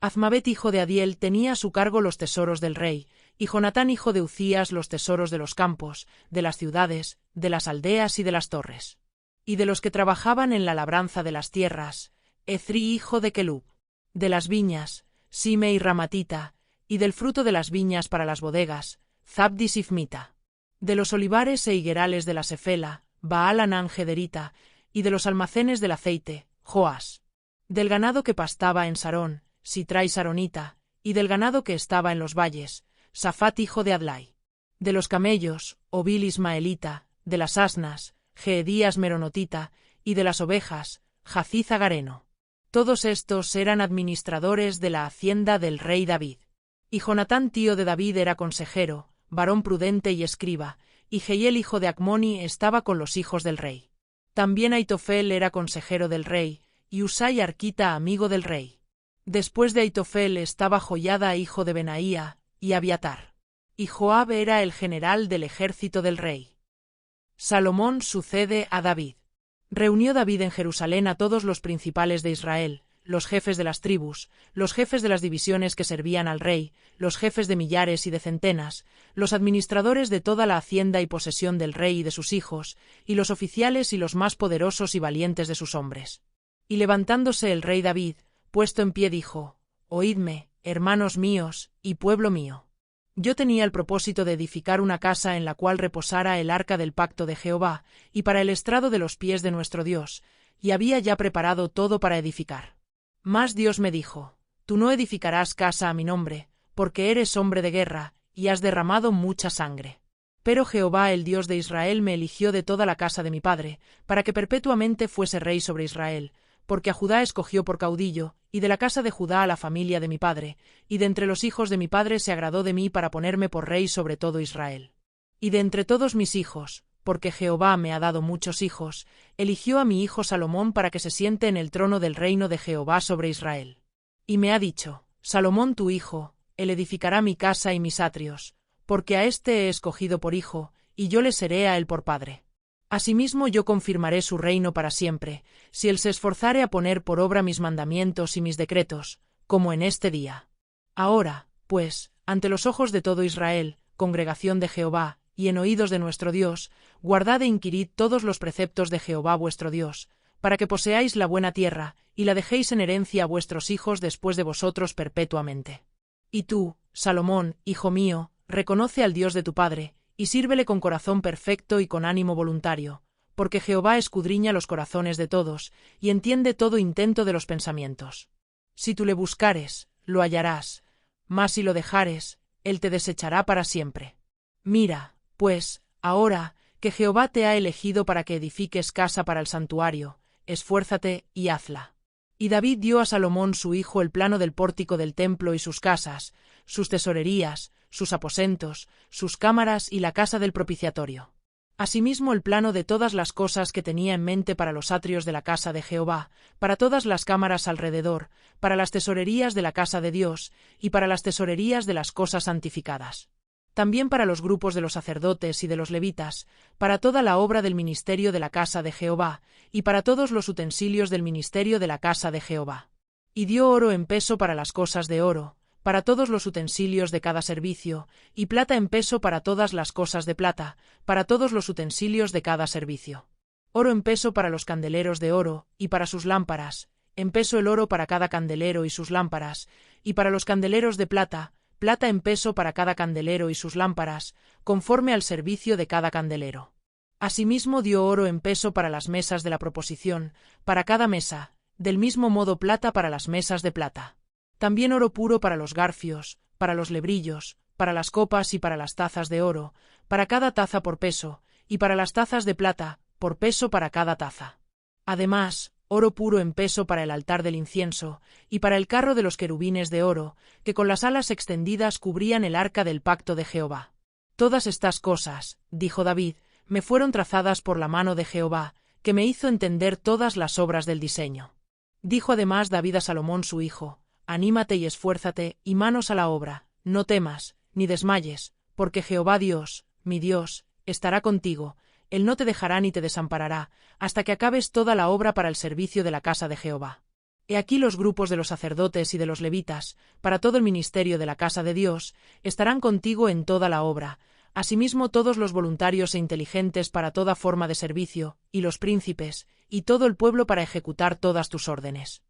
Azmaveth hijo de Adiel tenía a su cargo los tesoros del rey, y Jonatán hijo de Ucías los tesoros de los campos, de las ciudades, de las aldeas y de las torres. Y de los que trabajaban en la labranza de las tierras, Ezri hijo de Kelub. De las viñas, Simei Ramatita, y del fruto de las viñas para las bodegas, Zabdi Sifmita. De los olivares e higuerales de la Sefela, Baal Anán Gederita, y de los almacenes del aceite, Joas. Del ganado que pastaba en Sarón, Sitrai Saronita, y del ganado que estaba en los valles, Safat hijo de Adlai. De los camellos, Obil Ismaelita, de las asnas, Geedías Meronotita, y de las ovejas, Jaciz Agareno. Todos estos eran administradores de la hacienda del rey David. Y Jonatán tío de David era consejero, varón prudente y escriba, y Jehiel hijo de Acmoni estaba con los hijos del rey. También Aitofel era consejero del rey, y Usai arquita amigo del rey. Después de Aitofel estaba Joiada hijo de Benaía, y Abiatar. Y Joab era el general del ejército del rey. Salomón sucede a David. Reunió David en Jerusalén a todos los principales de Israel, los jefes de las tribus, los jefes de las divisiones que servían al rey, los jefes de millares y de centenas, los administradores de toda la hacienda y posesión del rey y de sus hijos, y los oficiales y los más poderosos y valientes de sus hombres. Y levantándose el rey David, puesto en pie dijo: Oídme, hermanos míos, y pueblo mío. Yo tenía el propósito de edificar una casa en la cual reposara el arca del pacto de Jehová, y para el estrado de los pies de nuestro Dios, y había ya preparado todo para edificar. Mas Dios me dijo: Tú no edificarás casa a mi nombre, porque eres hombre de guerra, y has derramado mucha sangre. Pero Jehová el Dios de Israel me eligió de toda la casa de mi padre, para que perpetuamente fuese rey sobre Israel, porque a Judá escogió por caudillo, y de la casa de Judá a la familia de mi padre, y de entre los hijos de mi padre se agradó de mí para ponerme por rey sobre todo Israel. Y de entre todos mis hijos, porque Jehová me ha dado muchos hijos, eligió a mi hijo Salomón para que se siente en el trono del reino de Jehová sobre Israel. Y me ha dicho: Salomón tu hijo, él edificará mi casa y mis atrios, porque a éste he escogido por hijo, y yo le seré a él por padre. Asimismo yo confirmaré su reino para siempre, si él se esforzare a poner por obra mis mandamientos y mis decretos, como en este día. Ahora, pues, ante los ojos de todo Israel, congregación de Jehová, y en oídos de nuestro Dios, guardad e inquirid todos los preceptos de Jehová vuestro Dios, para que poseáis la buena tierra, y la dejéis en herencia a vuestros hijos después de vosotros perpetuamente. Y tú, Salomón, hijo mío, reconoce al Dios de tu padre, y sírvele con corazón perfecto y con ánimo voluntario, porque Jehová escudriña los corazones de todos, y entiende todo intento de los pensamientos. Si tú le buscares, lo hallarás, mas si lo dejares, él te desechará para siempre. Mira, pues, ahora, que Jehová te ha elegido para que edifiques casa para el santuario, esfuérzate y hazla. Y David dio a Salomón su hijo el plano del pórtico del templo y sus casas, sus tesorerías, sus aposentos, sus cámaras y la casa del propiciatorio. Asimismo el plano de todas las cosas que tenía en mente para los atrios de la casa de Jehová, para todas las cámaras alrededor, para las tesorerías de la casa de Dios, y para las tesorerías de las cosas santificadas. También para los grupos de los sacerdotes y de los levitas, para toda la obra del ministerio de la casa de Jehová, y para todos los utensilios del ministerio de la casa de Jehová. Y dio oro en peso para las cosas de oro, para todos los utensilios de cada servicio, y plata en peso para todas las cosas de plata, para todos los utensilios de cada servicio. Oro en peso para los candeleros de oro, y para sus lámparas, en peso el oro para cada candelero y sus lámparas, y para los candeleros de plata, plata en peso para cada candelero y sus lámparas, conforme al servicio de cada candelero. Asimismo dio oro en peso para las mesas de la proposición, para cada mesa, del mismo modo plata para las mesas de plata. También oro puro para los garfios, para los lebrillos, para las copas y para las tazas de oro, para cada taza por peso, y para las tazas de plata, por peso para cada taza. Además, oro puro en peso para el altar del incienso, y para el carro de los querubines de oro, que con las alas extendidas cubrían el arca del pacto de Jehová. Todas estas cosas, dijo David, me fueron trazadas por la mano de Jehová, que me hizo entender todas las obras del diseño. Dijo además David a Salomón su hijo, anímate y esfuérzate, y manos a la obra, no temas, ni desmayes, porque Jehová Dios, mi Dios, estará contigo, él no te dejará ni te desamparará, hasta que acabes toda la obra para el servicio de la casa de Jehová. He aquí los grupos de los sacerdotes y de los levitas, para todo el ministerio de la casa de Dios, estarán contigo en toda la obra, asimismo todos los voluntarios e inteligentes para toda forma de servicio, y los príncipes, y todo el pueblo para ejecutar todas tus órdenes.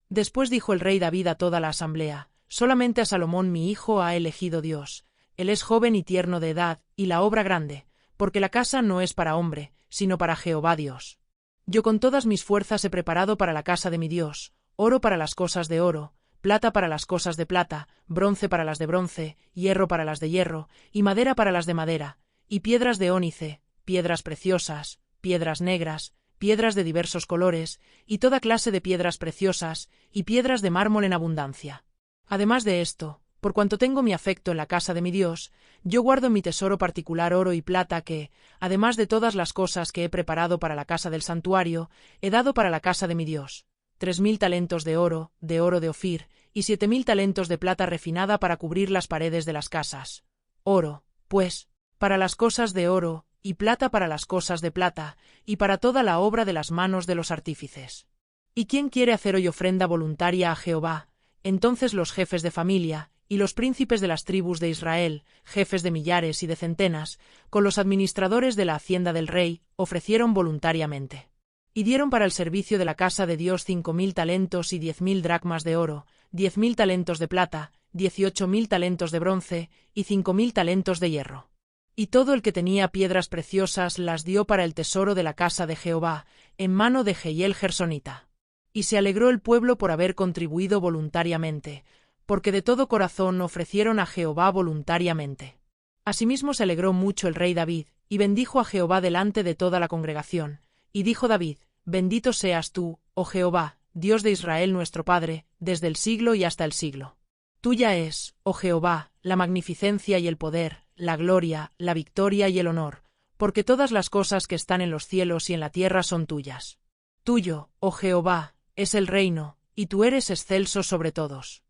Después dijo el rey David a toda la asamblea, solamente a Salomón mi hijo ha elegido Dios, él es joven y tierno de edad, y la obra grande, porque la casa no es para hombre, sino para Jehová Dios. Yo con todas mis fuerzas he preparado para la casa de mi Dios, oro para las cosas de oro, plata para las cosas de plata, bronce para las de bronce, hierro para las de hierro, y madera para las de madera, y piedras de ónice, piedras preciosas, piedras negras, piedras de diversos colores, y toda clase de piedras preciosas, y piedras de mármol en abundancia. Además de esto, por cuanto tengo mi afecto en la casa de mi Dios, yo guardo en mi tesoro particular oro y plata que, además de todas las cosas que he preparado para la casa del santuario, he dado para la casa de mi Dios, 3.000 talentos de oro de Ofir, y 7.000 talentos de plata refinada para cubrir las paredes de las casas. Oro, pues, para las cosas de oro, y plata para las cosas de plata, y para toda la obra de las manos de los artífices. ¿Y quién quiere hacer hoy ofrenda voluntaria a Jehová? Entonces los jefes de familia, y los príncipes de las tribus de Israel, jefes de millares y de centenas, con los administradores de la hacienda del rey, ofrecieron voluntariamente. Y dieron para el servicio de la casa de Dios 5.000 talentos y 10.000 dracmas de oro, 10.000 talentos de plata, 18.000 talentos de bronce, y 5.000 talentos de hierro. Y todo el que tenía piedras preciosas las dio para el tesoro de la casa de Jehová, en mano de Jehiel Gersonita. Y se alegró el pueblo por haber contribuido voluntariamente, porque de todo corazón ofrecieron a Jehová voluntariamente. Asimismo se alegró mucho el rey David, y bendijo a Jehová delante de toda la congregación. Y dijo David, bendito seas tú, oh Jehová, Dios de Israel nuestro Padre, desde el siglo y hasta el siglo. Tuya es, oh Jehová, la magnificencia y el poder, la gloria, la victoria y el honor, porque todas las cosas que están en los cielos y en la tierra son tuyas. Tuyo, oh Jehová, es el reino, y tú eres excelso sobre todos.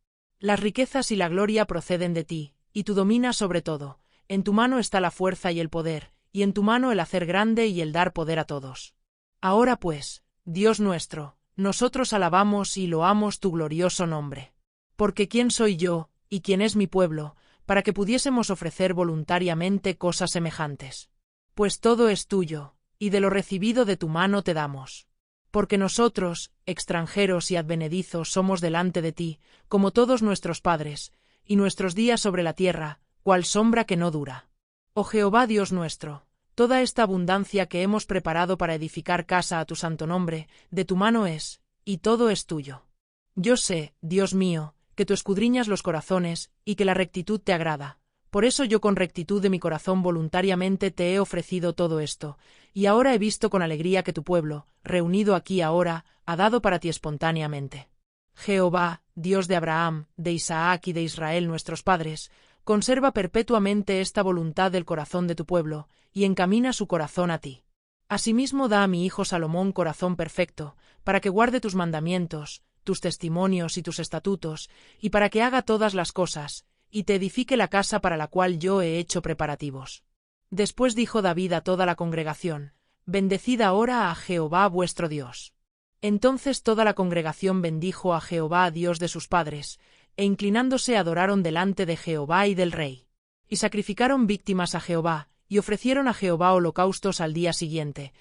Las riquezas y la gloria proceden de ti, y tú dominas sobre todo. En tu mano está la fuerza y el poder, y en tu mano el hacer grande y el dar poder a todos. Ahora pues, Dios nuestro, nosotros alabamos y loamos tu glorioso nombre. Porque ¿quién soy yo, y quién es mi pueblo, para que pudiésemos ofrecer voluntariamente cosas semejantes? Pues todo es tuyo, y de lo recibido de tu mano te damos. Porque nosotros, extranjeros y advenedizos, somos delante de ti, como todos nuestros padres, y nuestros días sobre la tierra, cual sombra que no dura. Oh Jehová Dios nuestro, toda esta abundancia que hemos preparado para edificar casa a tu santo nombre, de tu mano es, y todo es tuyo. Yo sé, Dios mío, que tú escudriñas los corazones, y que la rectitud te agrada. Por eso yo con rectitud de mi corazón voluntariamente te he ofrecido todo esto, y ahora he visto con alegría que tu pueblo, reunido aquí ahora, ha dado para ti espontáneamente. Jehová, Dios de Abraham, de Isaac y de Israel nuestros padres, conserva perpetuamente esta voluntad del corazón de tu pueblo, y encamina su corazón a ti. Asimismo da a mi hijo Salomón corazón perfecto, para que guarde tus mandamientos, tus testimonios y tus estatutos, y para que haga todas las cosas, y te edifique la casa para la cual yo he hecho preparativos. Después dijo David a toda la congregación: Bendecid ahora a Jehová vuestro Dios. Entonces toda la congregación bendijo a Jehová Dios de sus padres, e inclinándose adoraron delante de Jehová y del rey. Y sacrificaron víctimas a Jehová, y ofrecieron a Jehová holocaustos al día siguiente,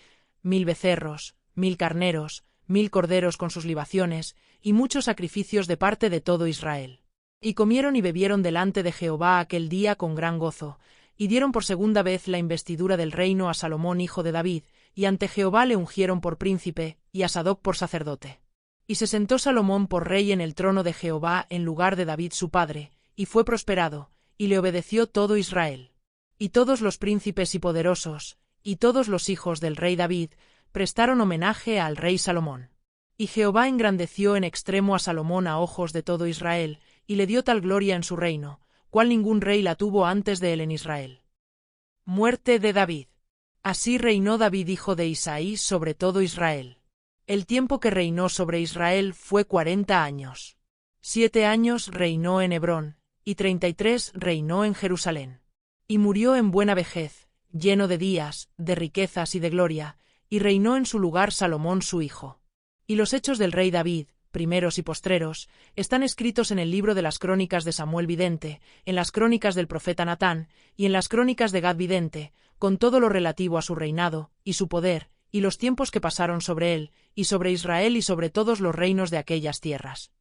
1000 becerros, 1000 carneros, 1000 corderos con sus libaciones, y muchos sacrificios de parte de todo Israel. Y comieron y bebieron delante de Jehová aquel día con gran gozo, y dieron por segunda vez la investidura del reino a Salomón hijo de David, y ante Jehová le ungieron por príncipe, y a Sadoc por sacerdote. Y se sentó Salomón por rey en el trono de Jehová en lugar de David su padre, y fue prosperado, y le obedeció todo Israel. Y todos los príncipes y poderosos, y todos los hijos del rey David, prestaron homenaje al rey Salomón. Y Jehová engrandeció en extremo a Salomón a ojos de todo Israel, y le dio tal gloria en su reino, cual ningún rey la tuvo antes de él en Israel. Muerte de David. Así reinó David hijo de Isaí sobre todo Israel. El tiempo que reinó sobre Israel fue 40 años. 7 años reinó en Hebrón, y 33 reinó en Jerusalén. Y murió en buena vejez, lleno de días, de riquezas y de gloria, y reinó en su lugar Salomón su hijo. Y los hechos del rey David, primeros y postreros, están escritos en el libro de las crónicas de Samuel vidente, en las crónicas del profeta Natán, y en las crónicas de Gad vidente, con todo lo relativo a su reinado, y su poder, y los tiempos que pasaron sobre él, y sobre Israel y sobre todos los reinos de aquellas tierras.